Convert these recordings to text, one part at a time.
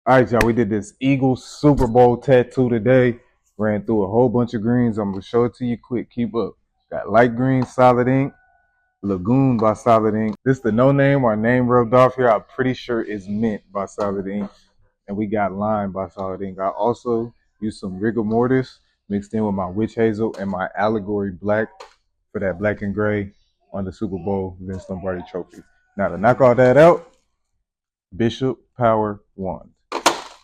All right, y'all. We did this Eagles Super Bowl tattoo today. Ran through a whole bunch of greens. I'm gonna show it to you quick. Keep up. Got light green, solid ink. Lagoon by Solid Ink. This the no name. Our name rubbed off here. I'm pretty sure it's Mint by Solid Ink. And we got Lime by Solid Ink. I also used some rigor mortis mixed in with my witch hazel and my allegory black for that black and gray on the Super Bowl Vince Lombardi trophy. Now to knock all that out, Bishop Power Wand.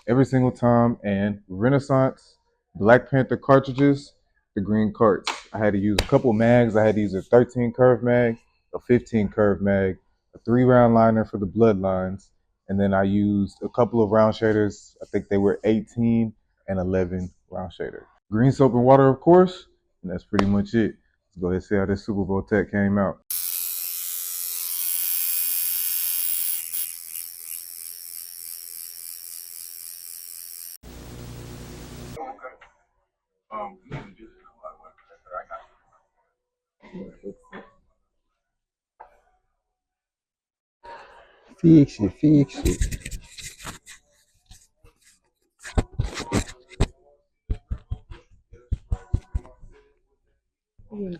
Every single time, and Renaissance Black Panther cartridges, the green carts. I had to use a couple mags. I had to use a 13 curve mag, a 15 curve mag, a 3-round liner for the bloodlines, and then I used a couple of round shaders. I think they were 18 and 11 round shader. Green soap and water, of course, and that's pretty much it. Let's go ahead and see how this Super Bowl tech came out. Fix it, fix it.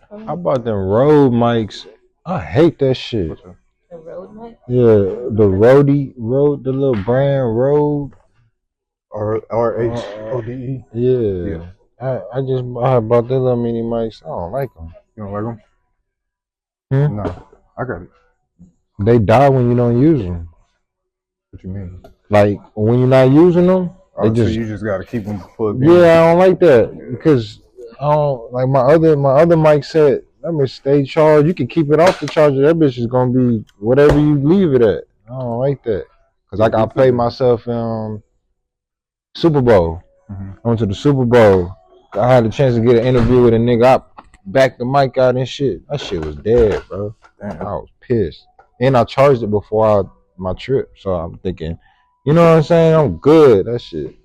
How about them Rode mics? I hate that shit. The road mic? Yeah, the Rode, the little brand Rode. R-H-O-D-E. Yeah. I bought that little mini mics. I don't like them. You don't like Hmm? them? No, I got it. They die when you don't use them. What you mean? Like when you're not using them, they So just you just gotta keep them plugged in. yeah. I don't like that because I don't like my other mic said that bitch stay charged. You can keep it off the charger. That bitch is gonna be whatever you leave it at. I don't like that because I played myself in Super Bowl. Mm-hmm. I went to the Super Bowl. I had a chance to get an interview with a nigga. I backed the mic out and shit. That shit was dead, bro. Damn. I was pissed. And I charged it before my trip. So I'm thinking, you know what I'm saying? I'm good. That shit.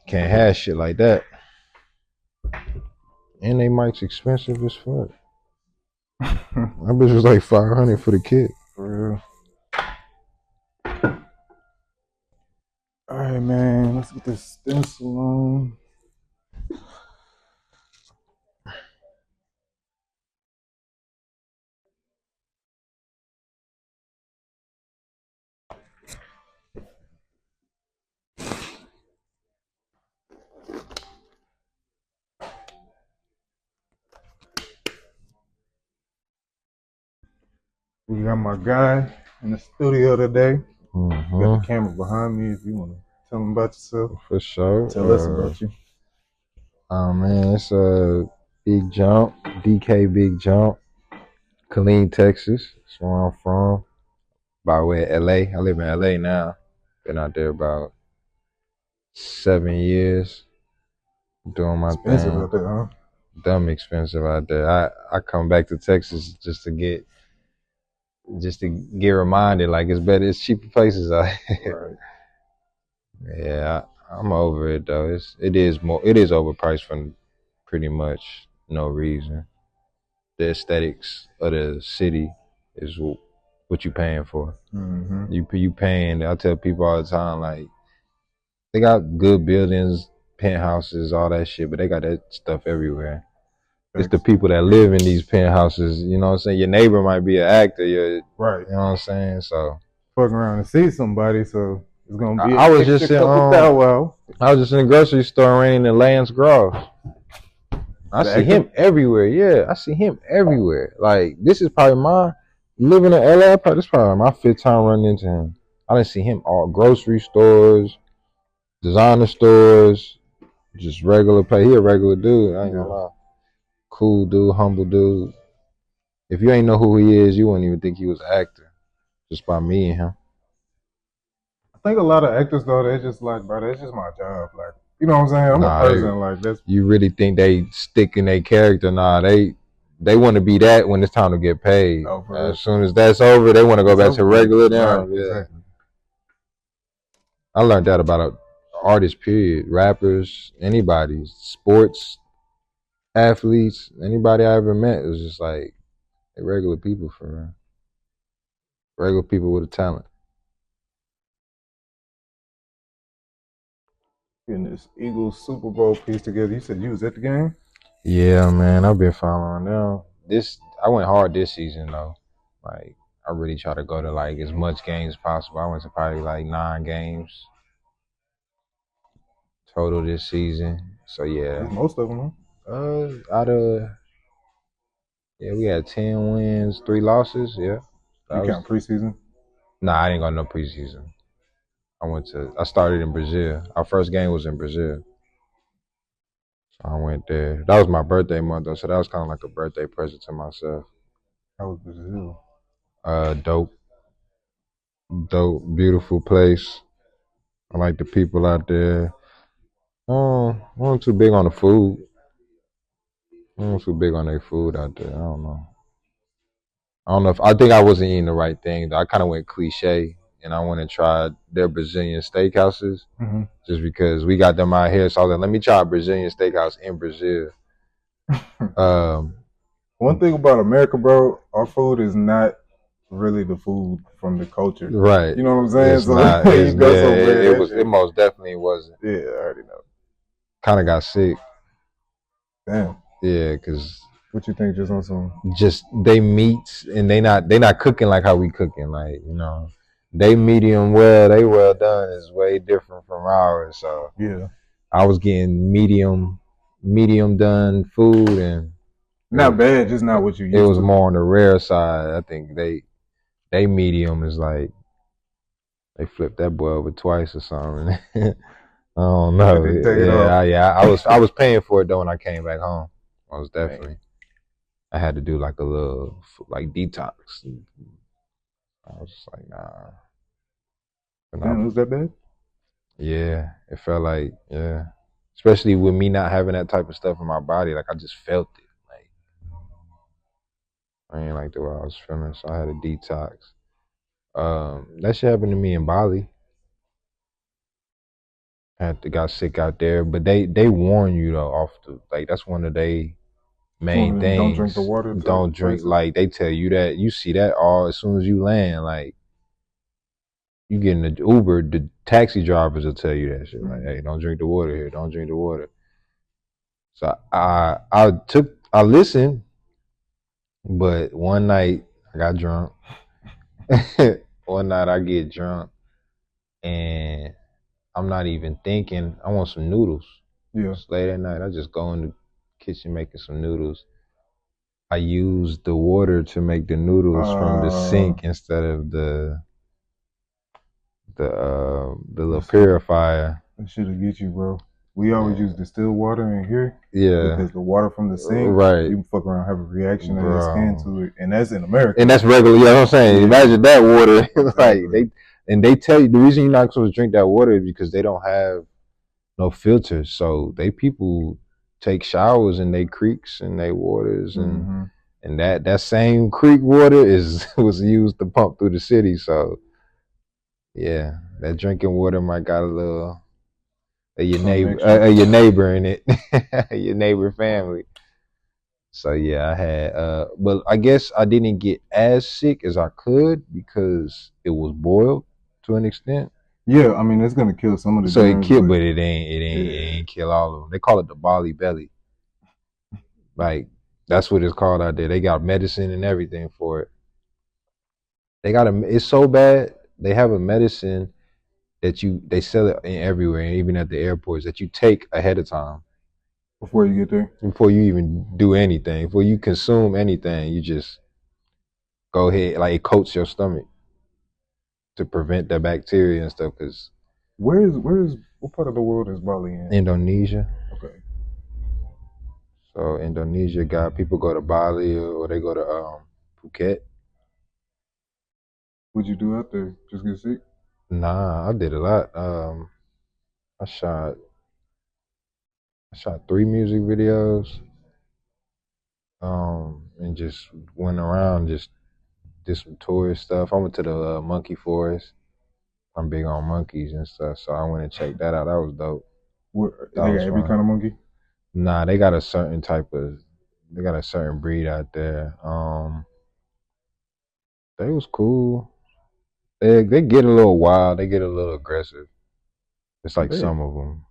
Can't have shit like that. And they mics expensive as fuck. That bitch was like $500 for the kit. For real. All right, man. Let's get this stencil on. We got my guy in the studio today. Mm-hmm. Got the camera behind me if you want to tell him about yourself. For sure. Tell us about you. Man, it's a Big Jump, DK Big Jump, Killeen, Texas. That's where I'm from. By way of LA. I live in LA now. Been out there about 7 years. Doing my Expensive thing. out there, huh? Dumb expensive out there. I come back to Texas just to get reminded like it's cheaper places out here. Right. Yeah, I'm over it though. It is overpriced for pretty much no reason. The aesthetics of the city is what you paying for. Mm-hmm. You paying. I tell people all the time, like, they got good buildings, penthouses, all that shit, but they got that stuff everywhere. It's the people that live in these penthouses, you know what I'm saying? Your neighbor might be an actor, right. You know what I'm saying? So fucking around and see somebody, so it's gonna be I was just in the grocery store renting in Lance Gross. I see him everywhere. Yeah, I see him everywhere. Like, this is probably living in LA, this is probably my 5th time running into him. I didn't see him all grocery stores, designer stores, just regular play. He a regular dude, I ain't gonna lie. Cool dude, humble dude. If you ain't know who he is, you wouldn't even think he was an actor. Just by meeting him. I think a lot of actors though, they're just like, bro, that's just my job. Like, you know what I'm saying? I'm a person like this. You really think they stick in their character? Nah, they want to be that when it's time to get paid. As soon as that's over, they want to go back to regular them. Right, exactly. I learned that about artists, period. Rappers, anybody, sports, athletes, anybody I ever met, it was just like regular people for real. Regular people with a talent. Getting this Eagles Super Bowl piece together. You said you was at the game? Yeah, man, I've been following them. I went hard this season though. Like I really try to go to like as much games as possible. I went to probably like 9 games total this season. So yeah, That's most of them, huh? out of we had 10 wins, 3 losses. Yeah, that You was count preseason? nah. I didn't go no preseason. I started in Brazil. Our first game was in Brazil. So I went there. That was my birthday month though, so that was kind of like a birthday present to myself. How was Brazil? Dope, beautiful place. I like the people out there. I wasn't too big on the food. I wasn't too big on their food out there. I don't know if I think I wasn't eating the right thing. I kind of went cliche, and I went and tried their Brazilian steakhouses Mm-hmm. just because we got them out here. So I was like, let me try a Brazilian steakhouse in Brazil. One thing about America, bro, our food is not really the food from the culture. Right. You know what I'm saying? It's not. It most definitely wasn't. Yeah, I already know. Kind of got sick. Damn. Yeah, because what you think just on some? Just they meats and they not cooking like how we cooking. Like they medium well, they well done is way different from ours. So yeah, I was getting medium done food and not bad, just not what you used to. It was more on the rare side. I think they medium is like they flipped that boy over twice or something. I don't know. I was paying for it though when I came back home. I was definitely. I had to do like a little like detox. I was just like, nah. Damn, was that bad? Yeah, it felt like especially with me not having that type of stuff in my body. Like I just felt it. Like I ain't like the way I was feeling, so I had a detox. That shit happened to me in Bali. Got sick out there, but they warn you though off the like that's one of they main things. Don't drink the water. Don't drink like they tell you that. You see that all as soon as you land. Like you get in the Uber, the taxi drivers will tell you that shit. Like, hey, don't drink the water here. Don't drink the water. So I listened, but one night I got drunk. One night I get drunk, and I'm not even thinking. I want some noodles. Yeah. It's late at night. I just go in the kitchen making some noodles. I use the water to make the noodles from the sink instead of the little purifier. That shit'll get you, bro. We always use distilled water in here. Yeah. Because the water from the sink, right. You can fuck around, have a reaction in your skin to it. And that's in America. And that's regular, you know what I'm saying? Imagine that water. Like they tell you the reason you're not supposed to drink that water is because they don't have no filters. So people take showers in their creeks and their waters and that same creek water was used to pump through the city. So yeah, that drinking water might got a little your neighbor in it, your neighbor family. So yeah, I had, but I guess I didn't get as sick as I could because it was boiled to an extent. Yeah, I mean it's gonna kill some of the. So germs, it killed, but it ain't kill all of them. They call it the Bali belly. Like that's what it's called out there. They got medicine and everything for it. It's so bad. They have a medicine that they sell it everywhere, even at the airports, that you take ahead of time. Before you get there? Before you even do anything. Before you consume anything, you just go ahead, like it coats your stomach to prevent the bacteria and stuff. Cause what part of the world is Bali in? Indonesia. Okay. So Indonesia people go to Bali or they go to Phuket. What'd you do out there? Just get sick? Nah, I did a lot. I shot 3 music videos. And just went around, just did some tourist stuff. I went to the monkey forest. I'm big on monkeys and stuff, so I went and checked that out. That was dope. They got every kind of monkey? Nah, they got a certain breed out there. They was cool. They get a little wild. They get a little aggressive. It's like some of them.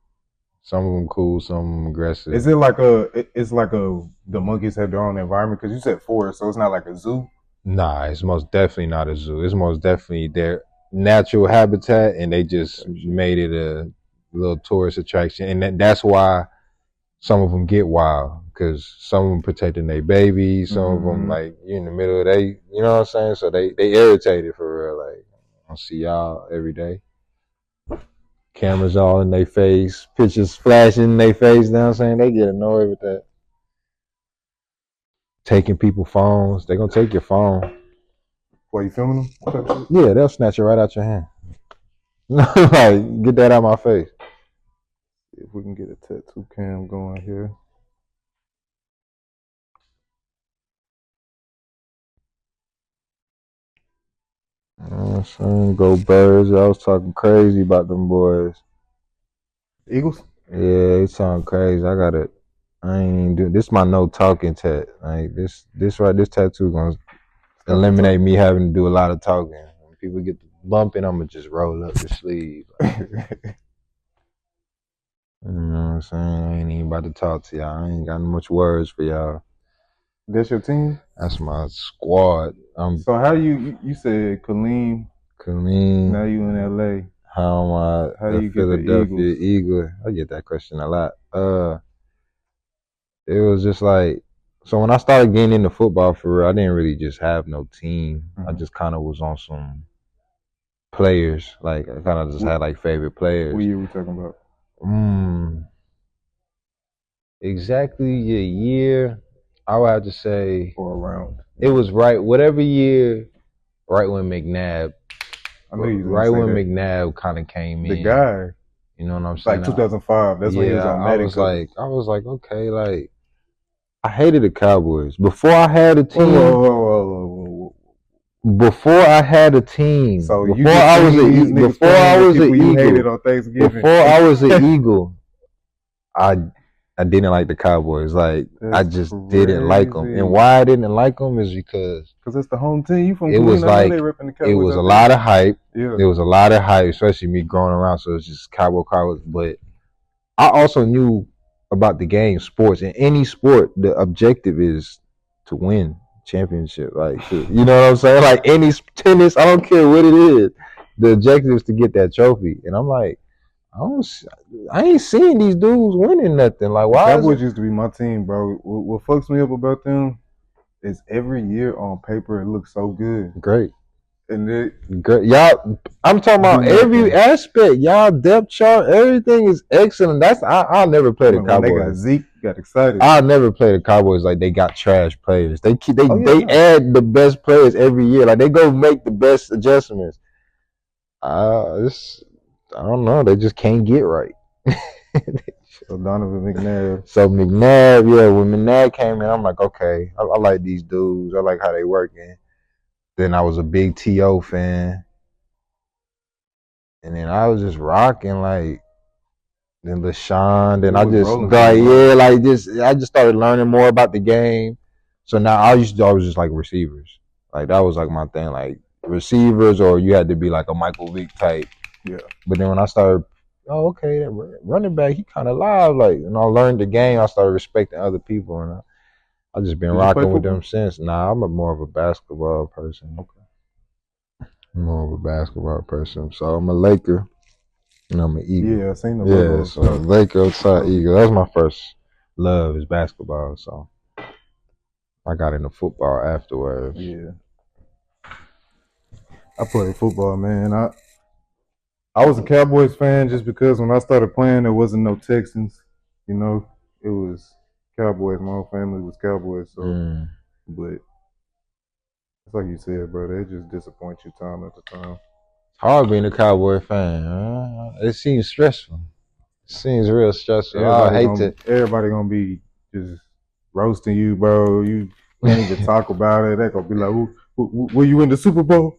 Some of them cool, some of them aggressive. Is it like the monkeys have their own environment? Because you said forest, so it's not like a zoo. Nah, it's most definitely not a zoo. It's most definitely their natural habitat, and they just made it a little tourist attraction. And that's why some of them get wild, because some of them protecting their babies, some of them like you in the middle of you know what I'm saying? So they irritated for real. Like, I see y'all every day. Cameras all in their face, pictures flashing in their face, you know what I'm saying? They get annoyed with that. Taking people's phones. They're going to take your phone. While you filming them? Yeah, they'll snatch it right out your hand. Like, get that out of my face. See if we can get a tattoo cam going here. You know what I'm saying? Go Birds. I was talking crazy about them boys. Eagles? Yeah, it sound crazy. I ain't even doing this. My no talking tat. Like this tattoo gonna eliminate me having to do a lot of talking. When people get to bumping, I'm gonna just roll up the sleeve. Like, you know what I'm saying? I ain't even about to talk to y'all. I ain't got much words for y'all. That's your team? That's my squad. So how you said Kaleem? Now you in LA. How am I do you Philadelphia Eagle? I get that question a lot. It was just like, so when I started getting into football for real, I didn't really just have no team. I just kind of was on some players. Like, I kind of just had like favorite players. What year we talking about? Exactly a year, I would have to say. Or around. It was whatever year, right when McNabb. I knew you right when McNabb kind of came in. The guy. You know what I'm saying? Like 2005. That's when he was on Madden. I was like, okay, like, I hated the Cowboys. Before I had a team. Whoa. Before I had a team. So before I was an Eagle. On Thanksgiving. Before I was an Eagle, I didn't like the Cowboys. Like, I just didn't like them. And why I didn't like them is because it's the home team. You from it was like, it was a lot of hype. Yeah. There was a lot of hype, especially me growing around. So it's just Cowboys. But I also knew about the game, sports. In any sport, the objective is to win championship. Like, you know what I'm saying? Like, any tennis, I don't care what it is. The objective is to get that trophy. And I'm like, I ain't seeing these dudes winning nothing. Like, why? Cowboys used to be my team, bro. What fucks me up about them is every year on paper it looks so good. Great. And great. Y'all, I'm talking about every aspect. Y'all depth chart, everything is excellent. I'll never play the Cowboys. They got Zeke, got excited. I'll never play the Cowboys like they got trash players. They add the best players every year. Like, they go make the best adjustments. I don't know. They just can't get right. So Donovan McNabb. So McNabb, yeah. When McNabb came in, I'm like, okay, I like these dudes. I like how they working. Then I was a big T.O. fan. And then I was just rocking, like, then LaShawn. Then I just started learning more about the game. So now I was just like receivers. Like, that was like my thing, like receivers, or you had to be like a Michael Vick type. Yeah. But then when I started, okay, that running back, he kind of live. Like, and I learned the game, I started respecting other people, and I just been rocking with them since. Nah, I'm more of a basketball person. Okay. I'm more of a basketball person. So I'm a Laker, and I'm an Eagle. Yeah, I seen the logo. Yeah, so Laker outside Eagle. That's my first love is basketball. So I got into football afterwards. Yeah. I played football, man. I was a Cowboys fan just because when I started playing, there wasn't no Texans. You know, it was Cowboys. My whole family was Cowboys. So, but it's like you said, bro. They just disappoint you time after time. It's hard being a Cowboy fan. It seems stressful. It seems real stressful. Everybody gonna be just roasting you, bro. You can't even talk about it. They gonna be like, "Were you in the Super Bowl?"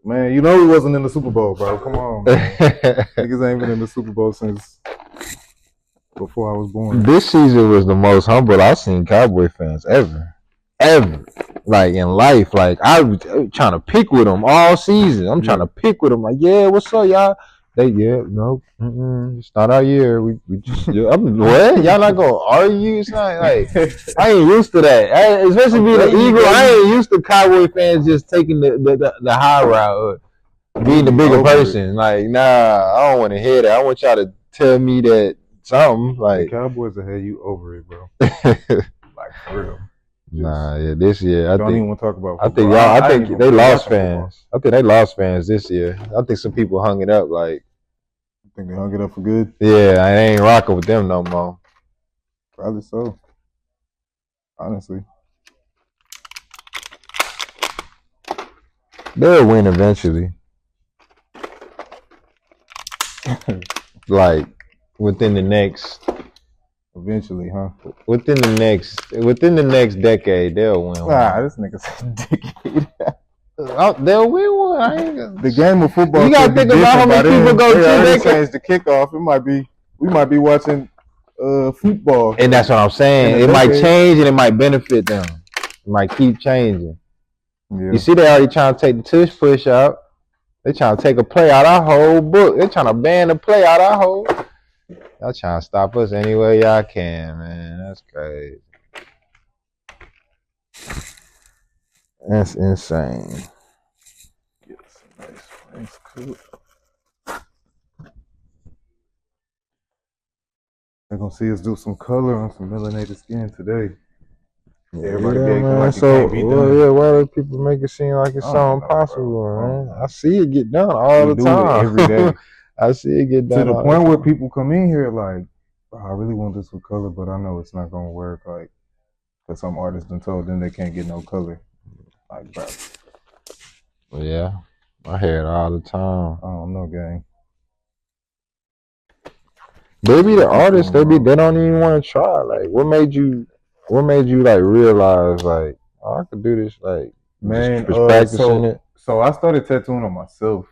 Man, you know he wasn't in the Super Bowl, bro. Come on, man. Niggas ain't been in the Super Bowl since before I was born. This season was the most humble I've seen Cowboy fans ever. Like, in life. Like, I was trying to pick with them all season. I'm trying to pick with them. Like, yeah, what's up, y'all? It's not our year. We just what? Y'all not gonna argue? It's not like I ain't used to that. Especially being an Eagle, I ain't used to Cowboy fans just taking the high route, being the bigger person. Like, nah, I don't want to hear that. I want y'all to tell me that something like the Cowboys will have you over it, bro. Like for real. Nah, yeah, this year I don't think even want to talk about football. I think they lost fans. I think they lost fans this year. I think some people hung it up. Like, you think they hung it up for good? Yeah, I ain't rocking with them no more. Probably so. Honestly, they'll win eventually. Like within the next. Eventually, huh? Within the next decade, they'll win. Nah, this nigga said decade. They'll win one. The game of football. You gotta think about how many people go to they change the kickoff. We might be watching football. And that's what I'm saying. It might change and it might benefit them. It might keep changing. Yeah. You see, they already trying to take the tush push out. They trying to take a play out our whole book. They trying to ban the play out our whole. Y'all trying to stop us any way y'all can, man. That's crazy. That's insane. Get some nice cool. They're gonna see us do some color on some melanated skin today. Everybody man. Like so, why do people make it seem like it's so impossible, man? I see it get done all the time. Every day. I see it get done to the point where people come in here like, oh, I really want this with color, but I know it's not gonna work. Like, because some artists done told them they can't get no color. Like, bro. Yeah, I hear it all the time. I don't know, gang. They be the artists. They don't even want to try. Like, what made you like realize like, oh, I could do this? Like, man, just practicing it. So I started tattooing on myself.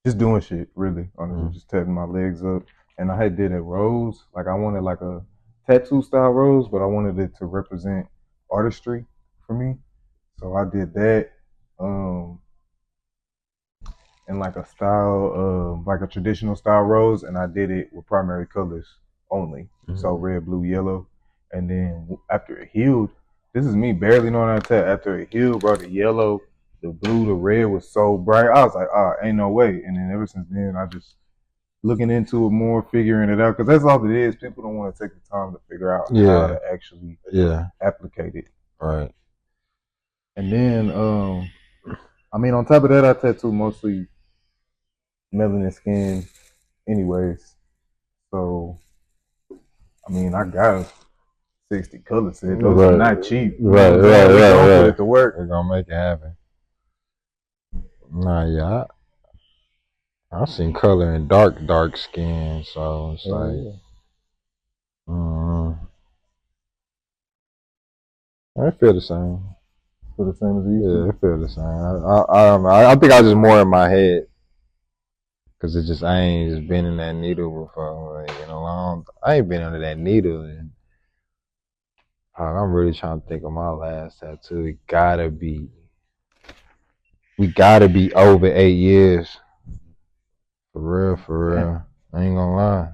Just doing shit, really. Honestly, just tatting my legs up. And I had did a rose. Like, I wanted like a tattoo style rose, but I wanted it to represent artistry for me. So I did that. In like a style, like a traditional style rose, and I did it with primary colors only. So red, blue, yellow. And then after it healed, this is me barely knowing how to tat. After it healed, bro, the yellow, the blue, the red was so bright. I was like, ain't no way. And then ever since then, I just looking into it more, figuring it out. Because that's all it is. People don't want to take the time to figure out how to actually applicate it. Right. And then, I mean, on top of that, I tattoo mostly melanin skin anyways. So, I mean, I got 60 color sets. Those are not cheap. Right. Put it to work. We're going to make it happen. Nah, yeah. I've seen color in dark skin, so it's like, I feel the same. Feel the same as you? Yeah, I feel the same. I don't know. I think I was just more in my head, cause it just I ain't just been in that needle before. Like, I ain't been under that needle, and I'm really trying to think of my last tattoo. We gotta be over 8 years. For real. I ain't gonna lie.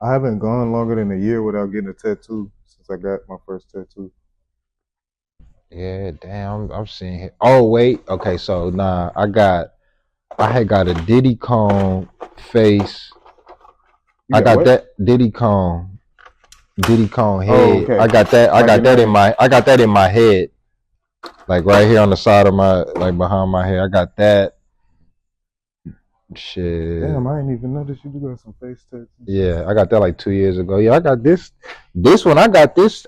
I haven't gone longer than a year without getting a tattoo since I got my first tattoo. Yeah, damn, I'm seeing it. Oh wait, okay, so I had got a Diddy Kong face. I got that Diddy Kong head. Oh, okay. I got that in my head. Like right here on the side of my, like behind my head. I got that. Shit. Damn, I didn't even notice you got some face tattoos. Yeah, I got that like 2 years ago. Yeah, I got this one. I had got this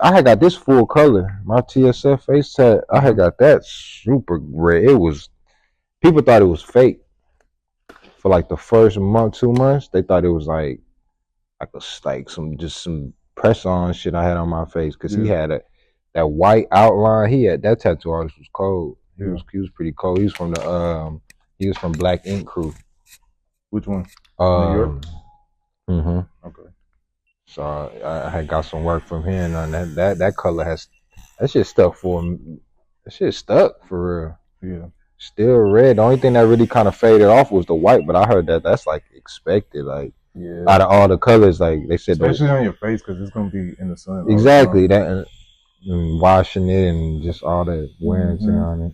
full color. My TSF face tat. I had got that super red. People thought it was fake. For like the first month, 2 months, they thought it was like some press on shit I had on my face, because he had that white outline. That tattoo artist was cold. He was pretty cold. He was from Black Ink Crew. Which one? New York? Mm-hmm. Okay. So I had got some work from him, and that color that shit stuck for real. Yeah. still red. The only thing that really kind of faded off was the white, but I heard that that's like expected. Like out of all the colors, like they said, especially on your face because it's gonna be in the sun. Exactly that, and washing it and just all that wear and tear on it.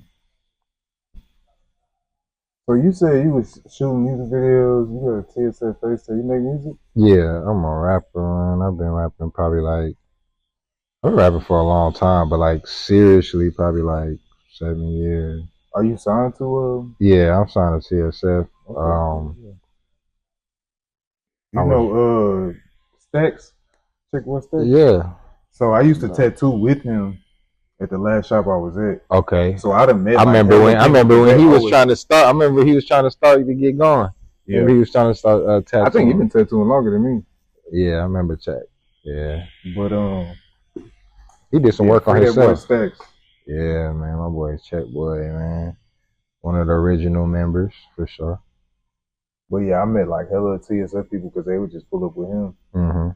So you said you was shooting music videos. You got a TSF face. So you make music? Yeah, I'm a rapper, and I've been rapping I've been rapping for a long time, but like seriously, probably like 7 years. Are you signed to? Yeah, I'm signed to TSF. You know, Stacks. Check what Stacks. Yeah. So I used to tattoo with him at the last shop I was at. Okay. So I done met. I remember when he was trying to start. I remember he was trying to start to get going. Yeah. He was trying to start tattooing. I think you've been tattooing longer than me. Yeah, I remember Check. Yeah. But he did some work on himself. Stacks. Yeah, man, my boy's Check boy, man. One of the original members for sure. But yeah, I met like hella TSF people because they would just pull up with him. Mm-hmm.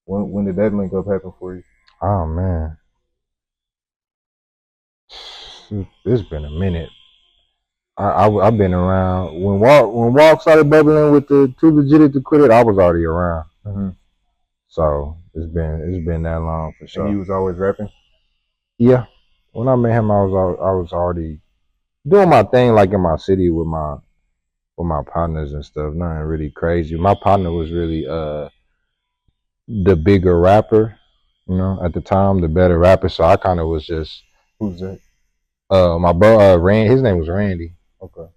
When did that link up happen for you? Oh man, it's been a minute. I've been around when Walk started bubbling with the Too Legit to Quit It. I was already around, so it's been that long for sure. And you was always rapping? Yeah, when I met him, I was already doing my thing, like in my city with my partners and stuff. Nothing really crazy. My partner was really the bigger rapper, you know, at the time, the better rapper. So I kind of was just. Who's that? My bro, Rand. His name was Randy. Okay.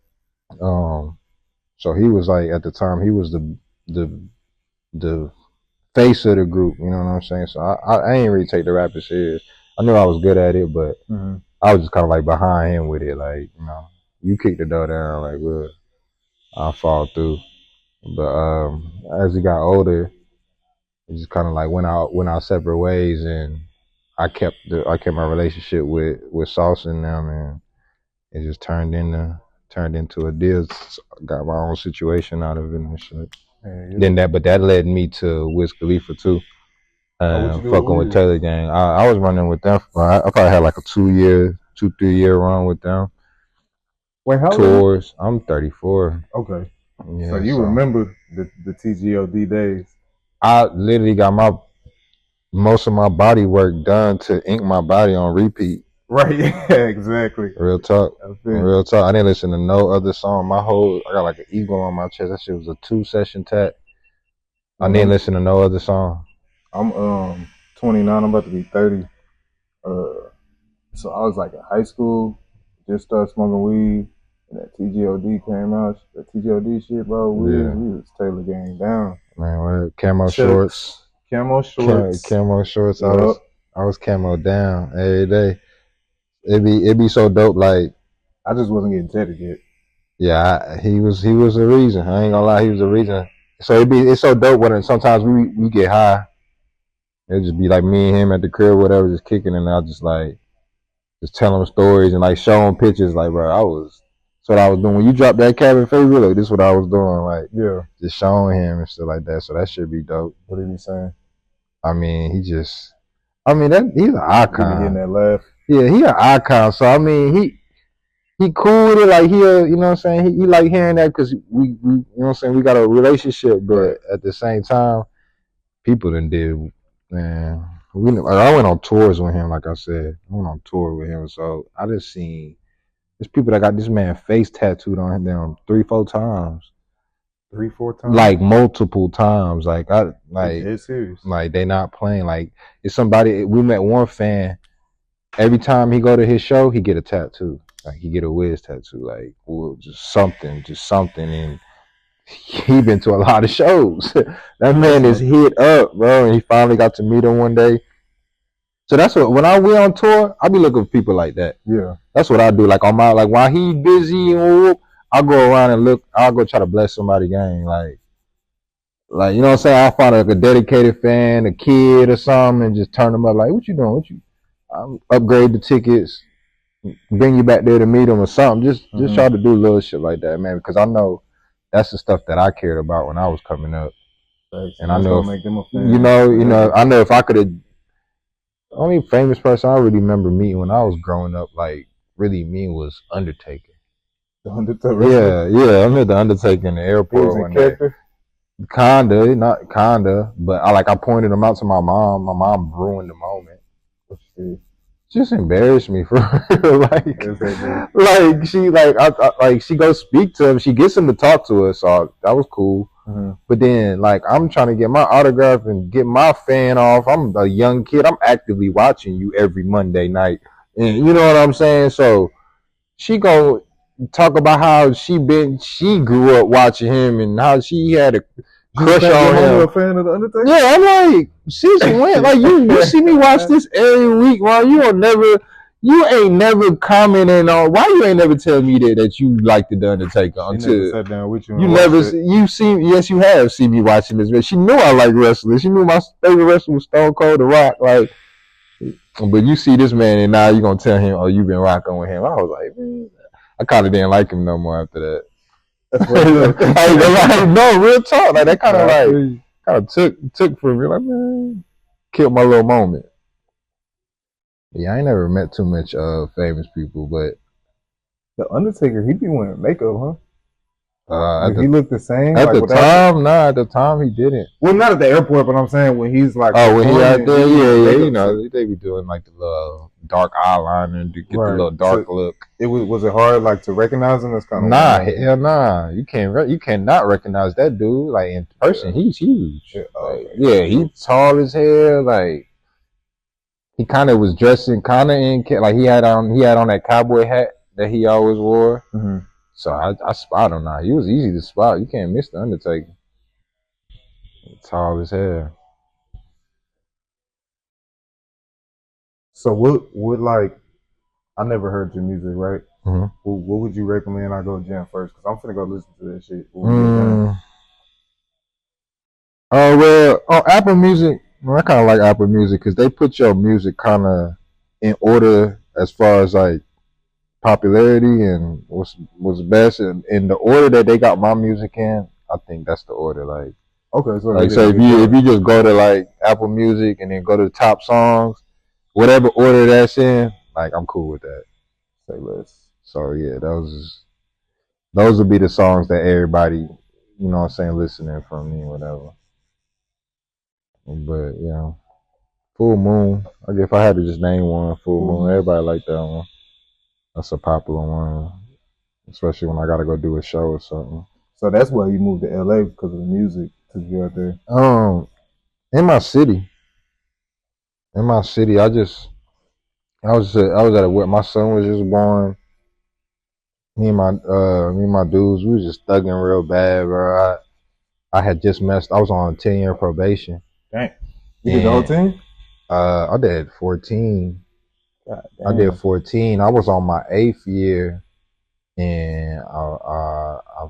So he was like at the time he was the face of the group. You know what I'm saying? So I ain't really take the rapping serious. I knew I was good at it, but I was just kind of like behind him with it. Like, you know, you kick the door down, like, well, I'll fall through. But as he got older, it just kind of like went our separate ways, and I kept my relationship with Sauce and them, and it just turned into a deal. Got my own situation out of it and shit. Then that led me to Wiz Khalifa too. Fucking with Taylor Gang. I was running with them. I probably had like a 2-3 year run with them. Wait, how tours? I'm 34. Okay. Yeah, so you remember the TGOD days? I literally got most of my body work done to ink my body on repeat. Right, yeah, exactly. Real talk. Real talk. I didn't listen to no other song. I got like an eagle on my chest. That shit was a 2-session tat. I didn't listen to no other song. I'm 29. I'm about to be 30. So I was like in high school, just started smoking weed, and that TGOD came out. That TGOD shit, bro. We was Taylor Gang down. Man, what? Camo shorts. Camo shorts. Camo shorts. I was camo down every day. It'd be so dope. Like, I just wasn't getting tatted yet. Yeah, he was the reason. I ain't gonna lie, he was the reason. So it's so dope when sometimes we get high. It'd just be like me and him at the crib, or whatever, just kicking, and I just tell him stories and like show him pictures. Like, bro, that's what I was doing. When you dropped that cabin fever, like, this is what I was doing. Like, yeah, just showing him and stuff like that. So that should be dope. What did he say? I mean, he's an icon. Getting that laugh. Yeah, he an icon. So I mean, he cool with it. Like, you know what I'm saying? He like hearing that because we you know what I'm saying, we got a relationship, but at the same time, people done did, man. I went on tours with him, like I said. I went on tour with him, so I just seen there's people that got this man face tattooed on them 3-4 times. 3-4 times? Like multiple times. It's serious. Like, they not playing. Like, it's somebody, we met one fan, every time he go to his show, he get a tattoo. Like, he get a Wiz tattoo. Like, well, just something. And he been to a lot of shows. That man is hit up, bro. And he finally got to meet him one day. So that's what, when we on tour, I be looking for people like that. Yeah. That's what I do. Like, while he busy, I'll go around and look. I'll go try to bless somebody gang. Like, you know what I'm saying? I'll find like a dedicated fan, a kid or something, and just turn them up. Like, what you doing? Upgrade the tickets, bring you back there to meet them or something. Just try to do little shit like that, man. Because I know that's the stuff that I cared about when I was coming up. And I know, make them a fan. I know if I could have. Only famous person I really remember meeting when I was growing up, like really mean was Undertaker. The Undertaker. Yeah. I met the Undertaker in the airport one day. Kinda, but I pointed him out to my mom. My mom ruined the moment. Just embarrassed me for real. She goes speak to him. She gets him to talk to us, so that was cool. Mm-hmm. But then, I'm trying to get my autograph and get my fan off. I'm a young kid. I'm actively watching you every Monday night, and you know what I'm saying. So she go talk about how she grew up watching him and how she had a crush on him. A fan of the Undertaker? Yeah, I'm like, since when? You see me watch this every week, man. You ain't never commenting on why you ain't never tell me that you liked the Undertaker until never sat down with you. Yes, you have seen me watching this. She knew I like wrestling. She knew my favorite wrestler was Stone Cold The Rock. But you see this man and now you gonna tell him, oh, you've been rocking with him. I was like, man, I kind of didn't like him no more after that. No, real talk. That kind of took from me. Man, killed my little moment. Yeah, I ain't never met too much famous people, but the Undertaker, he be wearing makeup, huh? He looked the same at the time. Nah, at the time he didn't. Well, not at the airport, but I'm saying when he's when he out there, yeah, they be doing the little dark eyeliner to get the little dark look. Was it hard to recognize him? That's kind of hell nah. You cannot recognize that dude in person. Yeah. He's huge. Yeah, he's tall as hell. He kind of was dressing he had on that cowboy hat that he always wore. Mm-hmm. So I spot him now. He was easy to spot. You can't miss the Undertaker. Tall as hell. So what I never heard your music, right? Mm-hmm. What would you recommend I go jam first? Because I'm finna go listen to that shit. Well, on Apple Music, I kind of like Apple Music because they put your music kind of in order as far as popularity and what's best, and in the order that they got my music in, I think that's the order. Okay, so if you just go to Apple Music and then go to the top songs, whatever order that's in, I'm cool with that. Say less. So yeah, those would be the songs that everybody, you know what I'm saying, listening from me, whatever. But Full Moon. I guess if I had to just name one, Full Moon. Everybody like that one. That's a popular one, especially when I gotta go do a show or something. So that's why you moved to LA, because of the music took you out there. In my city, I was at a wedding. My son was just born. Me and my dudes, we was just thugging real bad, bro. I had just messed. I was on 10-year probation. Dang. You did the whole team? I did 14. I did 14. I was on my 8th year, and I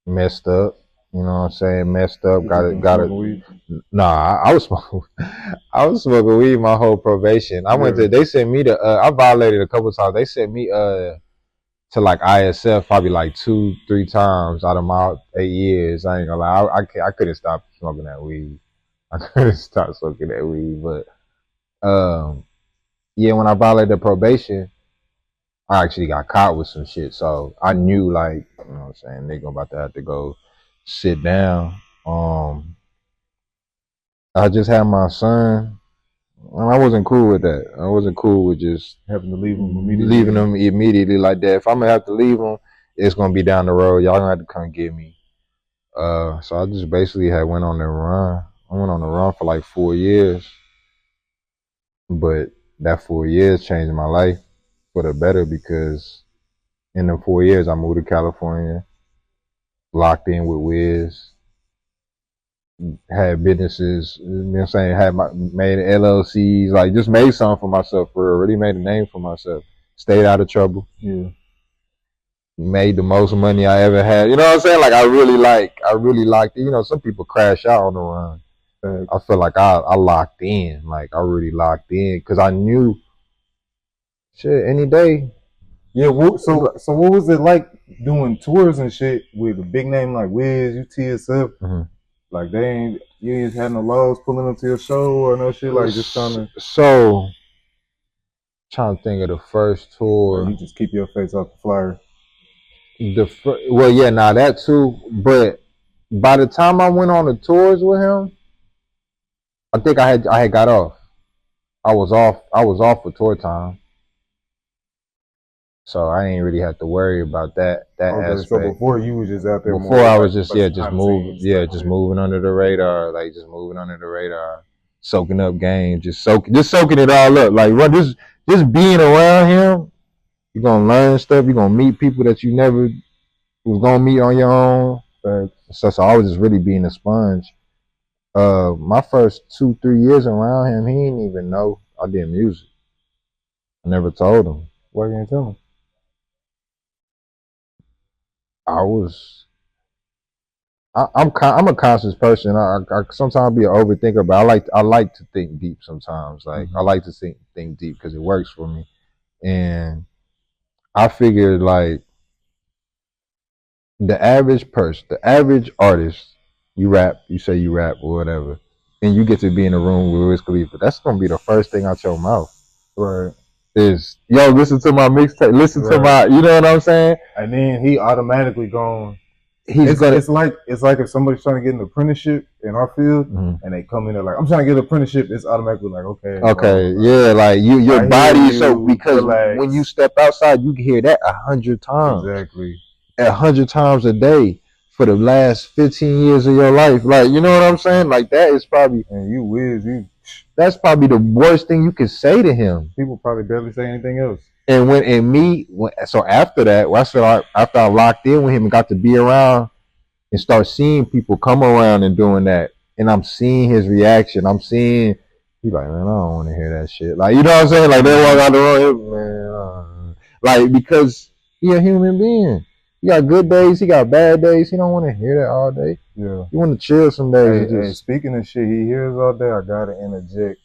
messed up. You know what I'm saying? Messed up. Got it. Nah, I was smoking weed my whole probation. They sent me to. I violated a couple of times. They sent me to ISF probably 2-3 times out of my 8 years. I ain't gonna lie. I couldn't stop smoking that weed. I couldn't stop smoking that weed, but when I violated the probation, I actually got caught with some shit. So I knew, you know what I'm saying, they're about to have to go sit down. I just had my son, and I wasn't cool with that. I wasn't cool with just having to leave him immediately like that. If I'm gonna have to leave him, it's gonna be down the road. Y'all gonna have to come get me. So I just basically went on the run. I went on the run for 4 years. But that 4 years changed my life for the better, because in them 4 years I moved to California, locked in with Wiz, had businesses, you know what I'm saying, made LLCs, just made something for myself, really made a name for myself, stayed out of trouble. Yeah. Made the most money I ever had. You know what I'm saying? I really liked it. Some people crash out on the run. I feel like I locked in. I really locked in because I knew shit any day. Yeah. So what was it like doing tours and shit with a big name like Wiz, TSF? Mm-hmm. You ain't had no laws pulling up to your show or no shit, just kind of. So Trying to think of the first tour. You just keep your face off the flyer. Well, yeah, that too. But by the time I went on the tours with him, I think I had got off. I was off for tour time, so I didn't really have to worry about that aspect. So before you was just out there. Before I was just moving under the radar, like just moving under the radar, soaking up game, just soaking it all up. Like just being around him, you're gonna learn stuff. You're gonna meet people that you never was gonna meet on your own. So I was just really being a sponge. My first 2-3 years around him, he didn't even know I did music. I never told him. Why didn't you tell him? I'm a conscious person. I sometimes be an overthinker, but I like to think deep sometimes. Like I like to think deep because it works for me. And I figured like the average person, the average artist, you say you rap or whatever, and you get to be in a room with Wiz Khalifa. That's gonna be the first thing out your mouth. Right. Is yo, listen to my mixtape, listen to my, you know what I'm saying? And then he automatically gone. It's like if somebody's trying to get an apprenticeship in our field, and they come in there like, I'm trying to get an apprenticeship. It's automatically like, okay, yeah, like your body. So because when you step outside, you can hear that 100 times, exactly, 100 times a day for the last 15 years of your life. Like, you know what I'm saying? Like that is probably, and you whiz, that's probably the worst thing you can say to him. People probably barely say anything else. And so after that, after I locked in with him and got to be around and start seeing people come around and doing that, and I'm seeing his reaction. I'm seeing he's like, man, I don't want to hear that shit. Like, you know what I'm saying? Like they walk out the room, man, like because he a human being. He got good days, he got bad days. He don't want to hear that all day. Yeah, he want to chill some days. Hey, speaking of shit he hears all day, I gotta interject.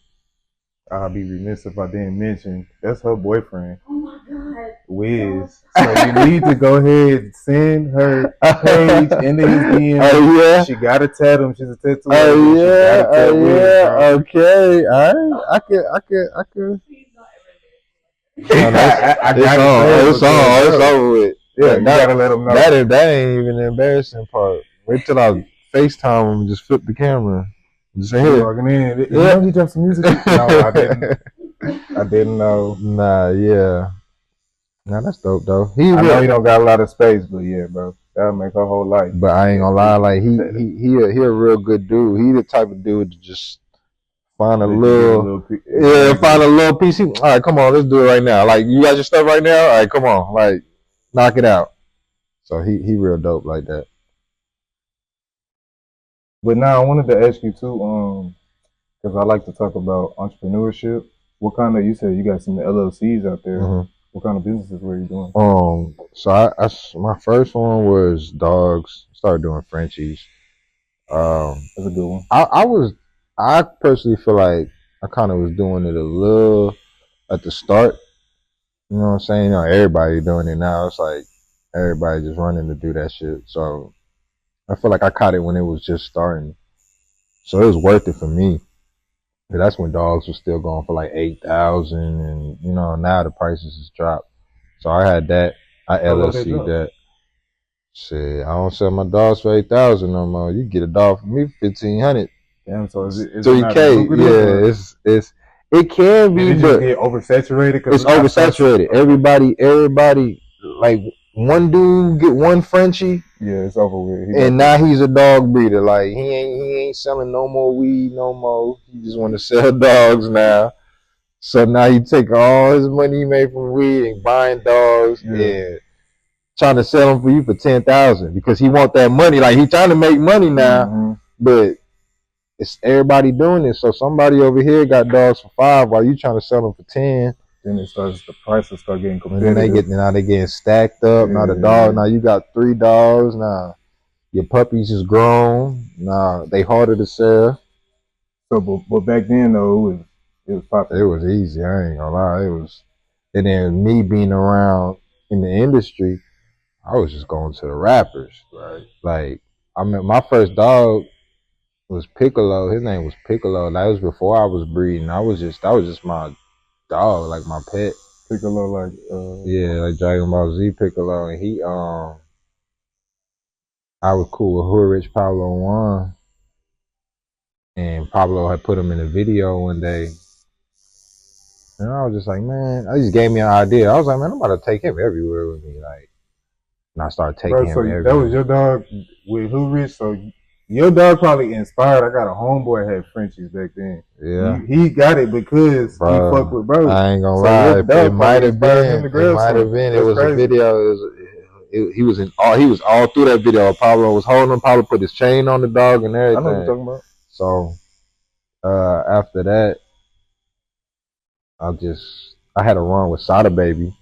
I'll be remiss if I didn't mention that's her boyfriend. Oh my God, Wiz. So you need to go ahead and send her page into his DM. Oh yeah, she got to tat him. She's a tattoo. Oh yeah, okay. All right, I could. It's over with. Yeah, you gotta let him know. That ain't even the embarrassing part. Wait till I FaceTime him and just flip the camera. Just say, hey. Logging in. You know he dropped some music? No, I didn't. I didn't know. Nah, yeah. Nah, that's dope though. I know he don't got a lot of space, but yeah, bro, that'll make her whole life. But I ain't gonna lie, like he a real good dude. He the type of dude to just find a little piece. All right, come on, let's do it right now. Like, you got your stuff right now? All right, come on, like, knock it out. So he real dope like that. But now I wanted to ask you too, because I like to talk about entrepreneurship. What kind of, you said you got some LLCs out there. Mm-hmm. What kind of businesses were you doing? So I my first one was dogs. Started doing Frenchies. That's a good one. I personally feel like I kind of was doing it a little at the start. You know what I'm saying? You know, everybody doing it now. It's like everybody just running to do that shit. So I feel like I caught it when it was just starting. So it was worth it for me. But that's when dogs were still going for like 8,000, and you know, now the prices has dropped. So I had that. I LLC'd that. Shit, I don't sell my dogs for 8,000 no more. You get a dog from me for 1,500. Damn, so is it 3K? Yeah, it can be, but get oversaturated. It's oversaturated. Everybody, like one dude get one Frenchie. Yeah, it's over with. And now he's a dog breeder. Like he ain't selling no more weed no more. He just want to sell dogs now. So now he take all his money he made from weed and buying dogs and trying to sell them for you for 10,000 because he want that money. Like he trying to make money now, but it's everybody doing it. So somebody over here got dogs for 5 while you trying to sell them for 10. Then the prices start getting competitive. And they getting stacked up. Now the dog, now you got 3 dogs. Now your puppies is grown. Now they harder to sell. So, but back then though, it was popular. It was easy. I ain't gonna lie. It was, and then me being around in the industry, I was just going to the rappers. Right. Like I mean, my first dog was Piccolo. His name was Piccolo. That was before I was breeding. That was just my dog, like my pet. Piccolo, like like Dragon Ball Z Piccolo, and he I was cool with Hood Rich Pablo Juan, and Pablo had put him in a video one day, and I was just like, man, I just gave me an idea. I was like, man, I'm about to take him everywhere with me, like, and I started taking him everywhere. That was your dog with Hood Rich, so your dog probably inspired. I got a homeboy had Frenchies back then. Yeah, he got it because he fucked with bro. I ain't gonna lie, it might have been. It might have been. It was crazy. A video. He was all through that video. Pablo was holding him. Pablo put his chain on the dog and everything. I know what you're talking about. So after that, I had a run with Sada Baby.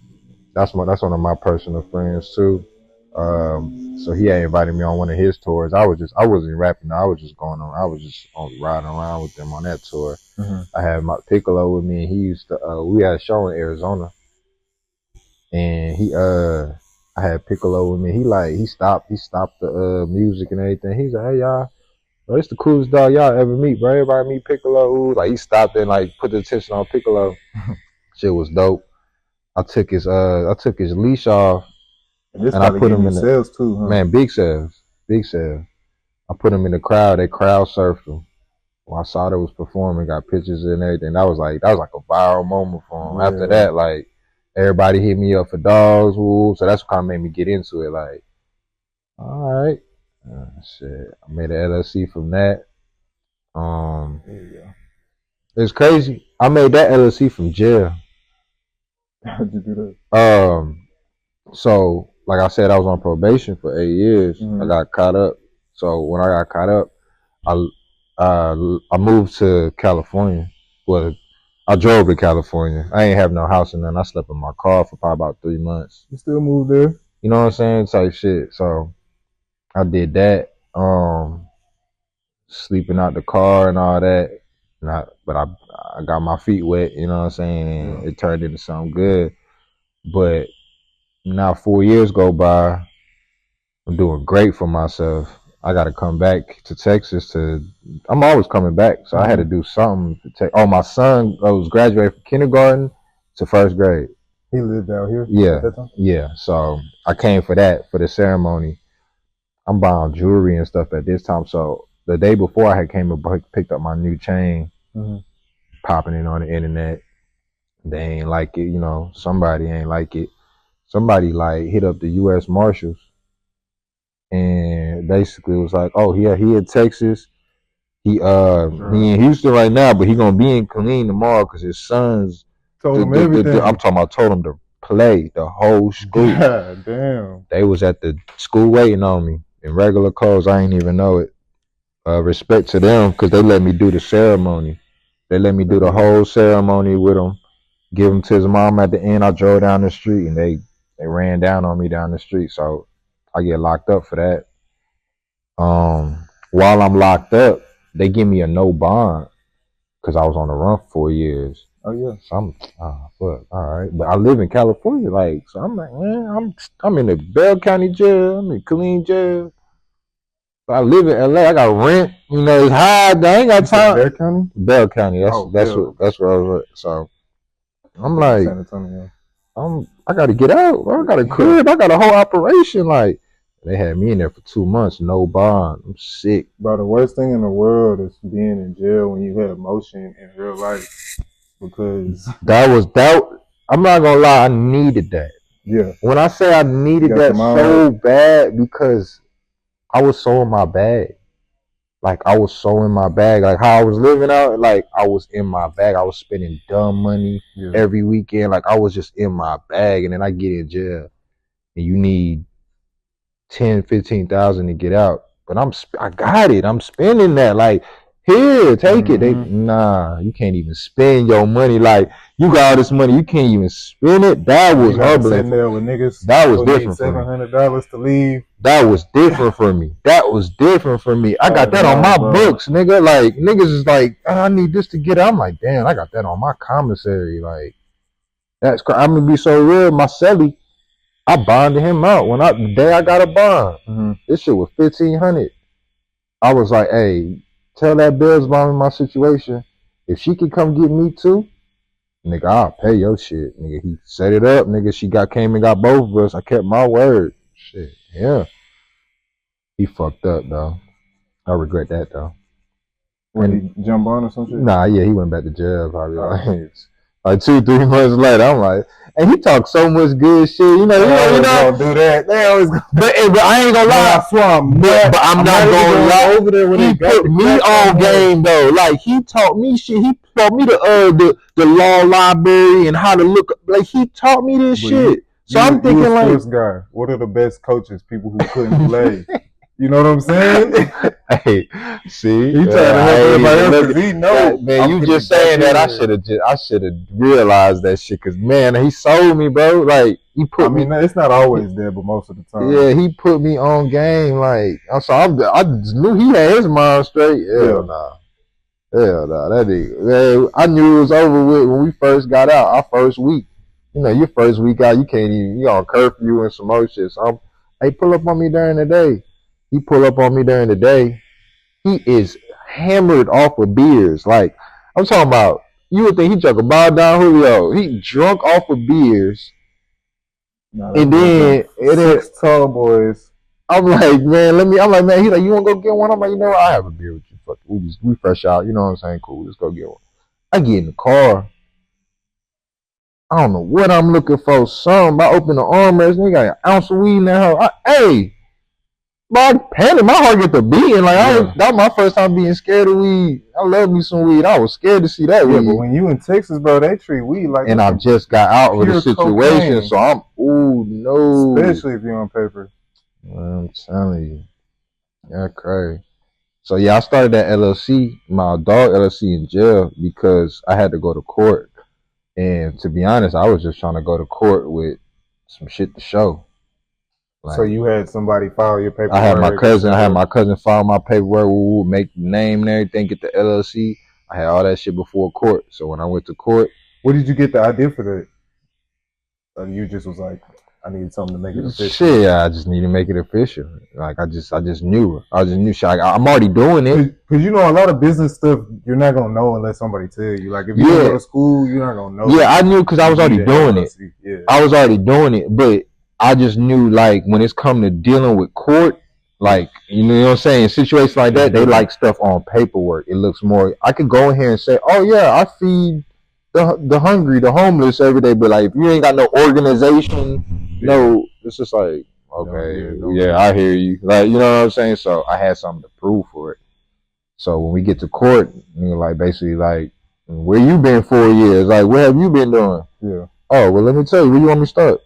That's one of my personal friends too. So he had invited me on one of his tours. I wasn't rapping. I was just going on. I was just only riding around with them on that tour. Mm-hmm. I had my Piccolo with me, and he used to. We had a show in Arizona, and I had Piccolo with me. He stopped the music and everything. He's like, hey y'all, bro, it's the coolest dog y'all ever meet, bro. Everybody meet Piccolo. Ooh. Like he stopped and like put the attention on Piccolo. Shit was dope. I took his leash off. And I put him in the sales too, huh? Man, big sales. I put him in the crowd. They crowd surfed him. When I saw that was performing, got pictures and everything. That was like a viral moment for him. Yeah. After that, like everybody hit me up for dogs. Woo. So that's what kind of made me get into it. Like, all right, shit. I made an LLC from that. It's crazy. I made that LLC from jail. How'd you do that? So, like I said, I was on probation for 8 years. Mm-hmm. I got caught up. So when I got caught up, I moved to California. Well, I drove to California. I ain't have no house and then I slept in my car for probably about 3 months. You still moved there? You know what I'm saying? Type shit. So I did that. Sleeping out the car and all that. But I got my feet wet, you know what I'm saying? And it turned into something good. But now 4 years go by, I'm doing great for myself. I got to come back to Texas I'm always coming back. So I had to do something to take. Oh, my son was graduating from kindergarten to first grade. He lived out here? Yeah. Yeah. So I came for the ceremony. I'm buying jewelry and stuff at this time. So the day before I had came and picked up my new chain, popping it on the internet. They ain't like it, you know, somebody ain't like it. Somebody like hit up the U.S. Marshals and basically was like, oh, he in Texas. He in Houston right now, but he gonna be in Killeen tomorrow because his sons told him everything. Told him to play the whole school. God damn. They was at the school waiting on me in regular clothes. I ain't even know it. Respect to them because they let me do the ceremony. They let me do the whole ceremony with him. Give him to his mom at the end. I drove down the street and they ran down on me down the street. So I get locked up for that. While I'm locked up, they give me a no bond because I was on the run for 4 years. Oh yeah. So fuck, all right. But I live in California, like, so I'm like, man, I'm in the Bell County jail. I'm in Killeen jail. I live in LA. I got rent. You know, it's high. I ain't got time. Bell County. Bell County. That's where I was at. So I'm like, San Antonio. I got to get out. Bro. I got a crib. I got a whole operation. Like, they had me in there for 2 months, no bond. I'm sick. Bro, the worst thing in the world is being in jail when you have motion in real life. Because that. I'm not gonna lie. I needed that. Yeah. When I say I needed that so bad, because I was so in my bag. Like, I was so in my bag. Like, how I was living out, like, I was in my bag. I was spending dumb money every weekend. Like, I was just in my bag. And then I get in jail. And you need 10, 15,000 to get out. But I got it. I'm spending that. Like, here, take it. Nah, you can't even spend your money. Like, you got all this money, you can't even spend it. That was humbling. There with niggas that was different for me. $700 to leave. That was different for me. I got that on my books, nigga. Like, niggas is like, I need this to get out. I'm like, damn, I got that on my commissary. Like, that's crazy. I'm gonna be so real. My celly, I bonded him out the day I got a bond. This shit was $1,500. I was like, hey, tell that Bills mom in my situation, if she could come get me too, Nigga, I'll pay your shit. Nigga, he set it up. Nigga, she came and got both of us. I kept my word. Shit, yeah. He fucked up, though. I regret that, though. When he jump on or some shit? Nah, yeah, he went back to jail probably like 2-3 months later. I'm like, and he talked so much good shit. You know, gonna do that. They always gonna. But I ain't gonna lie. I swear but I'm not gonna lie. Over there when he put me on game though. Like he taught me shit. He taught me the law library and how to look. Like he taught me this shit. So I'm thinking you a like, sports guy. What are the best coaches? People who couldn't play. You know what I'm saying? Hey, see, he trying to help everybody else because he knows. Man, you just saying that I should have realized that shit. Cause man, he sold me, bro. Like he put me. It's not always there, but most of the time. Yeah, he put me on game. Like I just knew he had his mind straight. Hell nah. That nigga. I knew it was over with when we first got out. Our first week. You know, your first week out, you can't even. You on curfew and some more shit. So hey, pull up on me during the day. He pull up on me during the day. He is hammered off of beers. Like, I'm talking about, you would think he drunk a bottle down Julio. He drunk off of beers. And then 6 tall boys. I'm like, man, he's like, you want to go get one? I'm like, you know what? I have a beer with you. Fuck it. We fresh out. You know what I'm saying? Cool. Let's go get one. I get in the car. I don't know what I'm looking for. Something. I open the armrest. Nigga got an ounce of weed in that house. Hey. But I panicked. My heart get to beating. Like that was my first time being scared of weed. I love me some weed. I was scared to see that weed. But when you in Texas, bro, they treat weed like. And I just got out of the situation, cocaine. So I'm no. Especially if you're on paper. I'm telling you, that's crazy. So yeah, I started that LLC, my dog LLC, in jail because I had to go to court. And to be honest, I was just trying to go to court with some shit to show. Like, so you had somebody file your paperwork? I had my cousin file my paperwork. We would make the name and everything, get the LLC. I had all that shit before court. So when I went to court, where did you get the idea for that? You just was like, I needed something to make it official. Shit, yeah, I just need to make it official. Like I just knew. I'm already doing it. Because you know a lot of business stuff you're not gonna know unless somebody tell you. Like if you go to school, you're not gonna know. Yeah, I knew because I was already doing it. Yeah. I was already doing it, but I just knew, like, when it's come to dealing with court, like, you know what I'm saying? In situations like that, they like stuff on paperwork. It looks more, I could go in here and say, oh, yeah, I feed the hungry, the homeless every day. But, like, if you ain't got no organization, no, it's just like, okay, yeah, I hear you. Like, you know what I'm saying? So I had something to prove for it. So when we get to court, you know, like, basically, like, where you been 4 years? Like, what have you been doing? Yeah. Oh, well, let me tell you, where you want me to start?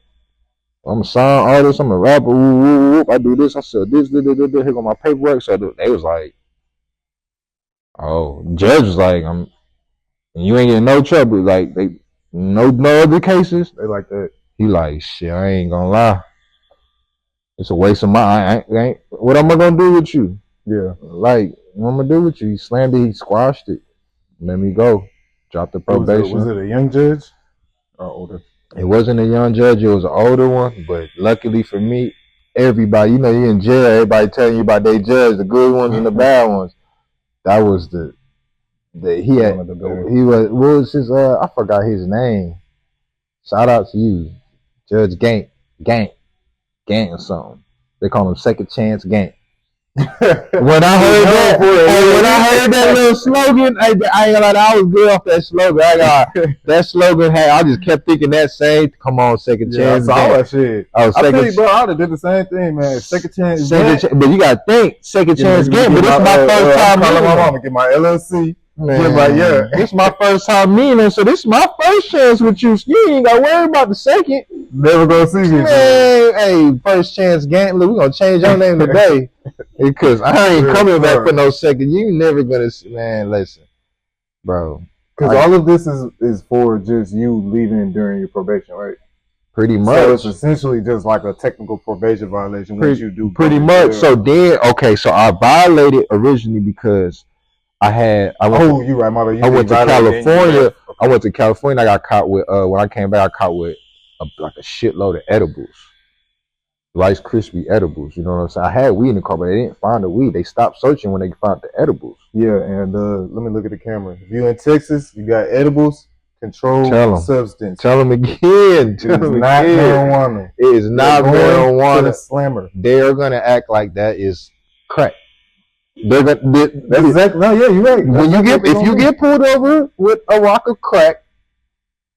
I'm a sound artist. I'm a rapper. I do this. I sell this. Here go my paperwork. So they was like, oh, the judge was like, you ain't getting no trouble. Like no other cases. They like that. He like, shit. I ain't gonna lie. It's a waste of my. What am I gonna do with you? Yeah. Like, what am I gonna do with you? He slammed it. He squashed it. Let me go. Dropped the probation. Was it a young judge or older? It wasn't a young judge, it was an older one, but luckily for me, everybody, you know, you're in jail, everybody telling you about their judge, the good ones and the bad ones. That was what was his, I forgot his name. Shout out to you, Judge Gank or something. They call him Second Chance Gank. When I heard that little slogan, I ain't gonna lie, I was good off that slogan. That slogan I just kept thinking that same. Come on, second chance. I saw that shit. I tell you, bro, I would have did the same thing, man. Second chance. But you gotta think, second chance game. But this is my first time meeting my mama, get my LLC. Man, this is my first time meeting her, so this is my first chance with you. You ain't gotta worry about the second. Never gonna see me. Man, hey, first chance game. Look, we gonna change your name today. Because I ain't coming back for no second. You never gonna see, man. Listen, bro. Because all of this is for just you leaving during your probation, right? Pretty much. So it's essentially just like a technical probation violation once you do. Pretty much. So then, so I violated originally because you're right, mother. I went to California. I went to California. I got caught with when I came back. I got caught with a shitload of edibles. Rice Krispie edibles, you know what I'm saying? I had weed in the car, but they didn't find the weed. They stopped searching when they found the edibles. Yeah, and let me look at the camera. If you're in Texas, you got edibles. controlled substance. Tell them again. It is not marijuana. It is not marijuana. The slammer. They're gonna act like that is crack. They're gonna. That's exactly. No, yeah, you're right. If you get pulled over with a rock of crack,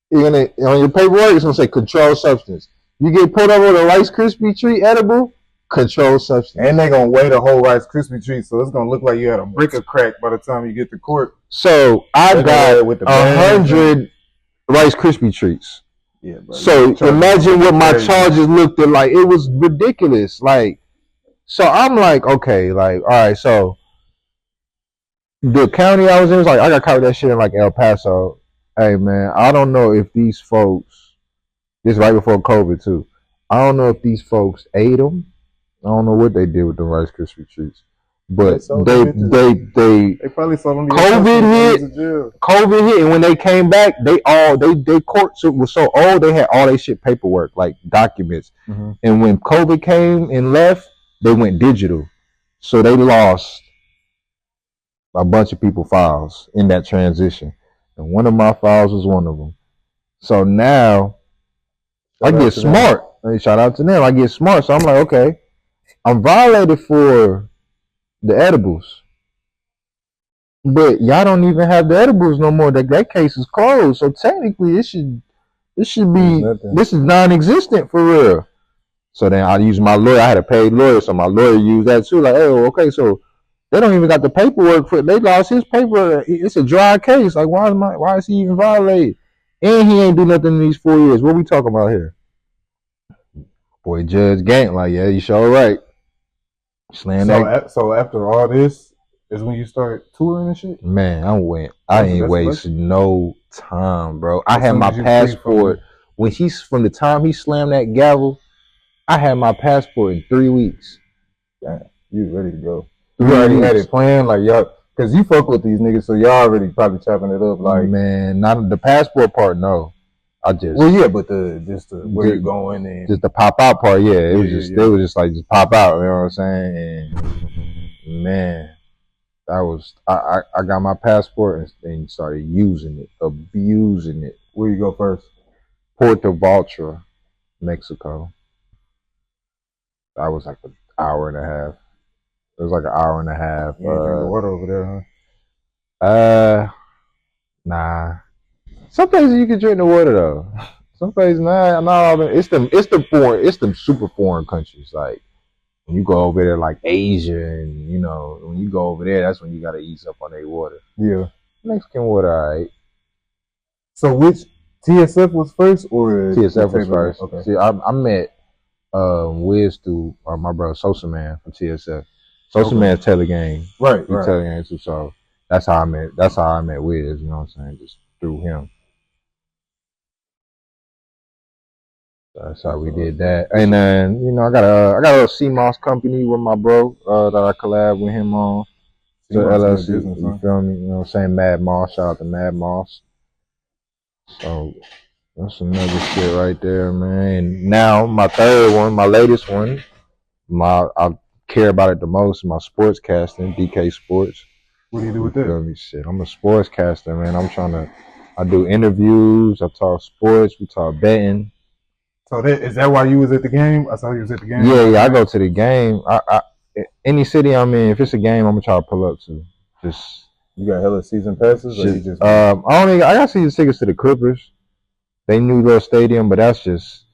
you're gonna on your paperwork it's gonna say controlled substance. You get pulled over with a Rice Krispie treat edible, controlled substance. And they're gonna weigh the whole Rice Krispie treat, so it's gonna look like you had a brick of crack by the time you get to court. So I got 100 Rice Krispie treats. Yeah, bro. So imagine what my charges looked like. It was ridiculous. Like, so I'm like, okay, like, all right, so the county I was in was like, I got caught with that shit in like El Paso. Hey man, I don't know if these folks, this right before COVID too, I don't know if these folks ate them. I don't know what they did with the Rice Krispie treats. But they probably saw them. COVID hit, and when they came back, they courts was so old they had all their shit paperwork, like documents. Mm-hmm. And when COVID came and left, they went digital, so they lost a bunch of people files in that transition, and one of my files was one of them. So now I get smart. Shout out to them. I get smart, so I'm like, okay, I'm violated for the edibles, but y'all don't even have the edibles no more. That case is closed. So technically, this should be this is non-existent for real. So then I used my lawyer. I had a paid lawyer, so my lawyer used that too. Like, oh, okay, so they don't even got the paperwork for it. They lost his paper. It's a dry case. Like, why is he even violated? And he ain't do nothing in these 4 years. What we talking about here? Boy, Judge Gant, like, yeah, you sure right. So after all this is when you start touring and shit? Man, I ain't wasting no time, bro. I had my passport from the time he slammed that gavel. I had my passport in 3 weeks. Damn, you ready to go? You already had it planned, like y'all, because you fuck with these niggas, so y'all already probably chopping it up. Like, man, not the passport part, no. But where you going and just the pop out part, yeah. It was just they was just like just pop out, you know what I'm saying? And man, that was I got my passport and started using it, abusing it. Where you go first? Puerto Vallarta, Mexico. That was like an hour and a half. It was like an hour and a half. You ain't drink water over there, huh? Nah. Some places you can drink the water though. Some places not all of them. It's them super foreign countries. Like when you go over there, like Asia, and you know when you go over there, that's when you gotta ease up on their water. Yeah, Mexican water, alright. So which TSF was first, or TSF was first? Okay. See, I met Wiz through my brother Sosa Man from TSF. Sosa Man's Taylor Gang, right? Taylor Gang too. So that's how I met. That's how I met Wiz. You know what I'm saying? Just through him. That's how we did that. And then you know I got a little CMOS company with my bro that I collab with him on. The LLC. Business, you feel me? You know what I'm saying? Mad Moss. Shout out to Mad Moss. So that's another shit right there, man. And now my third one, my latest one, I care about it the most, my sportscasting, DK Sports. What do you do with that? Shit, I'm a sportscaster, man. I do interviews, I talk sports, we talk betting. So is that why you was at the game? I saw you was at the game. Yeah, I go to the game. I any city I'm in, if it's a game, I'm gonna try to pull up to. Just you got hella season passes, or you just I got season tickets to the Clippers. They new little stadium, but that's just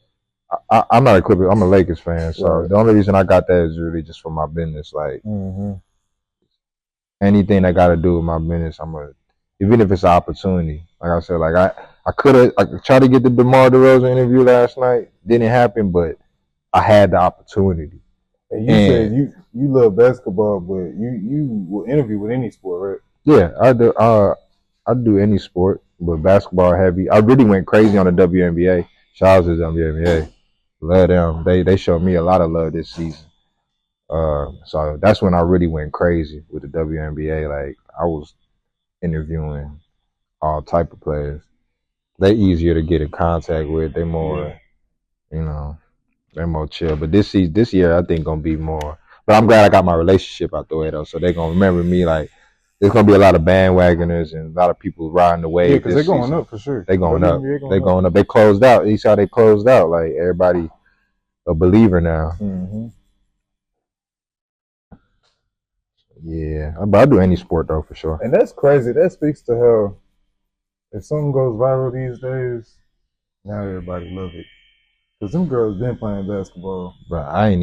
I'm not a Clippers. I'm a Lakers fan, so the only reason I got that is really just for my business. Like anything that got to do with my business, even if it's an opportunity. Like I said, like I could try to get the DeMar DeRozan interview last night. Didn't happen, but I had the opportunity. And you said you love basketball, but you will interview with any sport, right? Yeah, I do. I do any sport, but basketball heavy. I really went crazy on the WNBA. Shout out to the WNBA. Love them. They showed me a lot of love this season. So that's when I really went crazy with the WNBA. Like I was interviewing all type of players. They easier to get in contact with. They more, you know, they're more chill. But this year I think gonna be more. But I'm glad I got my relationship out the way though, so they gonna remember me. Like there's gonna be a lot of bandwagoners and a lot of people riding the wave. Yeah, because they're going up for sure. They going up. They going up. They closed out. You saw they closed out. Like everybody a believer now. Mm-hmm. Yeah, but I do any sport though for sure. And that's crazy. That speaks to how if something goes viral these days, now everybody love it. Because them girls been playing basketball. But I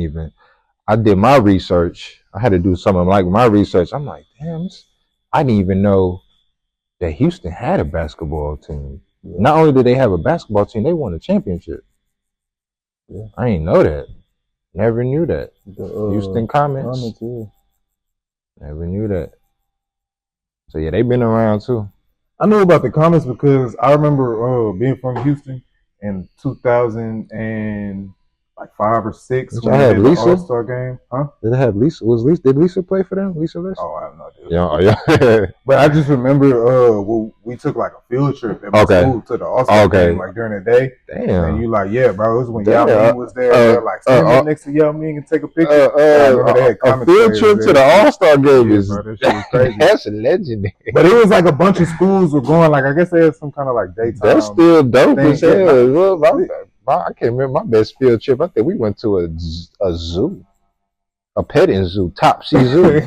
did my research. I had to do something like my research. I'm like, damn, I didn't even know that Houston had a basketball team. Yeah. Not only did they have a basketball team, they won a championship. Yeah. I didn't know that. Never knew that. Houston Comets. Yeah. Never knew that. So yeah, they've been around too. I knew about the Comets because I remember being from Houston in 2005 or 6 when they had the All-Star game. Huh? Did they have Lisa? Did Lisa play for them? Lisa List? Oh, I have no idea. Yeah. But I just remember we took like a field trip at my school to the All-Star game like during the day. Damn. And you like, yeah, bro, it was when Yao Ming was there. Like stand next to Yao Ming and take a picture. A field trip to the All-Star game is bro, that shit was crazy. That's legendary. But it was like a bunch of schools were going, like I guess they had some kind of like daytime. That's still dope as hell. I can't remember my best field trip. I think we went to a zoo, a petting zoo, Topsy Zoo.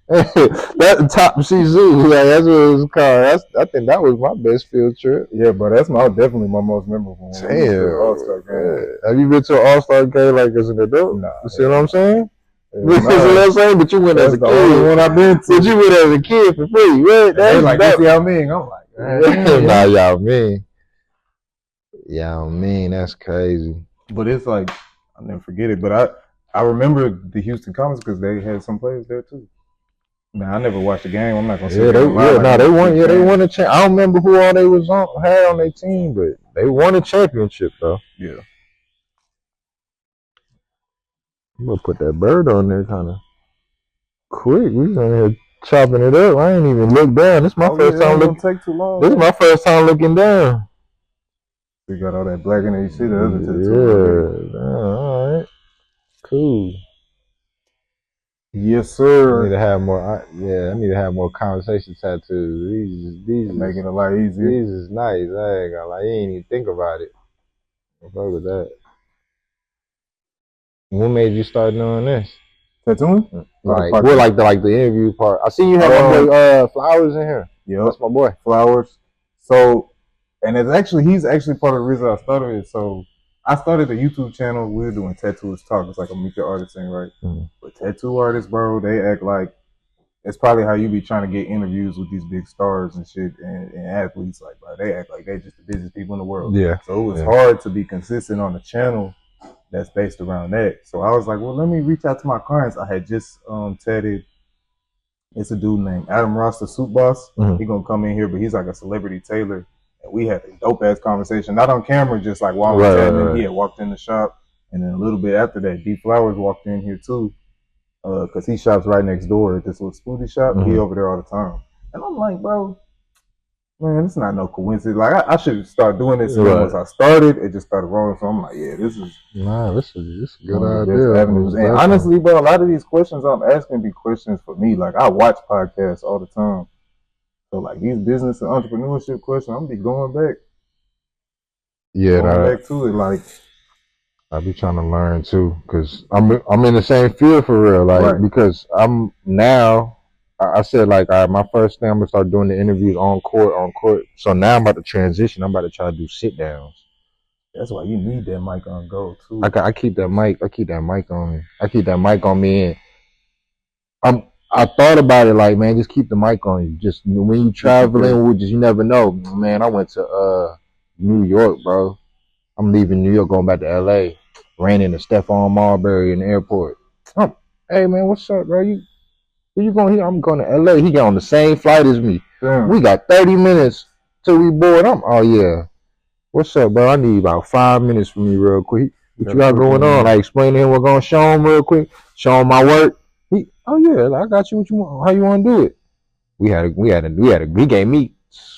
That Topsy Zoo, like, that's what it was called. I think that was my best field trip. Yeah, but that's definitely my most memorable one. Damn. All-Star game. Have you been to an All-Star game like as an adult? Nah. You see what I'm saying? Yeah, you see what I'm saying? But you went as a kid. Only one I've been to. But you went as a kid for free, right? That's like that's Yao Ming. I'm like, nah, Yao Ming. Yeah, I mean, that's crazy. But it's like, I'll never forget it. But I remember the Houston Comets because they had some players there too. Now I never watched the game. I'm not gonna say they won a champ. I don't remember who all they had on their team, but they won a championship though. Yeah. I'm gonna put that bird on there kind of quick. We was on here chopping it up. I ain't even look down. This is my first time looking. Take too long. This is my first time looking down. We got all that black in there. You see the other two. Yeah. All right. Cool. Yes, sir. I need to have more. I need to have more conversation tattoos. These make it a lot easier. These is nice. I ain't gonna lie. You ain't even think about it. I'm fuck with that. What made you start doing this? Tattooing? Like the interview part. I see you have my boy Flowers in here. Yeah, that's my boy Flowers. So, and he's actually part of the reason I started it. So I started a YouTube channel. We were doing Tattoos Talk. It's like a Meet Your Artist thing, right? Mm-hmm. But tattoo artists, bro, they act like it's probably how you be trying to get interviews with these big stars and shit and athletes. Like, bro, they act like they just the busiest people in the world. Yeah. So it was hard to be consistent on the channel that's based around that. So I was like, well, let me reach out to my clients. I had just tatted. It's a dude named Adam Ross, the Suit Boss. Mm-hmm. He gonna come in here, but he's like a celebrity tailor. And we had a dope ass conversation, not on camera, just like while we're chatting. He had walked in the shop, and then a little bit after that, D Flowers walked in here too, because he shops right next door at this little smoothie shop. Mm-hmm. He over there all the time, and I'm like, bro, man, it's not no coincidence. Like I should start doing this. And once I started, it just started rolling. So I'm like, yeah, this is a good idea. And honestly, bro, a lot of these questions I'm asking be questions for me. Like I watch podcasts all the time. So like these business and entrepreneurship questions, I'm be going back. Yeah, back to it. Like I be trying to learn too, cause I'm in the same field for real. Like because I'm now. I said like, all right, my first thing I'm gonna start doing the interviews on court. So now I'm about to transition. I'm about to try to do sit downs. That's why you need that mic on go too. I keep that mic. I keep that mic on me. I keep that mic on me, and I thought about it like, man, just keep the mic on you. Just when you traveling, you never know. Man, I went to New York, bro. I'm leaving New York, going back to LA. Ran into Stephon Marbury in the airport. Hey man, what's up, bro? Where you going here? I'm going to LA. He got on the same flight as me. Damn. We got 30 minutes till we board. Oh yeah. What's up, bro? I need about 5 minutes from you real quick. What you got going on? Like explain to him what's gonna show him real quick. Show him my work. Oh yeah, I got you. What you want? How you want to do it? He gave me,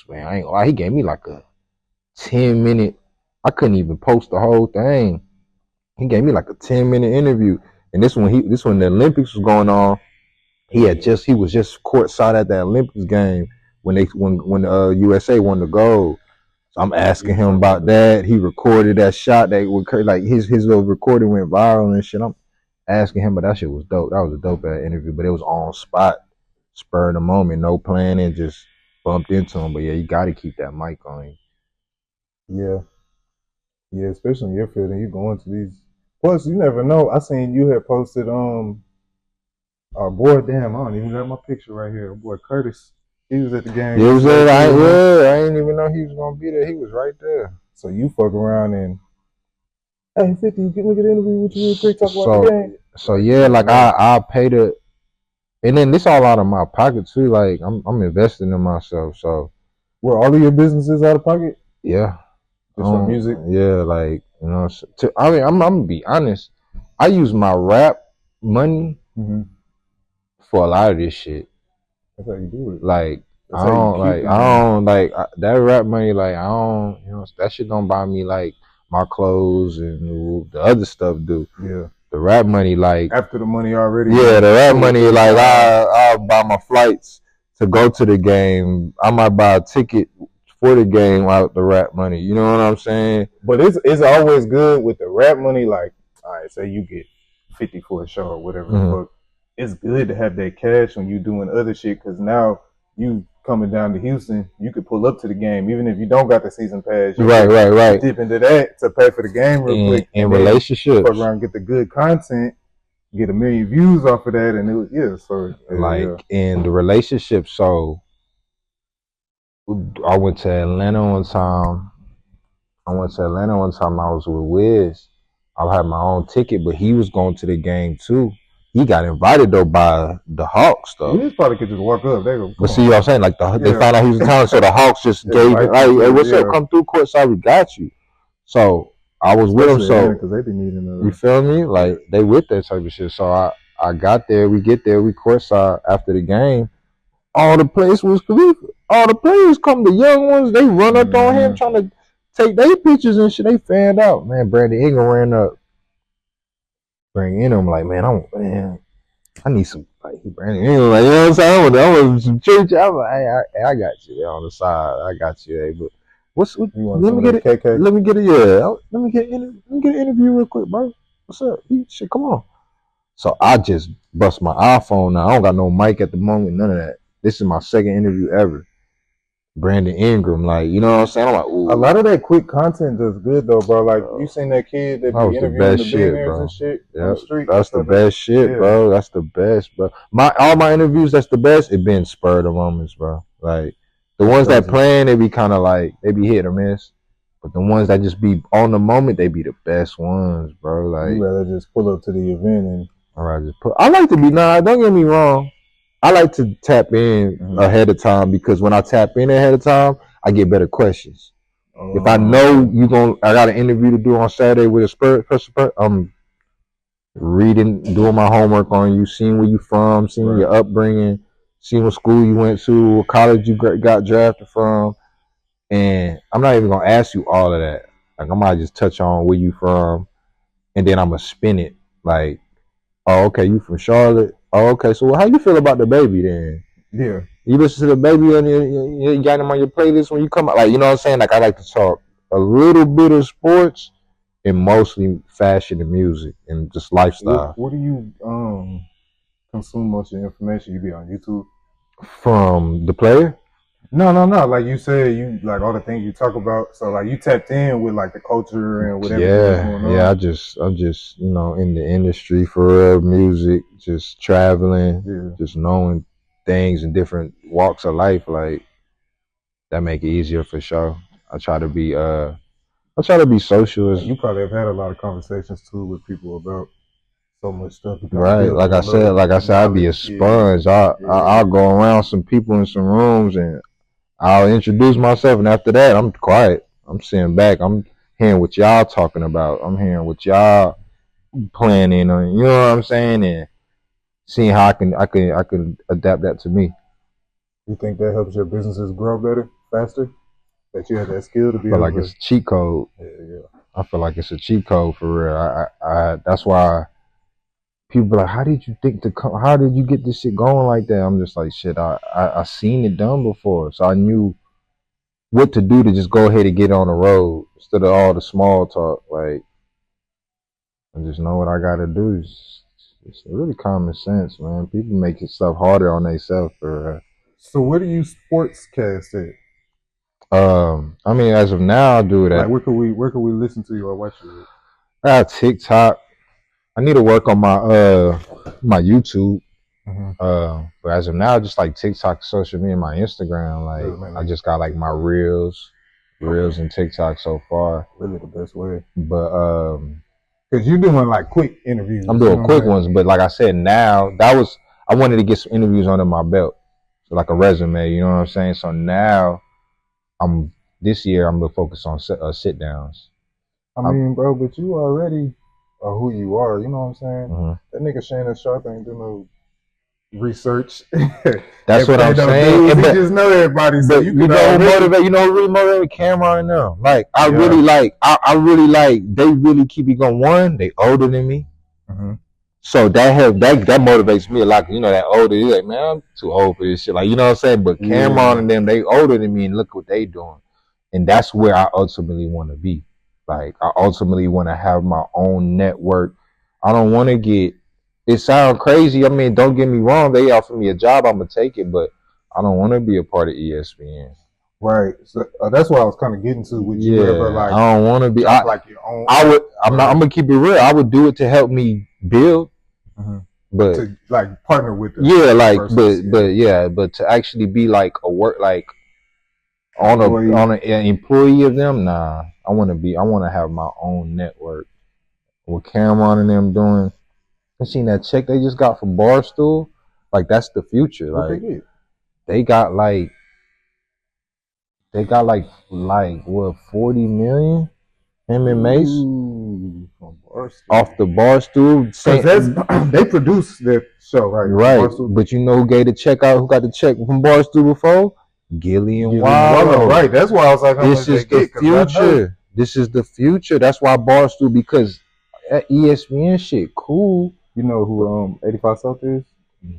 man, I ain't gonna lie, he gave me like a 10-minute. I couldn't even post the whole thing. He gave me like a 10-minute interview, and this when the Olympics was going on. He was just courtside at the Olympics game when USA won the gold. So I'm asking him about that. He recorded that shot that would like his little recording went viral and shit. I'm asking him, but that shit was dope. That was a dope ass interview, but it was on spot, spur of the moment, no planning, just bumped into him. But yeah, you got to keep that mic on you. Yeah, especially in your field, and you going to these. Plus, you never know. I seen you had posted our boy. Damn, I don't even got my picture right here. Our boy Curtis. He was at the game. He was there. I didn't even know he was gonna be there. He was right there. So you fuck around and hey, 50, get me an interview with you real quick. Talk about the game. So yeah, like I pay the, and then this all out of my pocket too. Like I'm investing in myself. So, were all of your businesses out of pocket? Yeah. Just for music? Yeah, like, you know, I'm gonna be honest. I use my rap money for a lot of this shit. That's how you do it. Like, I don't like that rap money. Like, I don't, you know, that shit don't buy me like my clothes and the other stuff do. Yeah. The rap money, like after the money already. Yeah, the rap money, like I'll buy my flights to go to the game. I might buy a ticket for the game out the rap money. You know what I'm saying? But it's always good with the rap money. Like, all right, say you get 50 for a show or whatever the fuck. It's good to have that cash when you doing other shit, because now you coming down to Houston, you could pull up to the game even if you don't got the season pass. Right. Dip into that to pay for the game real quick. And relationships. Fuck around, get the good content, get 1 million views off of that, and it was so in the relationship. So I went to Atlanta one time. I was with Wiz. I had my own ticket, but he was going to the game too. He got invited though by the Hawks though. He probably could just walk up. They go. But see what I'm saying? Like they found out he was in town, so the Hawks just gave him, hey, what's up? Come through courtside, we got you. So I was with him. So because they be needing you feel me? Like they with that type of shit. So I got there. We get there. We courtside after the game. All the players was Khalifa. All the players come, the young ones, they run up on him trying to take their pictures and shit. They fanned out. Man, Brandon Ingram ran up. Bring in him like, I need some, like, Brandon Ingram, like, you know what I'm saying? I want some church. I'm like, hey, I got you on the side. I got you, hey, but let me get it. Let me get an interview real quick, bro. What's up? Shit, come on. So I just bust my iPhone now. I don't got no mic at the moment, none of that. This is my second interview ever. Brandon Ingram, like, you know what I'm saying? I'm like, ooh. A lot of that quick content does good though, bro. Like you seen that kid that be interviewing the billionaires and shit on the street. That's the best shit, bro. That's the best, bro. All my interviews, that's the best. It been spur of the moments, bro. Like the ones that playing, they be kind of like they be hit or miss. But the ones that just be on the moment, they be the best ones, bro. Like you rather just pull up to the event and I like to be don't get me wrong. I like to tap in ahead of time, because when I tap in ahead of time, I get better questions. If I know I got an interview to do on Saturday with a Spurs, I'm reading, doing my homework on you, seeing where you from, seeing your upbringing, seeing what school you went to, what college you got drafted from, and I'm not even gonna ask you all of that. Like I might just touch on where you from, and then I'm gonna spin it like, oh, okay, you from Charlotte. Oh, okay, so how you feel about the baby then? Yeah. You listen to the baby and you got him on your playlist when you come out. Like, you know what I'm saying? Like, I like to talk a little bit of sports and mostly fashion and music and just lifestyle. What do you consume most of your information? You be on YouTube? From the player? No. Like you said, you like all the things you talk about. So like you tapped in with like the culture and whatever. Going on. I'm just you know, in the industry for real, music, just traveling, just knowing things in different walks of life. Like that make it easier for sure. I try to be social. You probably have had a lot of conversations too with people about so much stuff. Right, like I said, I'd be a sponge. I'll go around some people in some rooms and I'll introduce myself, and after that, I'm quiet. I'm sitting back. I'm hearing what y'all talking about. I'm hearing what y'all planning on. You know what I'm saying, and seeing how I can adapt that to me. You think that helps your businesses grow better, faster? That you have that skill to be. I feel like it's a cheat code. Yeah. I feel like it's a cheat code for real. I that's why people be like, how did you think to come? How did you get this shit going like that? I'm just like, shit, I seen it done before, so I knew what to do to just go ahead and get on the road instead of all the small talk. Like, I just know what I gotta do. It's really common sense, man. People make stuff harder on themselves for. So where do you sportscast at? I mean, as of now, I do that. Like, where could we listen to you or watch you? I have TikTok. I need to work on my my YouTube. But as of now, just like TikTok, social media, my Instagram. Like, I just got like my reels and TikTok so far. Really the best way. But because you're doing like quick interviews. I'm doing quick ones, but like I said, now I wanted to get some interviews under my belt, so like a resume. You know what I'm saying? So now this year I'm gonna focus on sit downs. I mean, bro, but you already are who you are. You know what I'm saying? That nigga Shannon Sharp ain't do no research. That's what I'm saying. He just know everybody. So you know who motivate. You know who really motivate Cameron and them. Like I really like. They really keep it going. One, they older than me, so that motivates me a lot. You know, that older, you're like, man, I'm too old for this shit. Like, you know what I'm saying? But Cameron and them, they older than me, and look what they doing. And that's where I ultimately want to be. Like, I ultimately want to have my own network. I don't want to get. It sounds crazy. I mean, don't get me wrong. They offer me a job, I'm gonna take it, but I don't want to be a part of ESPN. Right. So that's what I was kind of getting to. Would you ever like? I don't want to be like your own. I would. I'm gonna keep it real. I would do it to help me build, but to like partner with them. Yeah, like, but to actually be like a work like on an employee of them. Nah, I want to have my own network. What Cameron and them doing. I seen that check they just got from Barstool. Like, that's the future. Like, they got like what, 40 million? Him and Mace off the Barstool. Because they produce their show, right? Right. But you know who gave the check out? Who got the check from Barstool before? Gillian Wallow. Right. That's why I was like, this is the future. This is the future. That's why Barstool, because that ESPN shit cool. You know who 85 South is?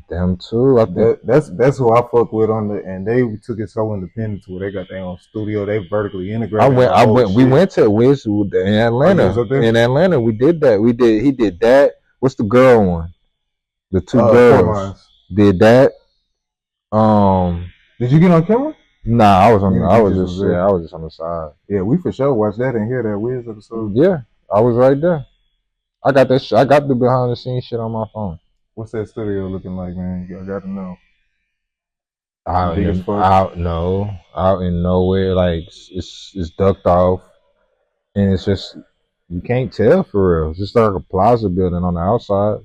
Them too. I think that's who I fuck with and they took it so independent to where they got their own studio. They vertically integrated. We went to Wiz in Atlanta. In Atlanta, we did that. He did that. What's the girl one? The two girls did that. Did you get on camera? Nah, I was just on the side. Yeah, we for sure watched that and hear that Wiz episode. Yeah, I was right there. I got that shit. I got the behind the scenes shit on my phone. What's that studio looking like, man? I gotta know. Out in nowhere, like it's ducked off, and it's just you can't tell for real. It's just like a plaza building on the outside.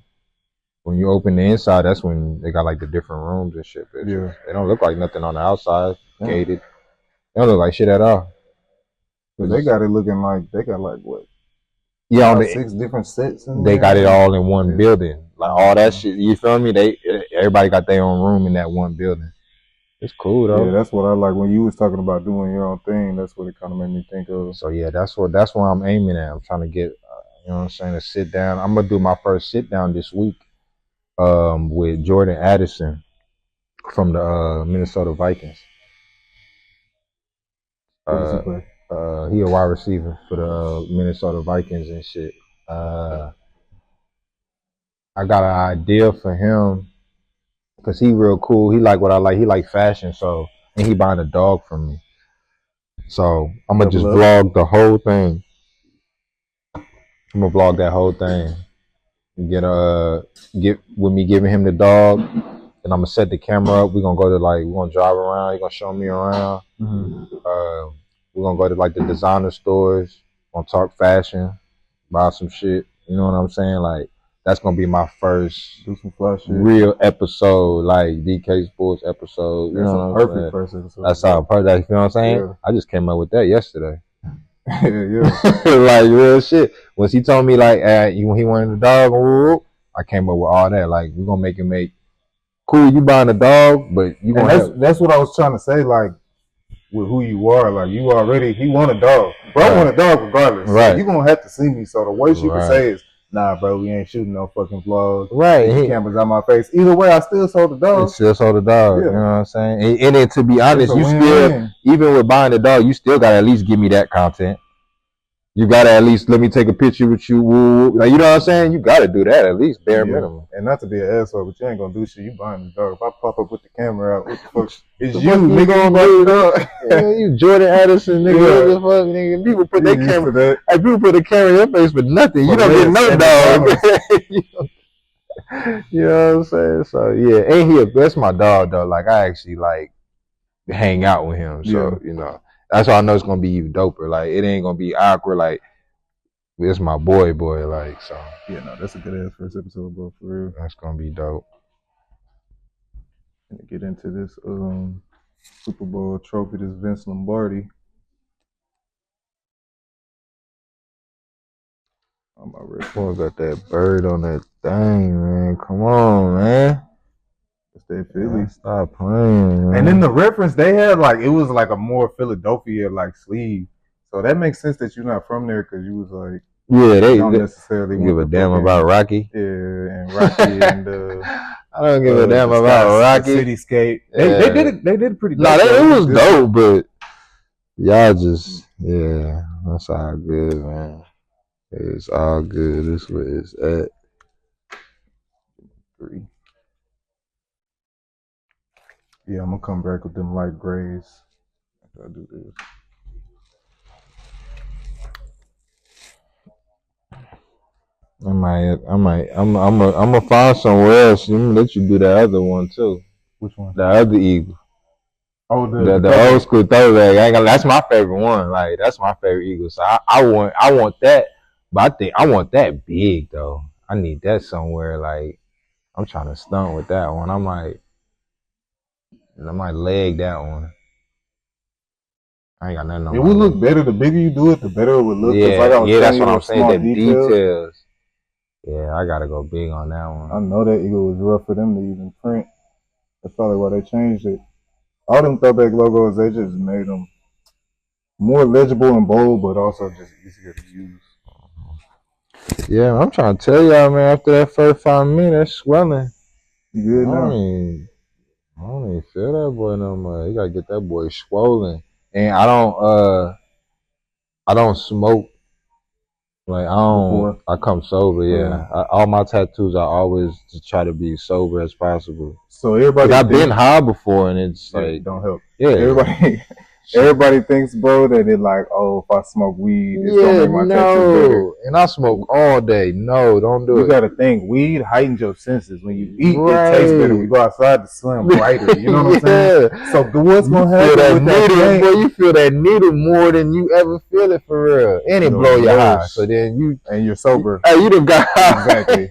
When you open the inside, that's when they got like the different rooms and shit. Yeah, they don't look like nothing on the outside. Gated. They don't look like shit at all. But they got it looking like they got like what? Yeah, on 6 different sets. They got it all in one building. Like all that shit. You feel me? Everybody got their own room in that one building. It's cool though. Yeah, that's what I like. When you was talking about doing your own thing, that's what it kind of made me think of. So yeah, that's what I'm aiming at. I'm trying to get, you know what I'm saying, to sit down. I'm gonna do my first sit down this week, with Jordan Addison from the Minnesota Vikings. What does he play? He a wide receiver for the Minnesota Vikings and shit. I got an idea for him because he real cool. He like what I like. He like fashion, so and he buying a dog from me. So I'm gonna just vlog the whole thing. I'm gonna vlog that whole thing. Get with me giving him the dog, and I'm gonna set the camera up. We're gonna drive around. He's gonna show me around. We're gonna go to like the designer stores, gonna talk fashion, buy some shit. You know what I'm saying? Like, that's gonna be my first real episode, like DK Sports episode. You know what I'm saying? First episode. That's how perfect. You know what I'm saying? Yeah. I just came up with that yesterday. Yeah. Like real shit. Once he told me like when he wanted the dog, I came up with all that. Like, we're gonna make it cool. You buying a dog, but you gonna that's what I was trying to say. Like, with who you are, like he want a dog. Bro, I want a dog regardless. Right. So you gonna have to see me. So the worst you can say is nah, bro, we ain't shooting no fucking vlogs. Right. The camera's on my face. Either way, I still sold the dog. Still sold the dog. Yeah. You know what I'm saying? And then to be honest, you win-win. still, even with buying the dog, you still gotta at least give me that content. You gotta at least let me take a picture with you. Like, you know what I'm saying? You gotta do that at least, bare minimum. And not to be an asshole, but you ain't gonna do shit. You buying the dog. If I pop up with the camera out, what the fuck? It's you, nigga. Gonna do dog. Yeah, you Jordan Addison, nigga. What the fuck, nigga? People put their camera. Hey, people put the camera in your face for nothing. You don't get no dog. You know what I'm saying? So yeah, and that's my dog though. Like, I actually like hang out with him. So you know, that's why I know it's gonna be even doper. Like, it ain't gonna be awkward. Like, it's my boy. Like, so yeah, no, that's a good ass first episode, bro. For real, that's gonna be dope. And to get into this Super Bowl trophy, this Vince Lombardi. I'm already. Boy, got that bird on that thing, man. Come on, man. It's that Philly. Stop playing, man. And then the reference they had, like, it was like a more Philadelphia like sleeve. So that makes sense that you're not from there, because you was like, they don't necessarily give a damn about Rocky. Yeah, and Rocky and I don't give a damn about Rocky. Cityscape. They did it. They did it pretty good. No, it was dope, but y'all just that's all good, man. It's all good. This is where it's at. 3. Yeah, I'm gonna come back with them light grays. I gotta do this. I'm gonna find somewhere else. I'm gonna let you do that other one too. Which one? The other eagle. Oh, the old school throwback. That's my favorite one. Like, that's my favorite eagle. So I want that, but I think I want that big though. I need that somewhere. Like, I'm trying to stunt with that one. I might leg that one. I ain't got nothing on. It would look better. The bigger you do it, the better it would look. Yeah, that's what I'm saying. The details. Yeah, I gotta go big on that one. I know that eagle was rough for them to even print. That's probably why they changed it. All them throwback logos, they just made them more legible and bold, but also just easier to use. Yeah, I'm trying to tell y'all, man, after that first 5 minutes, that's swelling. You good now? I don't even feel that boy no more. You gotta get that boy swollen. And I don't smoke. Like, I come sober, yeah. All my tattoos, I always just try to be sober as possible. So everybody, I've been high before, and it's like, don't help. Yeah, everybody thinks, bro, that it like, oh, if I smoke weed, it's gonna make my tattoos better. And I smoke all day. No, don't do it. You gotta think, weed heightens your senses. When you eat, it tastes better. When you go outside, the sun brighter. You know what I'm saying? So what's gonna happen with that needle? Boy, you feel that needle more than you ever feel it for real, and it blow your high. So then you're sober. Hey, you done got exactly,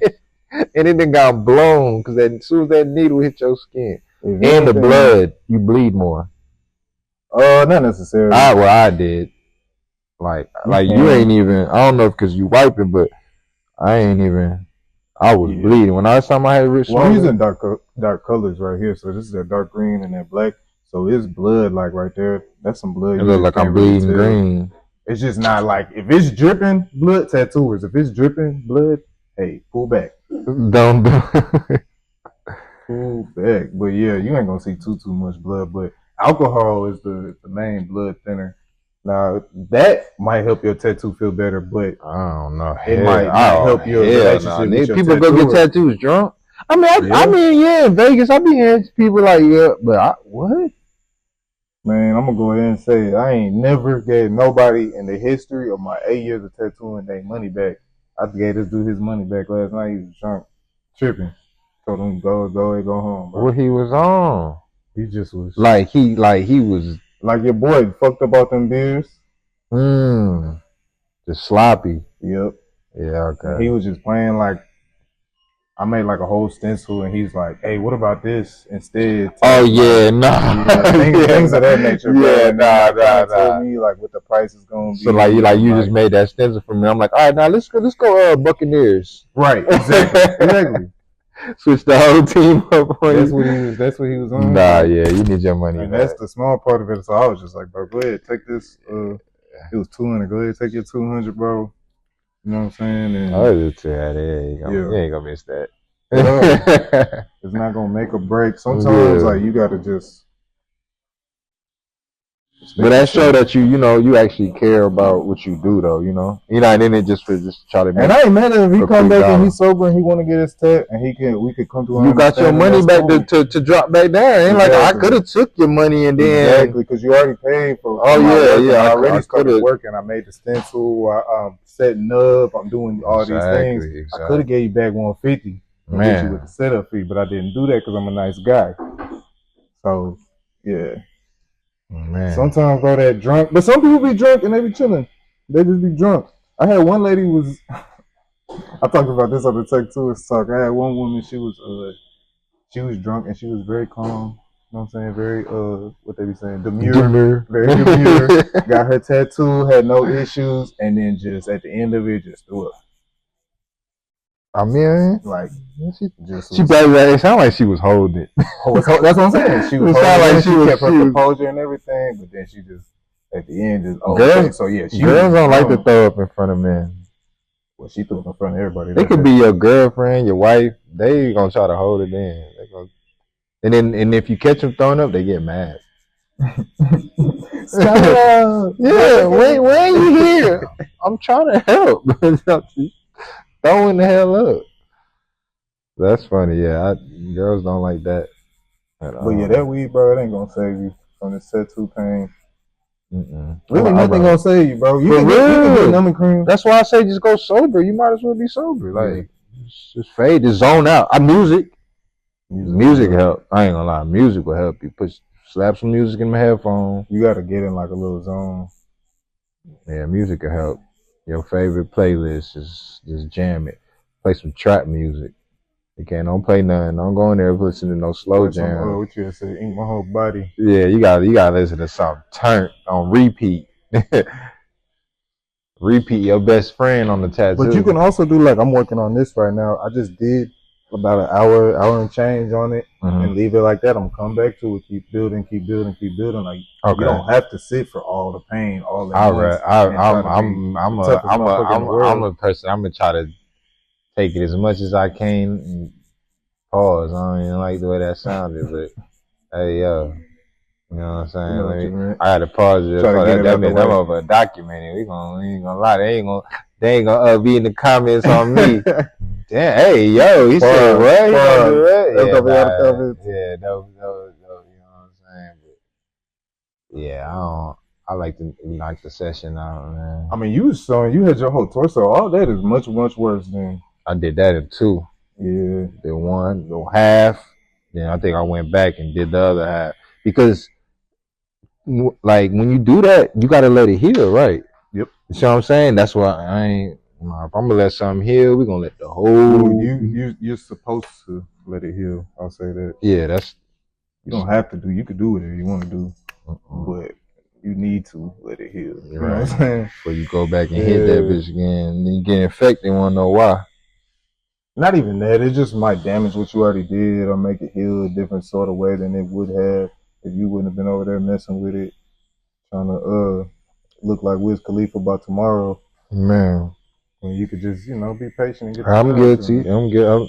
and it done got blown because as soon as that needle hit your skin and the blood, you bleed more. Not necessarily. I did. Like you ain't even. I don't know if because you wiping, but I ain't even. I was bleeding when I saw my head rich. Well, I'm using dark colors right here. So this is that dark green and that black. So it's blood, like right there. That's some blood. It look like I'm bleeding green. It's just not like, if it's dripping blood, tattooers. If it's dripping blood, hey, pull back. Don't pull back. But yeah, you ain't gonna see too much blood. But alcohol is the main blood thinner. Now that might help your tattoo feel better, but I don't know. It might help your relationship with your people tattooer. Go get tattoos drunk. I mean, in Vegas, I be hearing people like, what? Man, I'm gonna go ahead and say I ain't never gave nobody in the history of my 8 years of tattooing their money back. I gave this dude his money back last night. He was drunk, tripping. Told him go home. Bro. What he was on? He just was like he was like your boy fucked up out them beers. Just sloppy. Yep. Yeah. Okay. And he was just playing like. I made like a whole stencil, and he's like, "Hey, what about this instead?" Oh yeah, things of that nature. Yeah, nah. Told me like what the price is gonna be. So you just made that stencil for me. I'm like, all right, now let's go Buccaneers. Right, exactly. Switch the whole team up on you. That's what he was on. Nah, yeah, you need your money. And back. That's the small part of it. So I was just like, bro, go ahead, take this. It was $200. Go ahead, take your $200, bro. You know what I'm saying? And I just tell that you ain't gonna miss that. It's not gonna make a break. Sometimes like you gotta just. But that show that you actually care about what you do though, You're not in it just try to make. And I ain't mad at if he come back and he's sober and he want to get his tech and we could come to. You got your money back to drop back down. Ain't like I could have took your money and then exactly because you already paid for. I already started working. I made the stencil. I'm setting up. I'm doing all these things. Exactly. I could have gave you back $150. Man, with the setup fee, but I didn't do that because I'm a nice guy. So yeah. Man. Sometimes bro, that drunk, but some people be drunk and they be chilling. They just be drunk. I had one lady was. I talked about this on the Tech Tourist talk. I had one woman. She was drunk and she was very calm. You know what I'm saying? Very what they be saying? Demure. Very demure. Got her tattoo. Had no issues, and then just at the end of it, just threw up. I mean, like she probably it sounded like she was holding it. That's what I'm saying. She was holding like she kept her composure and everything, but then she just at the end just girls. So yeah, girls don't like to throw up in front of men. Well, she threw up in front of everybody. It could be your girlfriend, your wife. They gonna try to hold it in. And if you catch them throwing up, they get mad. Stop! Yeah, when are you here? I'm trying to help. Throwing the hell up. That's funny, yeah. Girls don't like that. But yeah, that weed, bro, it ain't gonna save you from this tattoo pain. Really, nothing gonna save you, bro. You can get numbing cream. That's why I say just go sober. You might as well be sober. Like, just fade, just zone out. Music help. I ain't gonna lie. Music will help you. Slap some music in my headphones. You gotta get in like a little zone. Yeah, music will help. Your favorite playlist, just jam it. Play some trap music. Don't play nothing. Don't go in there listening to no slow jam. What you say? Ink my whole body. Yeah, you gotta listen to something turn on repeat. Repeat your best friend on the tattoo. But you can also do like I'm working on this right now. I just did about an hour and change on it, and leave it like that. I'm gonna come back to it, keep building. Like you don't have to sit for all the pain, all that. I'm a person. I'm gonna try to take it as much as I can. And pause. I don't even like the way that sounded, but hey, yo, you know what I'm saying? I had to pause it. That meant I'm over a documentary. We ain't gonna lie. They ain't gonna be in the comments on me. Damn, hey, yo, he said what? He gonna do that? Yeah, no, you know what I'm saying? But yeah, I like to knock the session out, man. I mean, you had your whole torso. All that is much, much worse than. I did that in 2. Yeah. Did one, the half. Then I think I went back and did the other half. Because, like, when you do that, you got to let it heal, right? Yep. You see what I'm saying? That's why I ain't. If I'm gonna let something heal, we're gonna let the whole. You're supposed to let it heal. I'll say that. Yeah, that's. You don't have to do. You could do whatever you want to do, but you need to let it heal. You know what I'm saying? Before you go back and hit that bitch again, and then you get infected, you wanna know why. Not even that. It just might damage what you already did, or make it heal a different sort of way than it would have if you wouldn't have been over there messing with it, trying to look like Wiz Khalifa by tomorrow. Man. When you could just, be patient and get. I'm guilty. I'm good.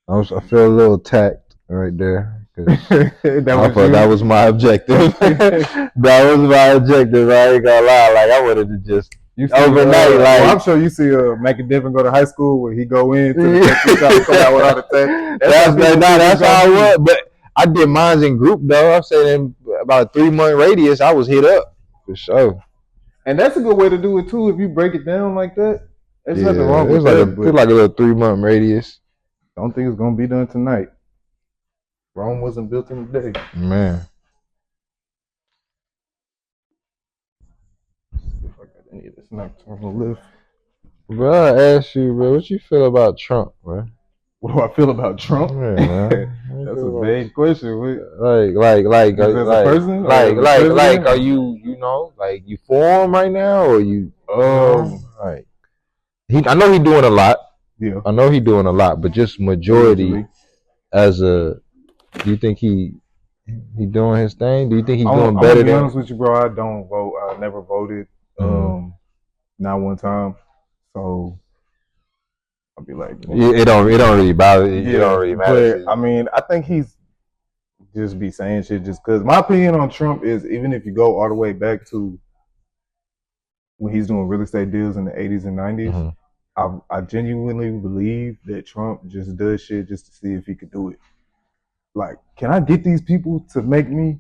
I feel a little attacked right there. That was my objective. That was my objective. I ain't gonna lie. Like I would have just overnight. I'm sure you see Make a Difference go to high school where he go in to the try to come out without a tech. That's how I was. But I did mine in group though. I'm saying in about a 3-month radius, I was hit up for sure. And that's a good way to do it too. If you break it down like that. There's nothing wrong with that. It's like a little 3-month radius. Don't think it's gonna be done tonight. Rome wasn't built in a day. Man. If I got any of this nocturnal lift. Bro, I asked you, bro, what you feel about Trump, bro? What do I feel about Trump? Yeah, man. That's a vague question. Like, person? Are you, like you for him right now, or you? Like. I know he's doing a lot. Yeah. I know he's doing a lot, but just majority do you think he doing his thing? Do you think he's doing better? To be honest with you, bro, I don't vote. I never voted. Not one time. So I'll be like, it don't really bother. It don't really matter. But I mean, I think he's just be saying shit just because. My opinion on Trump is, even if you go all the way back to when he's doing real estate deals in the 80s and 90s, mm-hmm. I genuinely believe that Trump just does shit just to see if he could do it. Like, can I get these people to make me?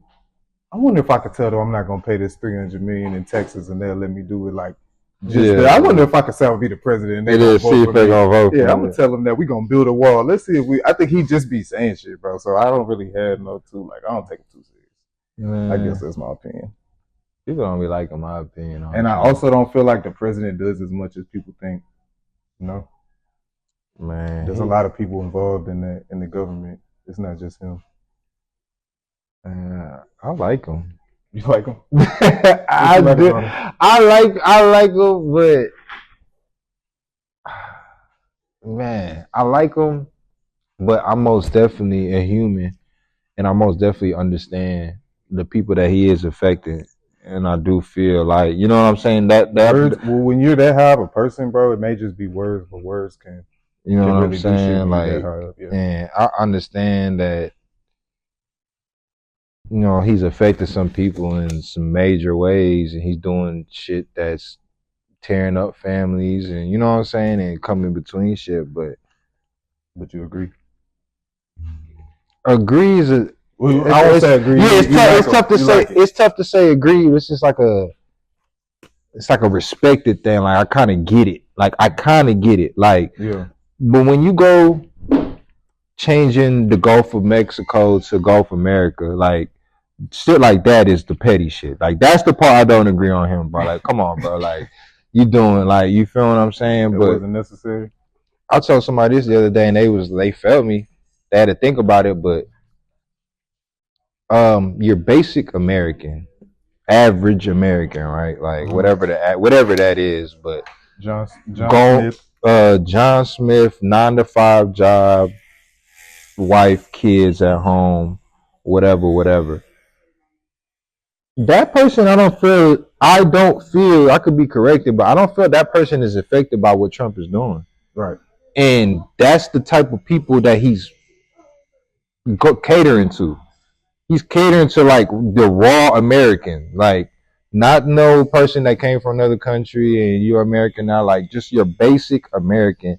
I wonder if I could tell them I'm not gonna pay this $300 million in Texas and they'll let me do it. Like, I wonder if I could say I'll be the president. And they see if they're gonna vote. Yeah, I'm gonna tell them that we're gonna build a wall. Let's see if we. I think he just be saying shit, bro. So I don't really have no too. Like, I don't take it too serious. Man. I guess that's my opinion. People don't be liking my opinion. And I also don't feel like the president does as much as people think. You know, man, there's a lot of people involved in the government. It's not just him. I like him. You like him? I do. I like him, but man, I like him, but I'm most definitely a human, and I most definitely understand the people that he is affecting. And I do feel like, you know what I'm saying? That words, well, when you're that high of a person, bro, it may just be words, but words can, you know what I'm saying? Like, and I understand that, you know, he's affected some people in some major ways, and he's doing shit that's tearing up families, and you know what I'm saying, and coming between shit. But you agree? Agree is a. Well, I would say agree. Yeah, it's tough to say. It's tough to say agree. It's just like it's like a respected thing. Like, I kind of get it. Like, yeah. But when you go changing the Gulf of Mexico to Gulf America, like, shit like that is the petty shit. Like, that's the part I don't agree on him, bro. Like, come on, bro. Like, you doing, like, you feel what I'm saying? It wasn't necessary. I told somebody this the other day, and they felt me. They had to think about it, but your basic American, average American, right? Like, whatever that is, but John Smith, 9-to-5 job, wife, kids at home, whatever. That person, I don't feel, I could be corrected, but I don't feel that person is affected by what Trump is doing. Right. And that's the type of people that he's catering to. He's catering to, like, the raw American, like, not no person that came from another country and you're American now, like, just your basic American.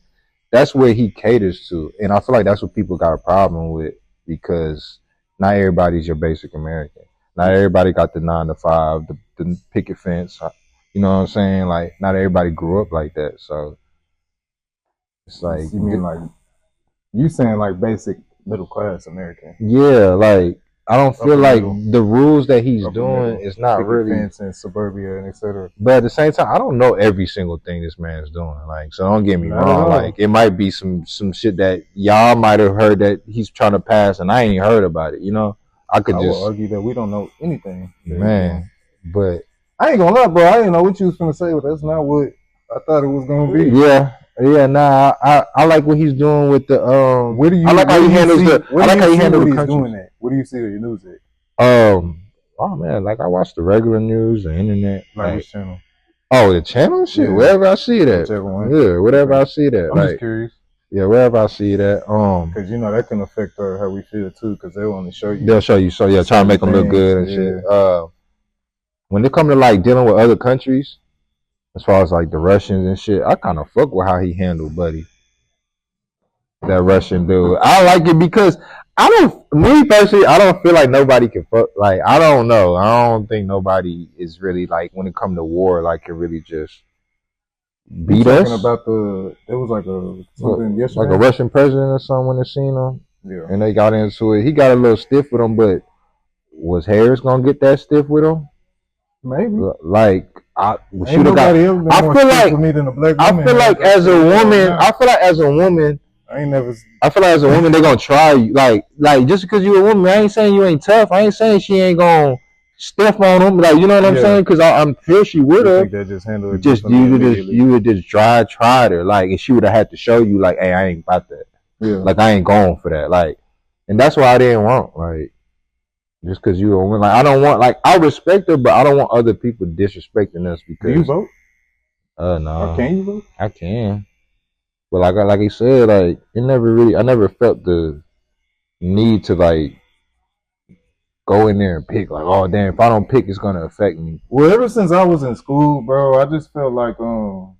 That's where he caters to. And I feel like that's what people got a problem with, because not everybody's your basic American. Not everybody got the 9-to-5, the picket fence. You know what I'm saying? Like, not everybody grew up like that. So it's like, you mean like, you saying like basic middle class American? Yeah, like, I don't feel like the rules that he's doing is not really fence in suburbia and etc. But at the same time, I don't know every single thing this man's doing. Like, so don't get me wrong. Like, it might be some shit that y'all might have heard that he's trying to pass, and I ain't heard about it. You know, I will argue that we don't know anything, man. But I ain't gonna lie, bro. I didn't know what you was gonna say, but that's not what I thought it was gonna be. Yeah, nah. I like what he's doing with the I like how he handles the. I like how he handles the country. Doing that. What do you see the news at? Oh man, like, I watch the regular news, the internet. Like, which channel? Oh, the channel shit. Yeah. Wherever I see that. Whichever one. Yeah, whatever I see that. I'm just curious. Yeah, wherever I see that. Because you know that can affect how we feel too. Because they'll only show you. They'll show you. So yeah, trying to make them look good and shit. When it comes to, like, dealing with other countries, as far as, like, the Russians and shit, I kind of fuck with how he handled Buddy. That Russian dude. I like it because me personally, I don't feel like nobody can fuck. Like, I don't know. I don't think nobody is really, like, when it comes to war, like, can really just beat us. Talking about it was like something yesterday. Like a Russian president or someone that seen him. Yeah. And they got into it. He got a little stiff with him, but was Harris gonna get that stiff with him? Maybe. Like, I feel like as a woman, they're gonna try you. Like just because you're a woman, I ain't saying you ain't tough. I ain't saying she ain't gonna stiff on them. Like, you know what I'm saying? Because I'm sure she would have. Just handle it. You would just tried her. Like, and she would have had to show you, like, hey, I ain't about that. Yeah. Like, I ain't going for that. Like, and that's why I didn't want, like, just because you a woman. Like, I don't want, like, I respect her, but I don't want other people disrespecting us because. Do you vote? No. Or can you vote? I can. But like he said, like I never felt the need to like go in there and pick. Like, oh damn, if I don't pick, it's gonna affect me. Well, ever since I was in school, bro, I just felt like what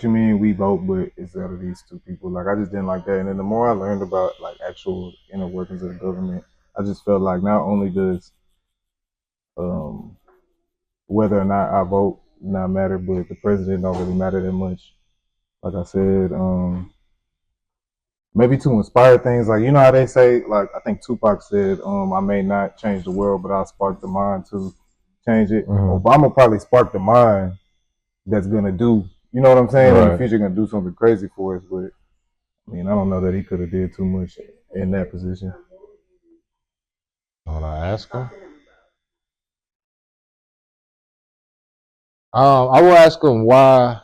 you mean we vote, but instead of these two people, like I just didn't like that. And then the more I learned about like actual inner workings of the government, I just felt like not only does um whether or not I vote not matter, but the president don't really matter that much. Like I said, maybe to inspire things, like you know how they say, like I think Tupac said, I may not change the world, but I'll spark the mind to change it. Obama probably sparked the mind that's gonna do, you know what I'm saying, in the future gonna do something crazy for us. But I mean, I don't know that he could have did too much in that position. Hold on, ask him. I will ask him why.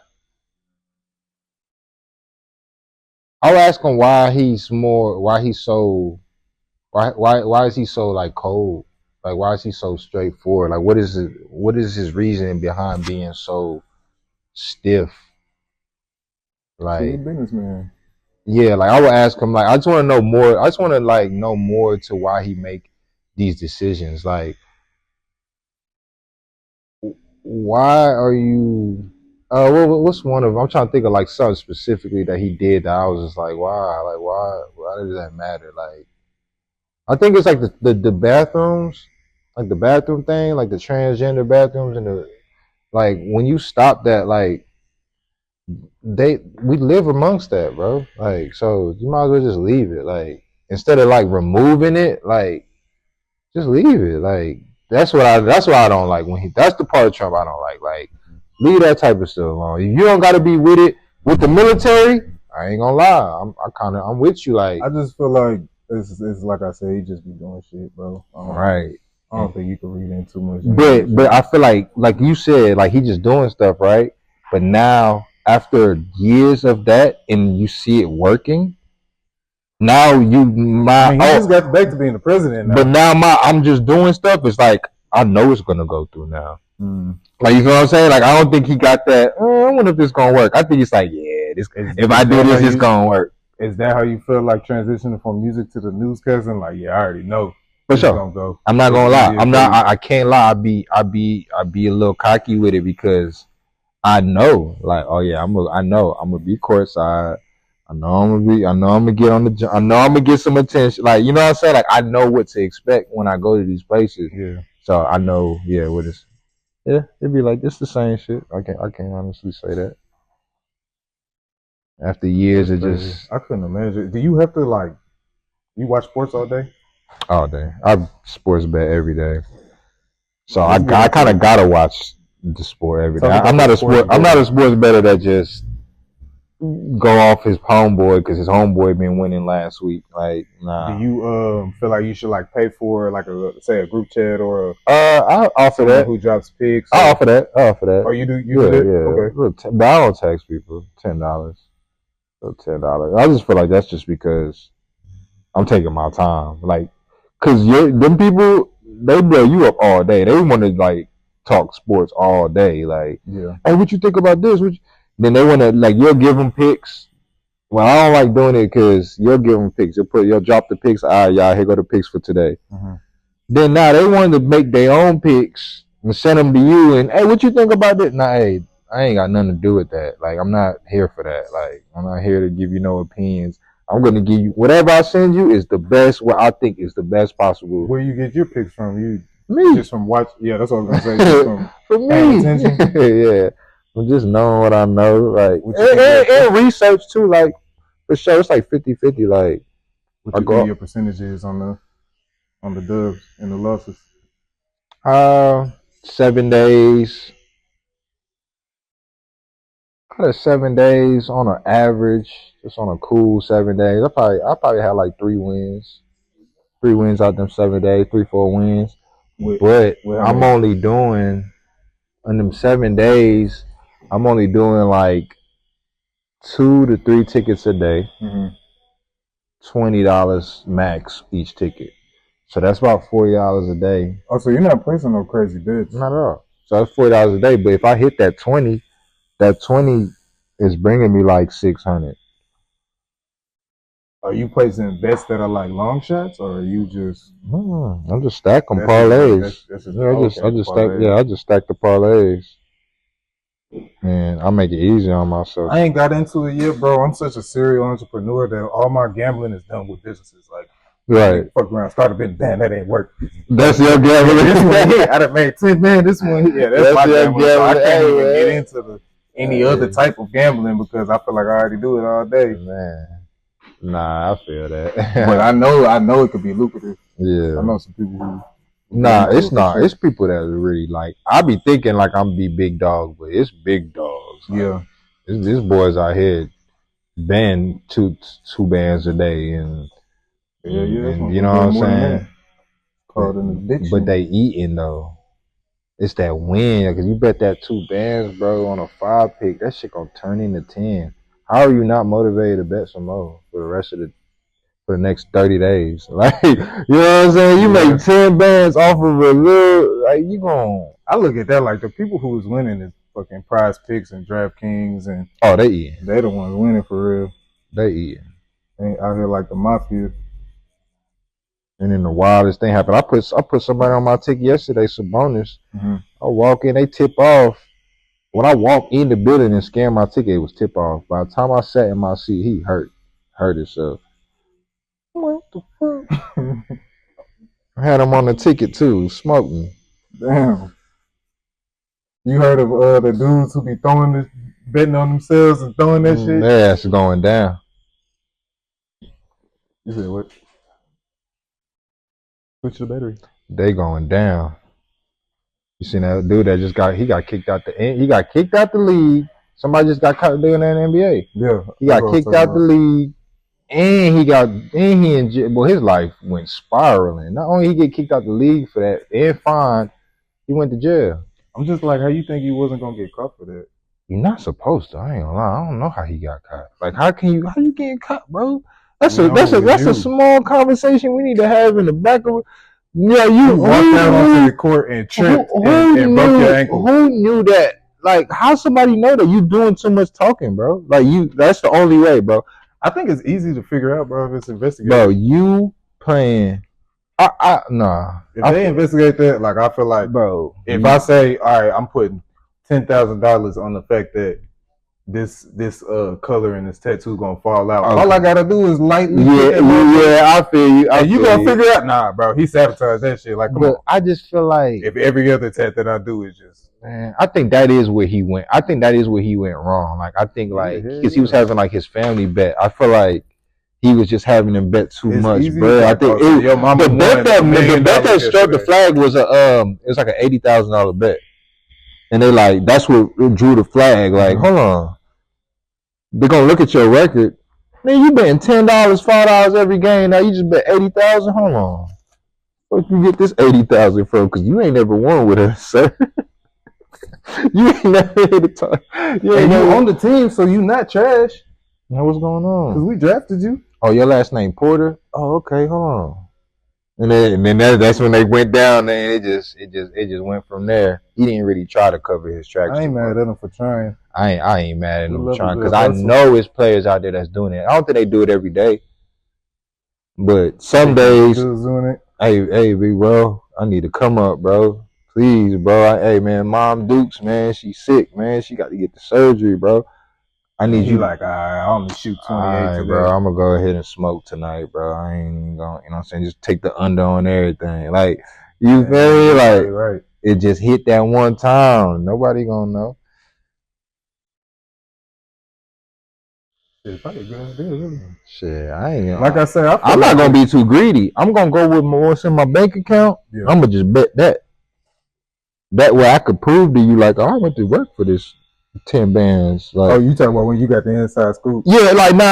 I'll ask him why he's more. Why he's so. Why is he so like cold? Like why is he so straightforward? Like what is it? What is his reasoning behind being so stiff? Like He's a businessman. Yeah, like I would ask him. Like I just want to know more. I just want to like know more to why he make these decisions. Like why are you? What's one of them? I'm trying to think of like something specifically that he did that I was just like, why? Like, why does that matter? Like, I think it's like the bathrooms, like the bathroom thing, like the transgender bathrooms and the like. When you stop that, like we live amongst that, bro. Like, so you might as well just leave it. Like, instead of like removing it, like just leave it. Like, that's what I don't like when that's the part of Trump I don't like. Like, leave that type of stuff alone. If you don't got to be with it with the military, I ain't gonna lie. I'm with you. Like, I just feel like it's like I said, he just be doing shit, bro. Right. I don't think you can read in too much. But I feel like you said, like he just doing stuff, right? But now after years of that, and you see it working, now he just got back to being the president now. But now I'm just doing stuff. It's like I know it's gonna go through now. Like, you know what I'm saying? Like, I don't think he got that. I wonder if this gonna work. I think it's like, yeah, if I do this, it's gonna work. Is that how you feel like transitioning from music to the newscasting? Like, yeah, I already know. For sure. Go. I'm not gonna lie. I can't lie. I be a little cocky with it because I know, like, oh yeah, I know I'm gonna be courtside. I know I'm gonna get on the. I know I'm gonna get some attention. Like, you know what I'm saying? Like, I know what to expect when I go to these places. Yeah. So I know, yeah, what is. Yeah, it'd be like it's the same shit. I can't honestly say that. After years of just, I couldn't imagine. Do you have to like, you watch sports all day? All day. I sports bet every day. So I kind of gotta watch the sport every day. I'm not a sports bettor that just go off his homeboy because his homeboy been winning last week. Like, nah. Do you feel like you should like pay for like say a group chat or I'll offer that. Who drops picks? I'll offer that. Or you do that? Okay. But I don't tax people $10. So $10. I just feel like that's just because I'm taking my time. Like, cause them people, they blow you up all day. They want to like talk sports all day. Like, hey, what you think about this? Then they want to like, you'll give them picks. Well, I don't like doing it because you'll give them picks. You'll drop the picks. All right, y'all, here go the picks for today. Then now they want to make their own picks and send them to you. And hey, what you think about this? Nah, hey, I ain't got nothing to do with that. Like, I'm not here for that. Like, I'm not here to give you no opinions. I'm gonna give you whatever I send you is the best. What I think is the best possible. Where you get your picks from? Me. Just from watch. Yeah, that's what I was gonna say. Just from for me. Yeah, I'm just knowing what I know. Like, and research too. Like, for sure, it's like 50-50. Like, what you your percentages on the dubs and the losses? 7 days. Out of 7 days on an average, just on a cool 7 days, I probably had like 3 wins. 3 wins out them 7 days, 3-4 wins. But I'm only doing in them 7 days, I'm only doing like 2 to 3 tickets a day. $20 max each ticket. So that's about $40 a day. Oh, so you're not placing no crazy bets? Not at all. So it's $40 a day. But if I hit that 20 is bringing me like 600. Are you placing bets that are like long shots, or are you just? I'm just stacking parlays. I just stack the parlays, and I make it easy on myself. I ain't got into it yet, bro. I'm such a serial entrepreneur that all my gambling is done with businesses. Like, right, fuck around, start a business, damn, that ain't work. That's your gambling. This one hit, I done made 10, man. This one hit, yeah, that's my gambling. So I can't even get into any other type of gambling because I feel like I already do it all day. Man. Nah, I feel that. But I know it could be lucrative. Yeah. I know some people who. Nah, it's not. It's people that are really like. I be thinking like I'm be big dog, but it's big dogs. Like, yeah. These boys out here band two bands a day, and you know what I'm saying. Called an addiction. But they eating though. It's that win because you bet that 2 bands, bro, on a 5 pick. That shit gonna turn into 10. How are you not motivated to bet some more for the next 30 days? Like, you know what I'm saying? You make 10 bands off of a little, like, you gon'. I look at that like the people who's winning is fucking Prize Picks and DraftKings and. Oh, they eating. They the ones winning for real. They eating. Ain't out here like the mafia. And then the wildest thing happened. I put somebody on my ticket yesterday, Sabonis. Mm-hmm. I walk in, they tip off. When I walked in the building and scanned my ticket, it was tip off. By the time I sat in my seat, he hurt himself. What the fuck? I had him on the ticket too, smoked me. Damn. You heard of the dudes who be betting on themselves and throwing that shit? Their ass is going down. You said what? Switch the battery. They going down. You seen that dude that got kicked out the league. Somebody just got caught doing that in the NBA. Yeah. He got kicked out the league, and he in jail. Well, his life went spiraling. Not only he get kicked out the league for that and fined, he went to jail. I'm just like, how you think he wasn't gonna get caught for that? You're not supposed to. I ain't gonna lie. I don't know how he got caught. Like, how you getting caught, bro? That's a small conversation we need to have in the back of. Yeah, you walked out onto the court and tripped and broke your ankle. Who knew that? Like, how somebody know that you doing too much talking, bro? Like, that's the only way, bro. I think it's easy to figure out, bro, if it's investigated. Bro, you playing. Nah. If they investigate that, like, I feel like, bro, if I say, all right, I'm putting $10,000 on the fact that this color in this tattoo gonna fall out. Okay. All I gotta do is lightly. I feel you. And you gonna figure out? Nah, bro, he sabotaged that shit. Like, come on. I just feel like if every other tat that I do is just. Man, I think that is where he went. I think that is where he went wrong. Like, I think because he was having like his family bet. I feel like he was just having them bet too much, bro. I think the bet that struck the flag was it was like an $80,000 bet, and they like that's what drew the flag. Like, hold on. They're gonna look at your record. Man, you betting $10, $5 every game. Now you just bet 80,000. Hold on, where you get this 80,000 from? Because you ain't never won with us, sir. You ain't never hit the time. You on the team, so you not trash. Now what's going on? Because we drafted you. Oh, your last name Porter. Oh, okay. Hold on. And then that's when they went down there. And it just went from there. He didn't really try to cover his tracks. I ain't mad at him for trying. I ain't mad at him for trying because I know it's players out there that's doing it. I don't think they do it every day, but some days. Doing it. Hey, big bro, I need to come up, bro. Please, bro. Hey, man, Mom Dukes, man, she's sick, man. She got to get the surgery, bro. I need you. Like, all right, I only shoot 28 today. Bro. I'm gonna go ahead and smoke tonight, bro. I ain't even gonna, you know what I'm saying? Just take the under on everything. Like, you feel me? Like, right. It just hit that one time. Nobody gonna know. Shit, probably a good idea, really. Shit, I ain't gonna. Like I said, I'm not gonna be too greedy. I'm gonna go with what's in my bank account. Yeah. I'm gonna just bet that. That way I could prove to you, like, oh, I went to work for this 10 bands. Like, oh, you talking about when you got the inside scoop? Yeah, like if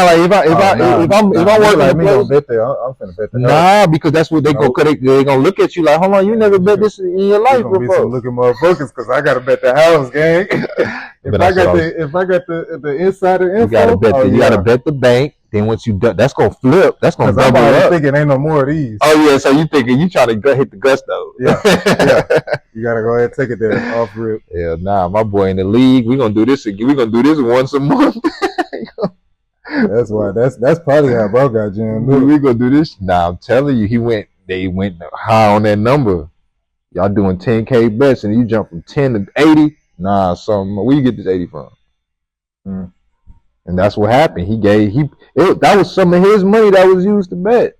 I'm working like me, gonna bet that. I'm finna bet that. Nah, because that's what they go. They gonna look at you like, hold on, you never bet this in your life before. Be some looking motherfuckers, because I gotta bet the house, gang. If I got the insider info, you gotta bet the bank. Then once you done, that's gonna flip. That's gonna Because I'm double already up. thinking ain't no more of these. Oh yeah, so you thinking you trying to hit the gusto? Yeah. You gotta go ahead and take it there off rip. Yeah, nah, my boy in the league. We gonna do this again. We gonna do this once a month. That's why. That's probably how bro got jammed. We gonna do this. Nah, I'm telling you, they went high on that number. Y'all doing 10K bets and you jump from 10 to 80. Nah, where you get this 80 from? And that's what happened. That was some of his money that was used to bet.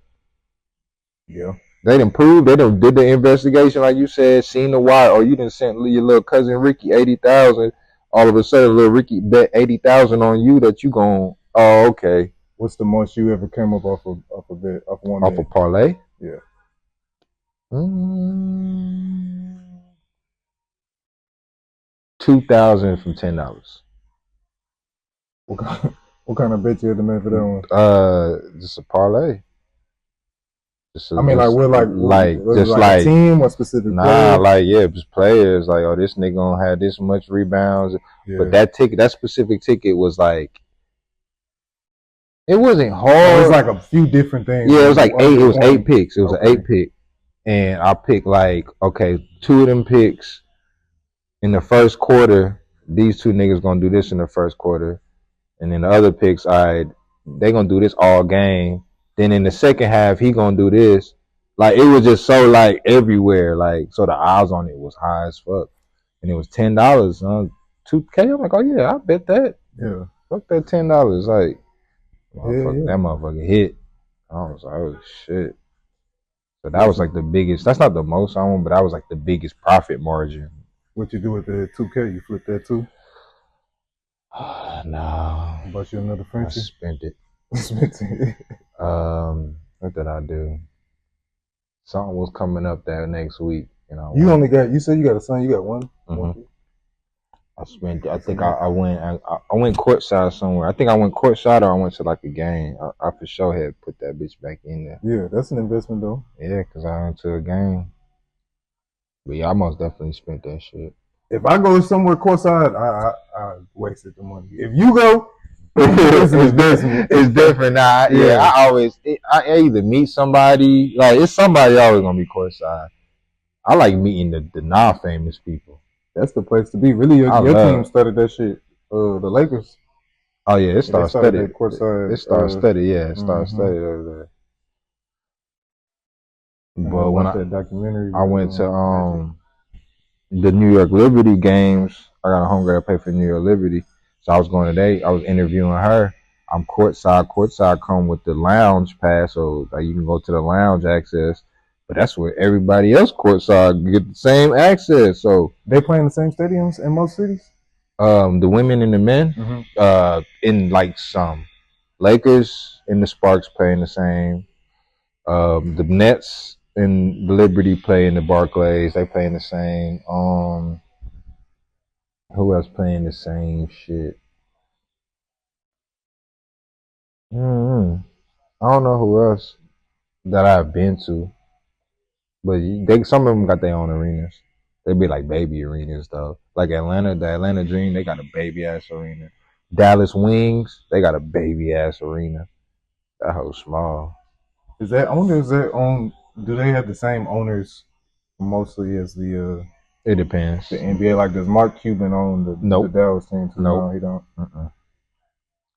Yeah. They done proved, they done did the investigation like you said, seen the wire, or you done sent your little cousin Ricky 80,000. All of a sudden, little Ricky bet 80,000 on you that you gon', oh, okay. What's the most you ever came up off one bet? Off a parlay? Yeah. $2,000 from $10. What kind of bet you had to make for that one? Just a parlay. Just a team or specific players? Just players. Like, oh, this nigga gonna have this much rebounds. Yeah. But that specific ticket was like, it wasn't hard. It was like a few different things. Yeah, it was like eight. It was 8 picks. It was an 8 pick, and I picked like, okay, 2 of them picks in the first quarter. These 2 niggas gonna do this in the first quarter. And then the other picks, they gonna do this all game. Then in the second half, he gonna do this. Like, it was just so like everywhere. Like, so the odds on it was high as fuck. And it was $10. $2K. I'm like, oh yeah, I bet that. Yeah. Fuck that $10. Like, that motherfucker hit. I was like, oh shit. So that was like the biggest. That's not the most I won, but that was like the biggest profit margin. What you do with the 2K? You flip that too? No. Bought you another Frenchie? I spent it. What did I do? Something was coming up there next week. You said you got a son, you got one? Mm-hmm. I spent it. I think I went courtside somewhere. I think I went courtside or I went to like a game. I for sure had put that bitch back in there. Yeah, that's an investment though. Yeah, because I went to a game. But yeah, I most definitely spent that shit. If I go somewhere courtside, I wasted the money. If you go, it's different. Nah, yeah. I either meet somebody, like it's somebody always gonna be courtside. I like meeting the non-famous people. That's the place to be. Really, your team started that shit. The Lakers. Oh yeah, it started steady. Courtside. It started steady. Yeah, it started steady over there. But when I went to the New York Liberty games, I got a homegirl that paid for New York Liberty. So I was going today. I was interviewing her. I'm courtside. Courtside come with the lounge pass, so like you can go to the lounge access. But that's where everybody else courtside get the same access. So they play in the same stadiums in most cities. The women and the men, in like some Lakers and the Sparks play in the same. The Nets and the Liberty play in the Barclays. They play in the same. Who else playing the same shit? I don't know who else that I've been to, but some of them got their own arenas. They be like baby arenas though. Like Atlanta, the Atlanta Dream, they got a baby ass arena. Dallas Wings, they got a baby ass arena. That hoe's small. Is that owned? Do they have the same owners mostly as the? It depends. The NBA, like, does Mark Cuban own the Dallas team too? Nope. No, he don't.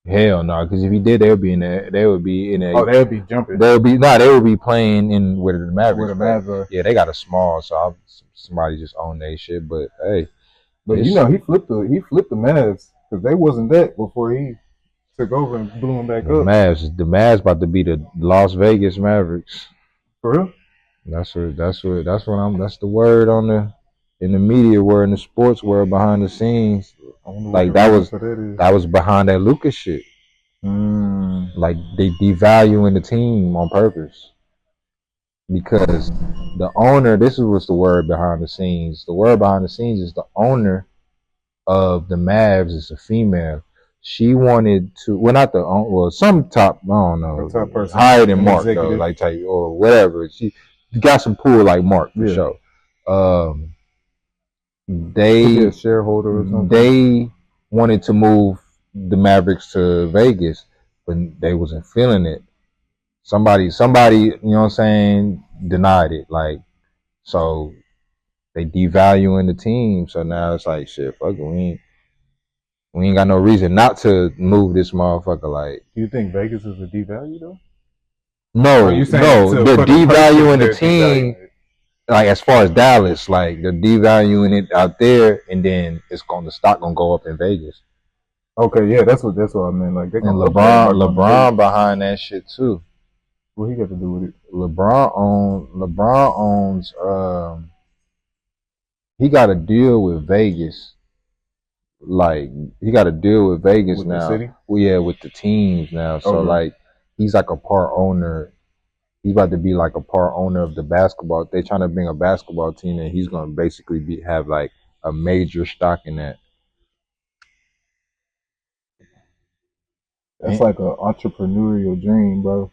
Hell no, because if he did, they would be in there. They would be in there. Oh, they would be jumping. They would be playing in where the Mavericks. Where the Mavs are. Yeah, they got a small, so somebody just owned their shit. But hey, he flipped the Mavs because they wasn't that before he took over and blew them back up. The Mavs about to be the Las Vegas Mavericks. For real? That's the word in the media world, in the sports world, behind the scenes. Like that was behind that Lucas shit. Like they devaluing the team on purpose because the owner. This is what's the word behind the scenes. The word behind the scenes is the owner of the Mavs is a female. She wanted to, some top, I don't know, top person, higher than Mark though, like type or whatever. She got some pull like Mark for sure. They a shareholder or something. They wanted to move the Mavericks to Vegas, but they wasn't feeling it. Somebody, you know what I'm saying, denied it. Like, so they devaluing the team. So now it's like, shit, fuck it, we ain't got no reason not to move this motherfucker. Like, Do you think Vegas is a devalue though? no, they're devaluing the team. Like, as far as Dallas, like, they're devaluing it out there, and then the stock gonna go up in Vegas. Okay, yeah, that's what I meant. Like, they gonna LeBron behind that shit too. What he got to do with it? LeBron owns. He got a deal with Vegas. Like, he got a deal with Vegas with now. The city? Well, yeah, with the teams now. So like, he's like a part owner. He's about to be like a part owner of the basketball. They trying to bring a basketball team, and he's gonna basically have like a major stock in that. That's like an entrepreneurial dream, bro.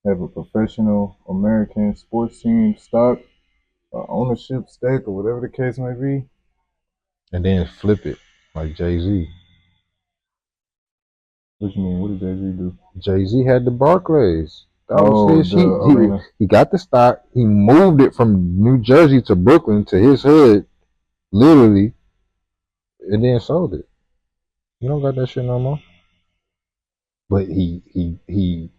Have a professional American sports team stock, ownership stake, or whatever the case may be, and then flip it like Jay-Z. What you mean? What did Jay-Z do? Jay-Z had the Barclays. That was his. He got the stock. He moved it from New Jersey to Brooklyn to his hood, literally, and then sold it. You don't got that shit no more. But he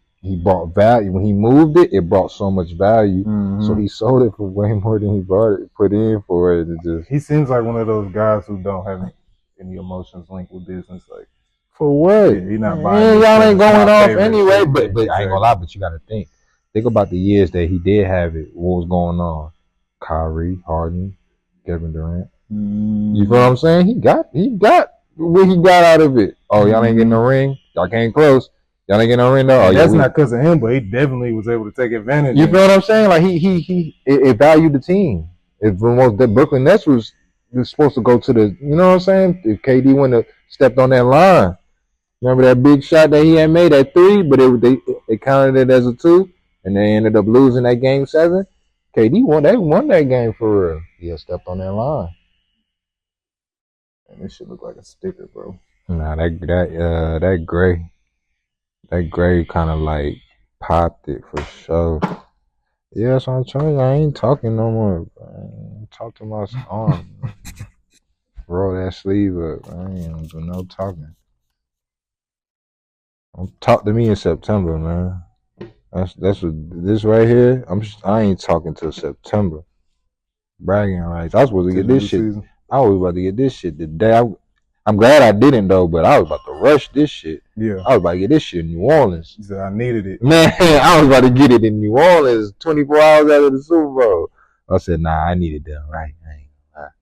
brought value. When he moved it, it brought so much value. So he sold it for way more than he put in for it. He seems like one of those guys who don't have any emotions linked with business. Like, for what? Yeah, he not buying. Y'all ain't going off anyway. But I ain't gonna lie. But you got to think about the years that he did have it. What was going on? Kyrie, Harden, Kevin Durant. You feel what I'm saying? He got what he got out of it. Oh, y'all ain't getting no ring. Y'all came close. Y'all ain't getting no ring though. Oh, that's not because of him, but he definitely was able to take advantage. You feel what I'm saying? Like, it valued the team. If the Brooklyn Nets was supposed to go to the, you know what I'm saying? If KD wouldn't have stepped on that line, remember that big shot that he had made at 3, but they counted it as a 2, and they ended up losing that game 7. KD won that game for real. He had stepped on that line. And this shit look like a sticker, bro. Nah, that gray kind of like popped it for sure. Yeah, so I'm telling you, I ain't talking no more. Talk to my arm. Roll that sleeve up. I ain't gonna do no talking. Talk to me in September, man. That's what this right here. I ain't talking till September. Bragging rights. I was supposed to get this shit. Season. I was about to get this shit today. I'm glad I didn't though, but I was about to rush this shit. Yeah. I was about to get this shit in New Orleans. You said I needed it. Man, I was about to get it in New Orleans 24 hours after the Super Bowl. I said, nah, I need it done right. I ain't gonna lie.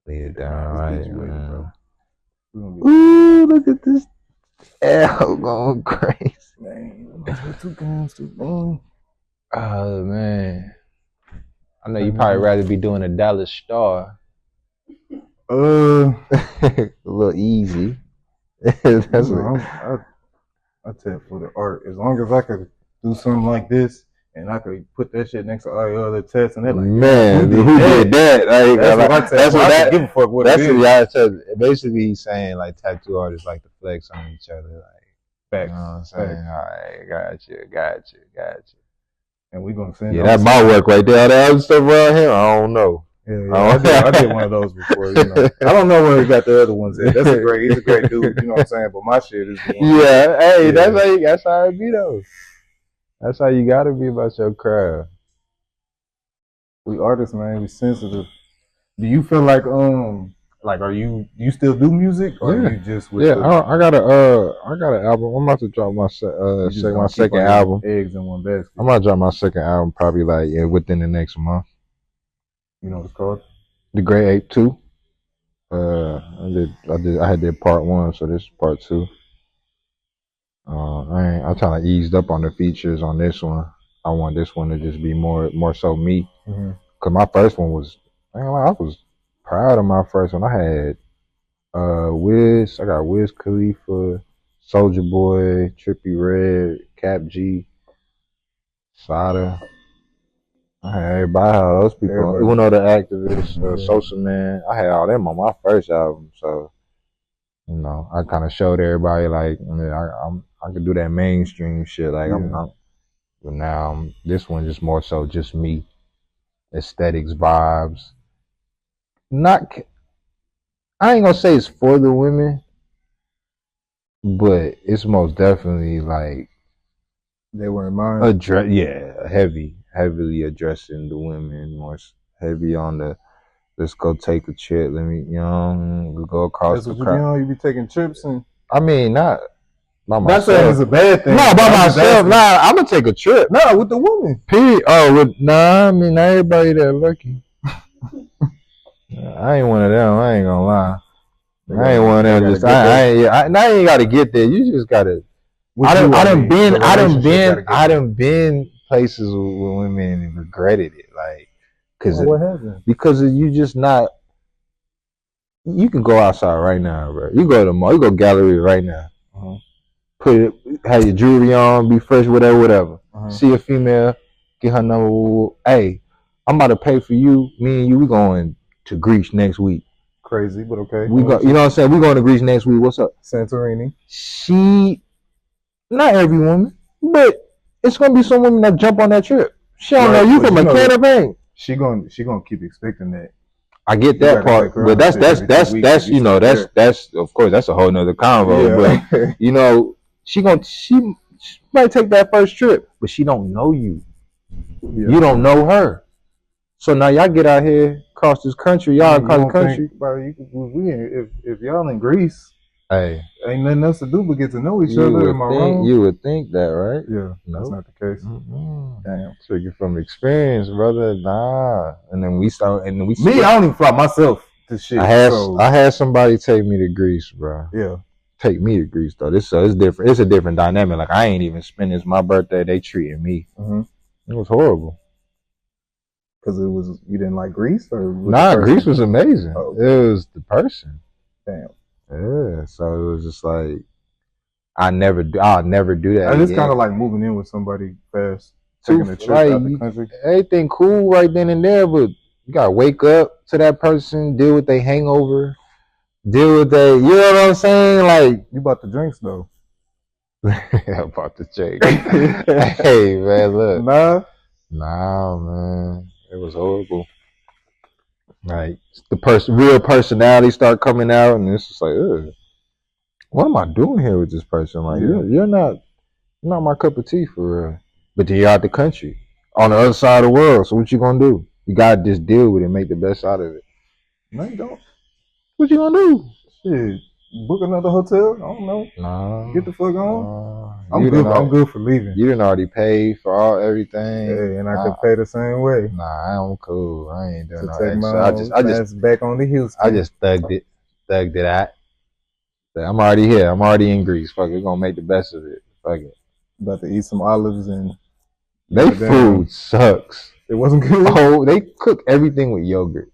Need it done right, man. Ooh, look at this L going crazy. Man, 2 games too long. Oh, man. I know you probably rather be doing a Dallas Star. A little easy. That's I tell for the art. As long as I could do something like this, and I could put that shit next to all the other tests, and they're like, man, who did that? That's what I give a fuck what that's it is. What y'all said. Basically, he's saying like tattoo artists like to flex on each other. Like, facts. You know what I'm saying? All right, got you. And we gonna send. Yeah, that's my work right there. All that other stuff around here, I don't know. Yeah, I did one of those before. You know, I don't know where he got the other ones at. He's a great dude. You know what I'm saying? But my shit is. That's how it be though. That's how you gotta be about your craft. We artists, man. We sensitive. Do you feel like are you still do music or are you just with I got an album. I'm about to drop my second album. Eggs in one basket. I'm about to drop my second album probably within the next month. You know what it's called? The Great Ape 2. I did part 1, so this is part 2. I'm trying to ease up on the features on this one. I want this one to just be more so me. Cause my first one was, I was proud of my first one. I had Wiz. I got Wiz Khalifa, Soulja Boy, Trippie Redd, Cap G, Sada. I had everybody, all those people. Even though the activists, Sosa Man, I had all them on my first album. So You know, I kind of showed everybody like I could do that mainstream shit. Like but now this one just more so just me, aesthetics, vibes. Not, I ain't gonna say it's for the women, but it's most definitely like They were in mind. Heavily addressing the women, more heavy on the let's go take a trip. Let me, we go across That's what you be on. You be taking trips and. I mean, not by myself. Not saying it's a bad thing. No, by myself. Nah, I'm gonna take a trip. Nah, with the woman. Period. Oh, I mean, not everybody that lucky. I ain't one of them. I ain't gonna lie. I ain't one of them. Just I ain't gotta get there. You just gotta. I done been places with women and regretted it, like, what happened? Because you just not. You can go outside right now, bro. You go to the mall. You go gallery right now. Have your jewelry on, be fresh, whatever. See a female, get her number. Hey, I'm about to pay for you. Me and you, we going to Greece next week. Crazy, but okay. We go. You know what I'm saying? We going to Greece next week. What's up? Santorini. Not every woman, but it's gonna be some women that jump on that trip. She don't know you from a can of paint. She gonna keep expecting that. I get that part, but that's of course that's a whole nother convo. Yeah. But she might take that first trip, but she don't know you. Yeah. You don't know her. So now y'all get out here across this country. Y'all across the country. If y'all in Greece, hey, ain't nothing else to do but get to know each other. Am I wrong? You would think that, right? Yeah, that's not the case. Damn, speaking from experience, brother. Nah, and then we start, and we. Me, I don't even fly myself to shit. I had somebody take me to Greece, bro. Yeah, take me to Greece though. It's different. It's a different dynamic. Like I ain't even spending it's my birthday. They treating me. It was horrible. Because you didn't like Greece, or Greece was amazing. Oh, okay. It was the person. Damn. Yeah, so it was just like I'll never do that. It's kind of like moving in with somebody fast, taking a trip out the country. Everything cool right then and there, but you gotta wake up to that person, deal with their hangover, deal with you know what I'm saying? Like you bought the drinks though. I bought the drinks. Hey man, look. Nah, man. It was horrible. Like the real personality start coming out, and it's just like, ugh, what am I doing here with this person? Like, you're not my cup of tea for real. But then you're out the country, on the other side of the world. So what you gonna do? You gotta just deal with it, make the best out of it. No, you don't. What you gonna do? Shit, book another hotel. I don't know. Nah, get the fuck on. I'm good for leaving. You didn't already pay for everything. Yeah, and I could pay the same way. Nah, I'm cool. I ain't doing no extra. I just back on the Houston. I just thugged it out. I'm already here. I'm already in Greece. Fuck it, we're gonna make the best of it. Fuck it. About to eat some olives and. They food sucks. It wasn't good. Oh, they cook everything with yogurt.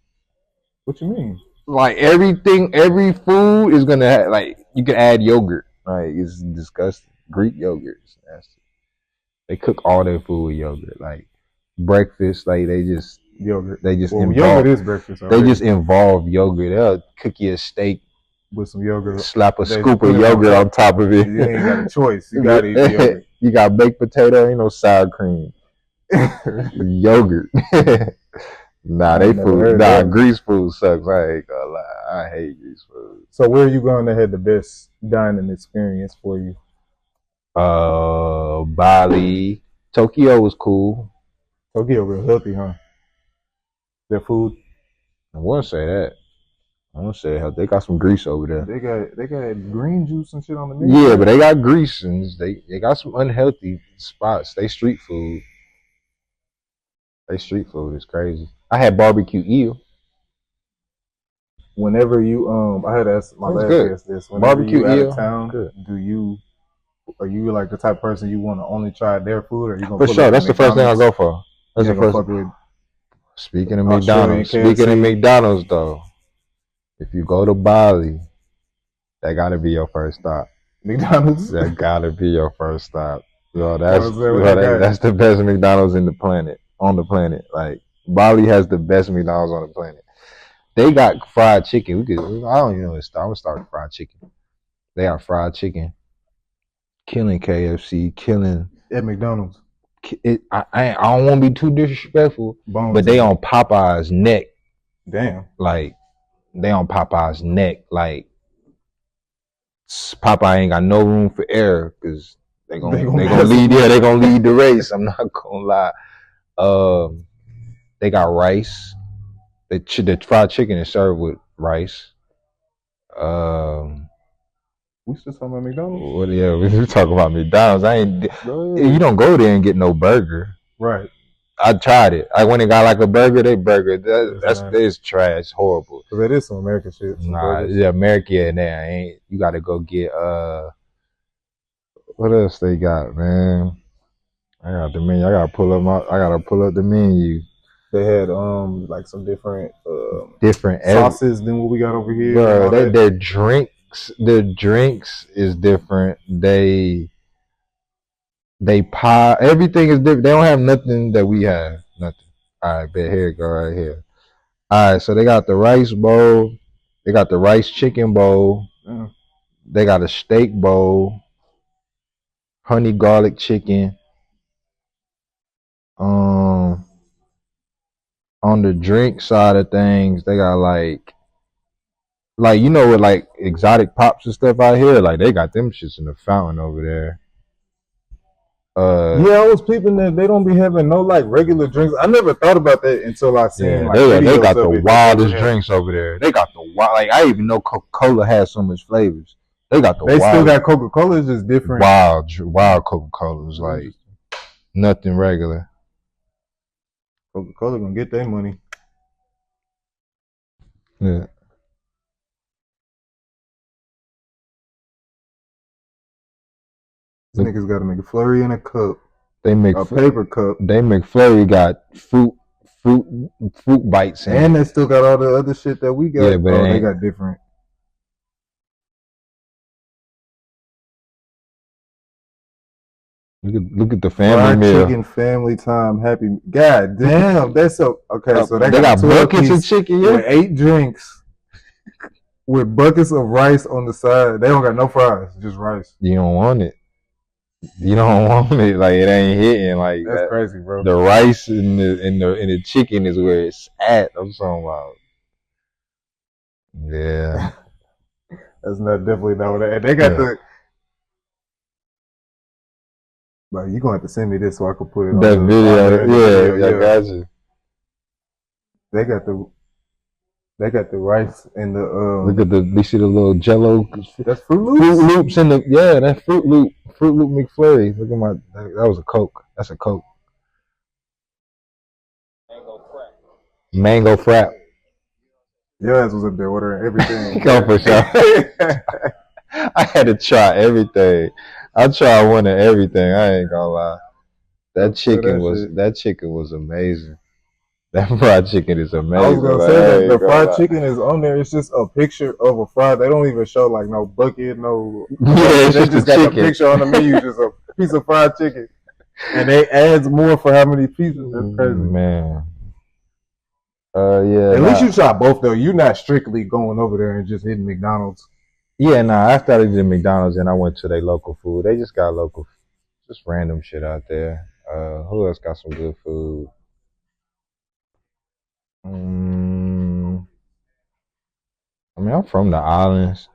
What you mean? Like every food is gonna have, like you can add yogurt. Like it's disgusting. Greek yogurt is nasty. They cook all their food with yogurt. Like breakfast, like yogurt. Yogurt is breakfast. Already. They just involve yogurt. They'll cook you a steak with some yogurt. Slap a scoop of yogurt on top of it. You ain't got a choice. You gotta eat yogurt. You got baked potato, ain't no sour cream. Yogurt. Greece food sucks. I ain't gonna lie. I hate Greece food. So where are you going to have the best dining experience for you? Bali. Tokyo was cool. Tokyo real healthy, huh? Their food. I wouldn't say that. I wouldn't say healthy. They got some grease over there. They got green juice and shit on the menu. Yeah, but they got grease and they got some unhealthy spots. They street food. They street food is crazy. I had barbecue eel. Whenever you I had asked my last guest this. Whenever barbecue you out eel, of town, are you like the type of person you want to only try their food, or you gonna for sure? That's the first thing I go for. That's the first. Speaking of McDonald's, though, if you go to Bali, that gotta be your first stop. McDonald's. That gotta be your first stop. That's the best McDonald's on the planet. Like Bali has the best McDonald's on the planet. They got fried chicken. I don't even know. I'm gonna start with fried chicken. They got fried chicken, killing KFC, killing At McDonald's. it. I don't want to be too disrespectful, Bones but they in it. on Popeye's neck. Damn. Like they on Popeye's neck. Like Popeye ain't got no room for error because they gonna lead. Yeah, they gonna lead the race. I'm not gonna lie. They got rice. The fried chicken is served with rice. We still talking about McDonald's? Well, yeah, we talking about McDonald's. You don't go there and get no burger. Right. I tried it. I went and got like a burger. They burger that's trash, horrible. Cause that is some American shit. Nah, yeah, American in there ain't. You got to go get what else they got, man? I got the menu. I gotta pull up the menu. They had like some different sauces than what we got over here. Bro, their drinks is different. They pie, everything is different. They don't have nothing that we have. Nothing. All right, bet here it go right here. All right, so they got the rice bowl. They got the rice chicken bowl. They got a steak bowl. Honey garlic chicken. On the drink side of things, they got like you know with like exotic pops and stuff out here, like they got them shits in the fountain over there. Yeah, I was peeping that they don't be having no like regular drinks. I never thought about that until I seen they got the wildest drinks over there. They got the wild, I didn't even know Coca-Cola has so much flavors. They got the still got Coca-Cola, it's just different. Wild Coca-Cola is like nothing regular. Coca-Cola gonna get their money. Yeah. These niggas gotta make a flurry in a cup. They make a paper cup. They McFlurry got fruit bites in and they still got all the other shit that we got. Yeah, but they got different. Look at the family meal. Chicken, family time, happy. God damn, that's so okay. So they got buckets of chicken, yeah. With 8 drinks, with buckets of rice on the side. They don't got no fries, just rice. You don't want it. You don't want it. Like it ain't hitting. Like that's crazy, bro. The rice and the chicken is where it's at. I'm talking about. Yeah, that's definitely not what they got. The but you gonna have to send me this so I can put it. That video, yeah, I got you. They got the rice and the Look at you see the little Jello. That's Fruit Loops. Fruit Loops in that Fruit Loop McFlurry. Look at that was a Coke. That's a Coke. Mango Frap. Your ass was up there ordering everything. Go for sure. I had to try everything. I tried one of everything. I ain't gonna lie. That chicken was amazing. That fried chicken is amazing. I was gonna say that the fried chicken is on there. It's just a picture of a fry. They don't even show like no bucket, no. Yeah, they just got a picture on the menu, just a piece of fried chicken, and they adds more for how many pieces. That's crazy, man. Yeah. At least you try both though. You're not strictly going over there and just hitting McDonald's. Yeah, nah. I started at McDonald's and I went to their local food. They just got just random shit out there. Who else got some good food? I mean, I'm from the islands,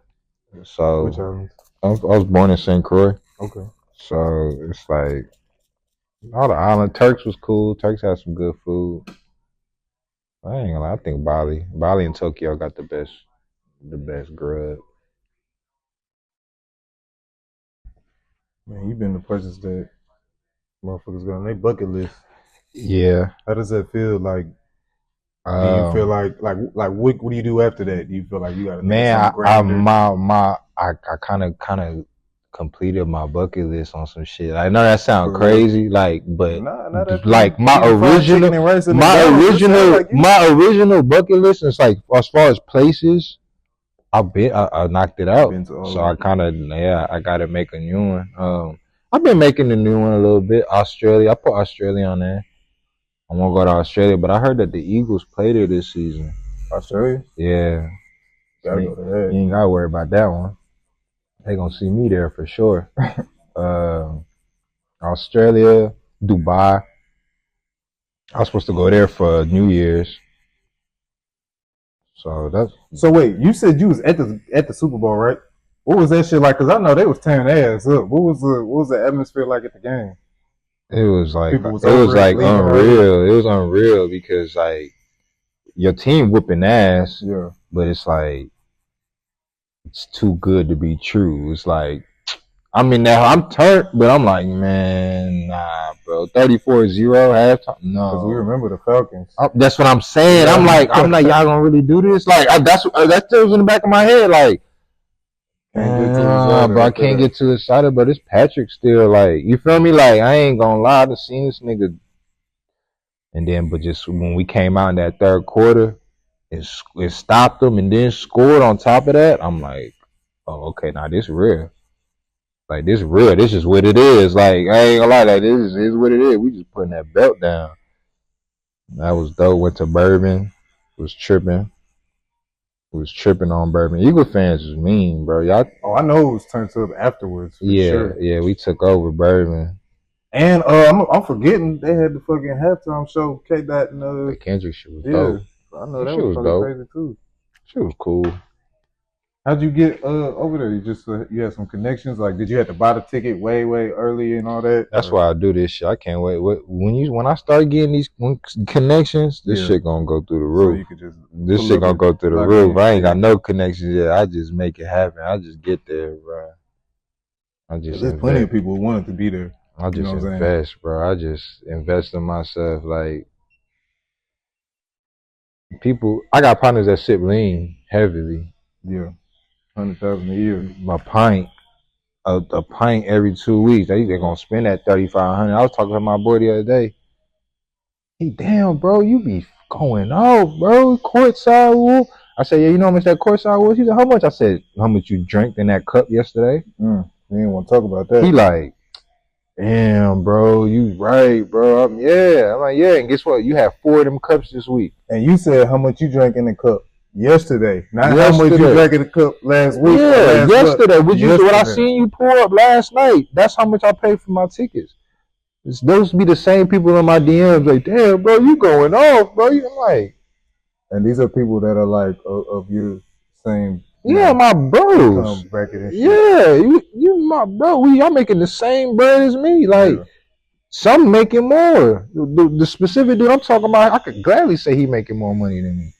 so which islands? I was born in St. Croix. Okay. So it's like all the island. Turks was cool. Turks had some good food. I ain't gonna lie. I think Bali and Tokyo got the best grub. Man, you've been to places that motherfuckers got on their bucket list. Yeah. How does that feel? Like, do you feel like what do you do after that? Do you feel like you got to? Man, I kind of completed my bucket list on some shit. I know that sounds crazy, like, but like my original bucket list is like as far as places. I knocked it out, so I kind of I got to make a new one. I've been making a new one a little bit. Australia, I put Australia on there. I want to go to Australia, but I heard that the Eagles play there this season. Australia? Yeah. Gotta go to that. You ain't gotta worry about that one. They gonna see me there for sure. Australia, Dubai. I was supposed to go there for New Year's. So that's So wait, you said you was at the Super Bowl, right? What was that shit like? Cause I know they was tearing their ass up. What was the atmosphere like at the game? it was People was over it, leaving early. unreal. It was unreal because like your team whooping ass, Yeah, but it's like it's too good to be true. It's like I'm turned, but I'm like, man, nah, bro. 34-0 halftime. cause we No. remember the Falcons. That's what I'm saying. Yeah. I'm like, y'all gonna really do this? Like, that still was in the back of my head. Like, Can't get too excited bro, I after can't that. get too excited. But this Patrick still like, you feel me? Like, I ain't gonna lie, I done seen this nigga. And then, but just when we came out in that third quarter, it stopped them and then scored on top of that. I'm like, oh, okay, now this real. Like, this real. This is what it is. Like, I ain't gonna lie, like, this is what it is. We just putting that belt down. That was dope. Went to Bourbon. Was tripping. Was tripping on Bourbon. Eagle fans is mean, bro. Y'all. Oh, I know it was turned up afterwards for sure. Yeah. We took over Bourbon. And I'm forgetting they had the fucking halftime show. K. Dot and The Kendrick shit was yeah, dope. I know that Shit was was probably dope. crazy too. Shit was cool. How'd you get over there? You just you had some connections. Like, did you have to buy the ticket way early and all that? That's why I do this shit. I can't wait. When I start getting these connections, this shit gonna go through the So roof. you could just This pull shit up gonna and go through the lock roof. in. I ain't got no connections yet. I just make it happen. I just get there, bro. I just There's plenty of people who wanted to be there. I just invest, bro. I just invest in myself. Like people, I got partners that sip lean heavily. Yeah, 100,000 a year. My pint, a pint every 2 weeks. They're gonna spend that 3,500. I was talking to my boy the other day. He, damn, bro, you be going off, bro. Courtside wolf. I said, yeah, you know how much that courtside was? He said, how much? I said, how much you drank in that cup yesterday? You didn't want to talk about that. He like, damn, bro, you right, bro. I'm like, yeah. And guess what? You have 4 of them cups this week. And you said how much you drank in the cup yesterday, not how much you drank in the cup last week. Yeah, yesterday. What I seen you pour up last night. That's how much I paid for my tickets. Those be the same people in my DMs. Like, damn, bro, you going off, bro. I'm like, and these are people that are like of your same. Yeah, my bros. Yeah, you my bro. Y'all making the same bread as me. Like, some making more. The specific dude I'm talking about, I could gladly say he making more money than me.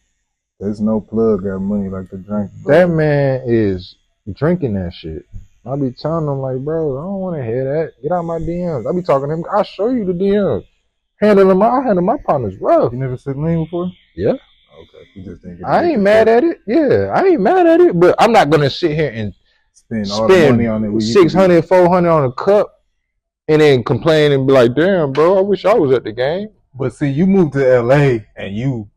There's no plug got money like the drink. That man is drinking that shit. I be telling him like, bro, I don't want to hear that. Get out my DMs. I be talking to him. I'll show you the DMs. I handle my partners rough. You never said lean before? Yeah. Okay. You just think I ain't mad at it. Yeah, I ain't mad at it. But I'm not gonna sit here and spend all the money on it. 600, 400 on a cup, and then complain and be like, damn, bro, I wish I was at the game. But see, you moved to LA and you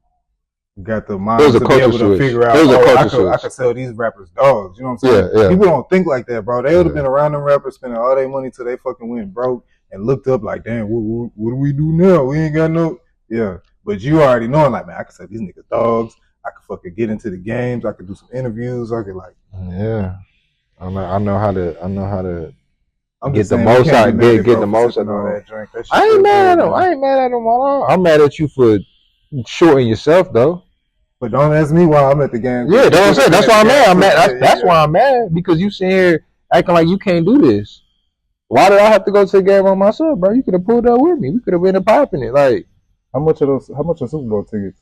got the mind to be able to figure out, I could sell these rappers dogs. You know what I'm saying? Yeah. People don't think like that, bro. They would have been around them rappers spending all their money till they fucking went broke and looked up like, damn, what do we do now? We ain't got no. Yeah. But you already knowing, like, man, I could sell these niggas dogs. I could fucking get into the games. I could do some interviews. I could like. Yeah. I know how to I'm get the most out. Get the most out of that. I ain't mad at him. I ain't mad at him at all. I'm mad at you for shorting yourself though. But don't ask me why I'm at the game. Yeah, that's what I'm saying. That's why I'm mad. I'm mad. That's why I'm mad, because you sitting here acting like you can't do this. Why did I have to go to the game on myself, bro? You could have pulled up with me. We could have been popping it. Like, how much are Super Bowl tickets?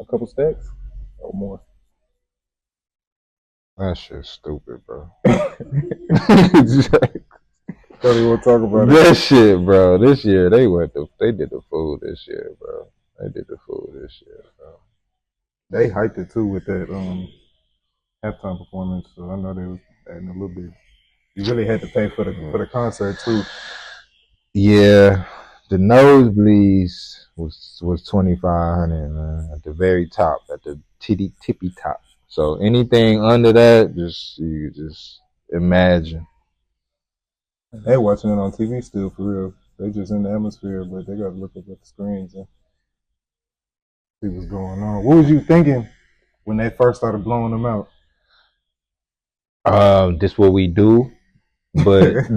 A couple stacks or more? That shit's stupid, bro. Don't even want to talk about that shit, bro. This year they did the fool this year, bro. They did the fool this year, bro. They hyped it too with that halftime performance, so I know they was adding a little bit. You really had to pay for the concert too. Yeah, the nosebleeds was $2,500, man, at the very top, at the tippy top. So anything under that, you just imagine. They watching it on TV still, for real. They just in the atmosphere, but they got to look up at the screens and see what's going on. What was you thinking when they first started blowing them out? This what we do, but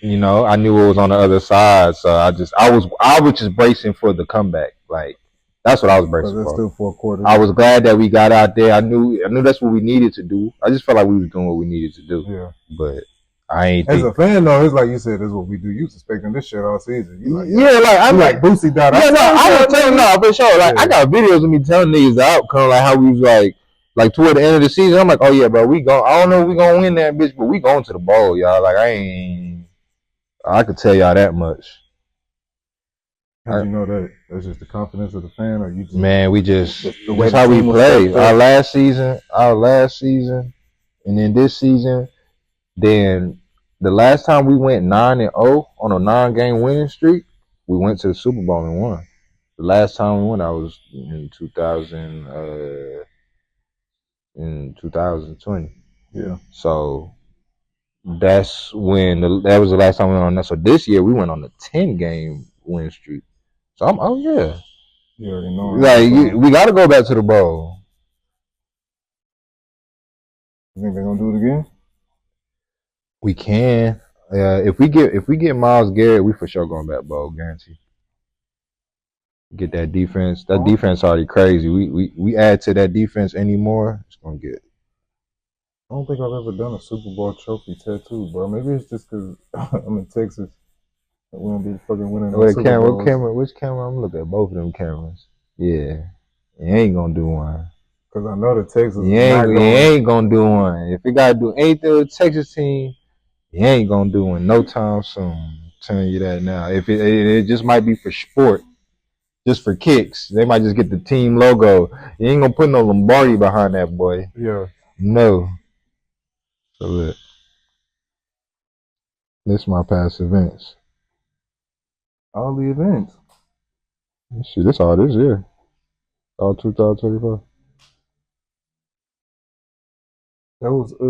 you know, I knew it was on the other side, so I was just bracing for the comeback. Like that's what I was bracing for. Still 4 quarters. I was glad that we got out there. I knew that's what we needed to do. I just felt like we was doing what we needed to do. Yeah. But I ain't. As a fan though, it's like you said, this is what we do. You suspecting this shit all season. You like, yeah, like I'm like Boosie died. Yeah, no, I was telling no for sure. Like I got videos of me telling niggas the outcome, like how we was like toward the end of the season. I'm like, oh yeah, bro, we go. I don't know if we gonna win that bitch, but we going to the bowl, y'all. Like I could tell y'all that much. How you know that? That's just the confidence of the fan, or you just man, we just the way how we play. Our last season, and then this season, then the last time we went 9-0 on a 9-game winning streak, we went to the Super Bowl and won. The last time we went, I was in 2020. Yeah. So that's when that was the last time we went on that. So this year we went on a 10-game win streak. So yeah. You already know. Like we got to go back to the bowl. You think they're gonna do it again? We can. If we get Myles Garrett, we for sure going back bowl, guarantee. Get that defense. That defense already crazy. We add to that defense anymore, it's gonna get. I don't think I've ever done a Super Bowl trophy tattoo, bro. Maybe it's just because I'm in Texas. We don't be fucking winning. Which camera? I'm looking at both of them cameras. Yeah, you ain't gonna do one. Cause I know the Texas. You ain't gonna do one. If you gotta do anything with the Texas team, you ain't gonna do one no time soon. I'm telling you that now. If it just might be for sport, just for kicks. They might just get the team logo. You ain't gonna put no Lombardi behind that boy. Yeah. No. So look. This is my past events. All the events. See, this all this year. All 2025. That was I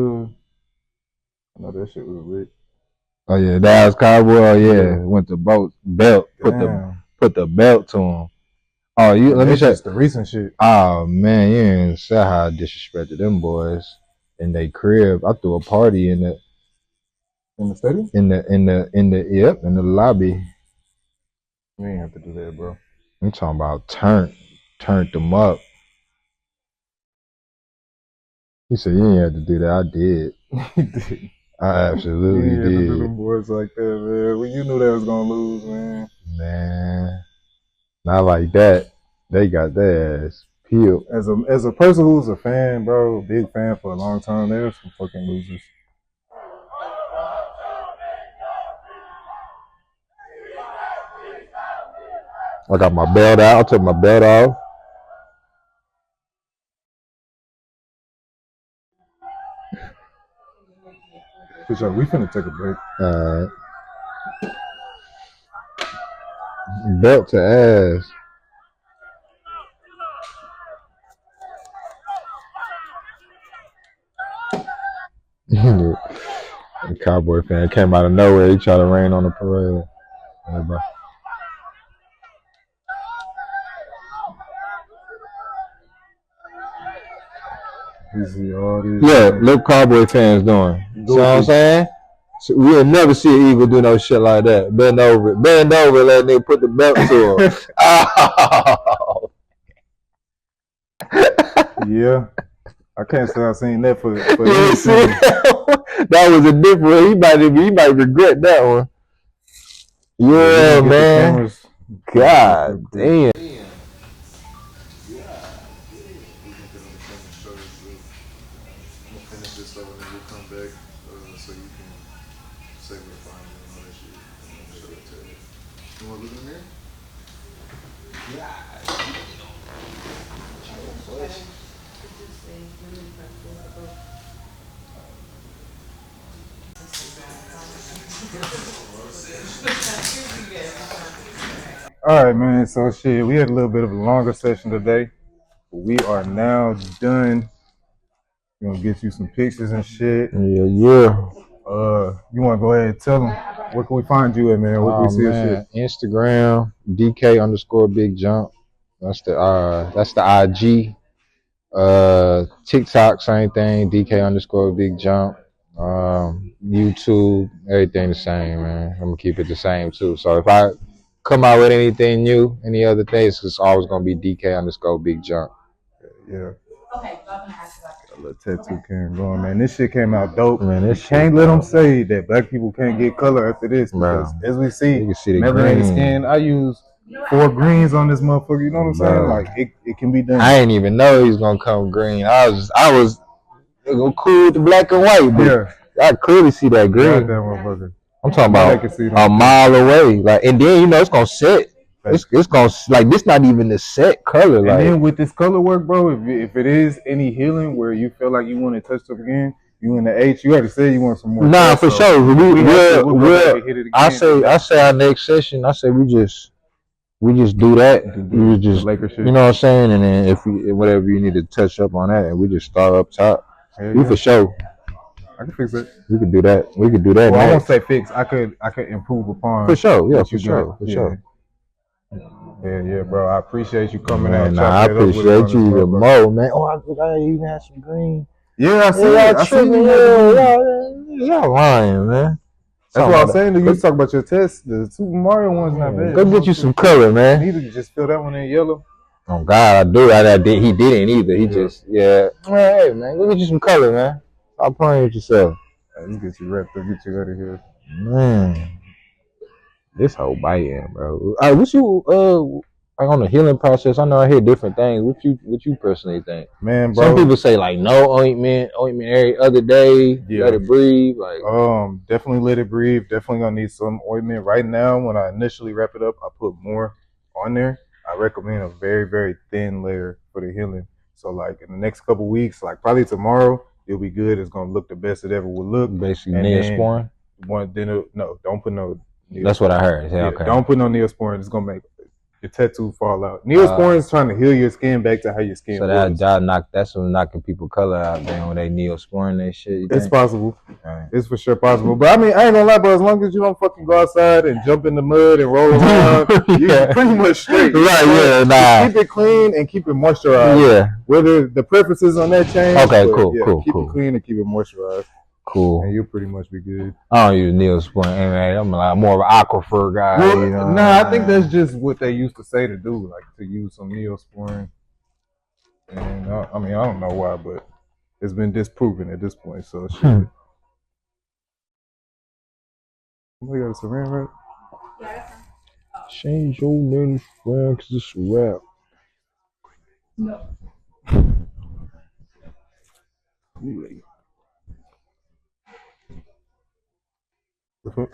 know that shit was lit. Oh yeah, Dallas Cowboy. Oh yeah, went to belt. Put the belt to him. Oh, let me check the recent shit. Oh man, you ain't say how I disrespected them boys in their crib. I threw a party in the stadium. In the lobby. You ain't have to do that, bro. I'm talking about turned them up. He said you ain't have to do that. I did. You did. I absolutely did. To do them boys like that, man. Well, you knew they was gonna lose, man. Man, not like that. They got their ass peeled. As a person who's a fan, bro, big fan for a long time, there's some fucking losers. I got my belt out. I took my belt off. For sure, we finna take a break. Alright. Belt to ass. The Cowboy fan came out of nowhere. He tried to rain on the parade. Everybody. Yeah, look Cowboy fans doing. You know what I'm saying? So we'll never see an Eagle do no shit like that. Bend over, let nigga put the belt to him. Oh. Yeah. I can't say I've seen that for anything. That was a different. He might regret that one. Yeah, man. God damn. All right, man. So shit, we had a little bit of a longer session today. We are now done. We're gonna get you some pictures and shit. Yeah. You wanna go ahead and tell them where can we find you at, man? Where can we see your shit? Instagram, DK_Big Jump. That's the IG. TikTok, same thing. DK_big jump. YouTube, everything the same, man. I'm gonna keep it the same too. So if I come out with anything new, any other things, it's always gonna be DK_big jump. Yeah. Okay, so I was gonna ask about that. A little tattoo can going, man. This shit came out dope. Man, this you can't let them say that black people can't get color after this because as we see, melanated skin. I use 4 greens on this motherfucker. You know what I'm saying? Like it can be done. I ain't even know he's gonna come green. I was cool with the black and white, but I clearly see that green. I'm talking about a mile away. Like, and then it's gonna set. It's gonna like this. Not even the set color. Like, and then with this color work, bro, if it is any healing where you feel like you want to touch up again, you in the H. You already said you want some more. Nah, for sure. We'll I say our next session. I say we just do that. We just Laker shit. You know what I'm saying? And then if whatever you need to touch up on that, and we just start up top. For sure. I can fix it. We could do that. Well, I won't say fix. I could improve upon. For sure. Yeah, for sure. Yeah, bro. I appreciate you coming out. Nah, I appreciate you even more, man. Oh, I even had some green. Yeah, I see. Y'all lying, man. That's what I was saying to you. You talk about your test. The Super Mario one's not bad. Go get you some color, man. You need to just fill that one in yellow. Oh God, I do. He didn't either. He just Hey, man, go get you some color, man. Stop playing with yourself. Let's get you wrapped up. Get you out of here, man. This whole biting, bro. What you like on the healing process? I know I hear different things. What you personally think? Man, bro. Some people say like no ointment every other day. Yeah. Let it breathe. Like definitely let it breathe. Definitely gonna need some ointment. Right now, when I initially wrap it up, I put more on there. I recommend a very, very thin layer for the healing. So like in the next couple weeks, like probably tomorrow, it'll be good. It's gonna look the best it ever will look. Basically, Neosporin. No, don't put no. That's what I heard. Yeah, okay. Don't put no Neosporin. It's gonna make your tattoo fall out. Neosporin is trying to heal your skin back to how your skin was. So that's what knocking people color out, man. When they Neosporin that shit. It's possible. Right. It's for sure possible. But I mean, I ain't gonna lie, bro. As long as you don't fucking go outside and jump in the mud and roll around, you're pretty much straight. Right? Yeah. Keep it clean and keep it moisturized. Yeah. Whether the preferences on that change. Okay. Cool. Keep it clean and keep it moisturized. Cool. And you'll pretty much be good. I don't use Neosporin. Man, I'm like more of an aquifer guy. Well, I think that's just what they used to say to do, like to use some Neosporin. And I don't know why, but it's been disproven at this point. So shit. Somebody got a saran wrap? Yeah. Change your name, friend, because it's a rap. No. All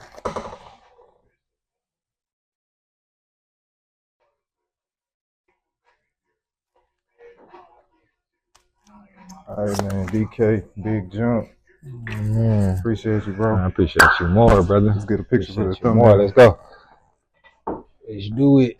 right, man. DK, big jump. Man. Appreciate you, bro. I appreciate you more, brother. Let's get a picture for the thumbnail. Let's go. Let's do it.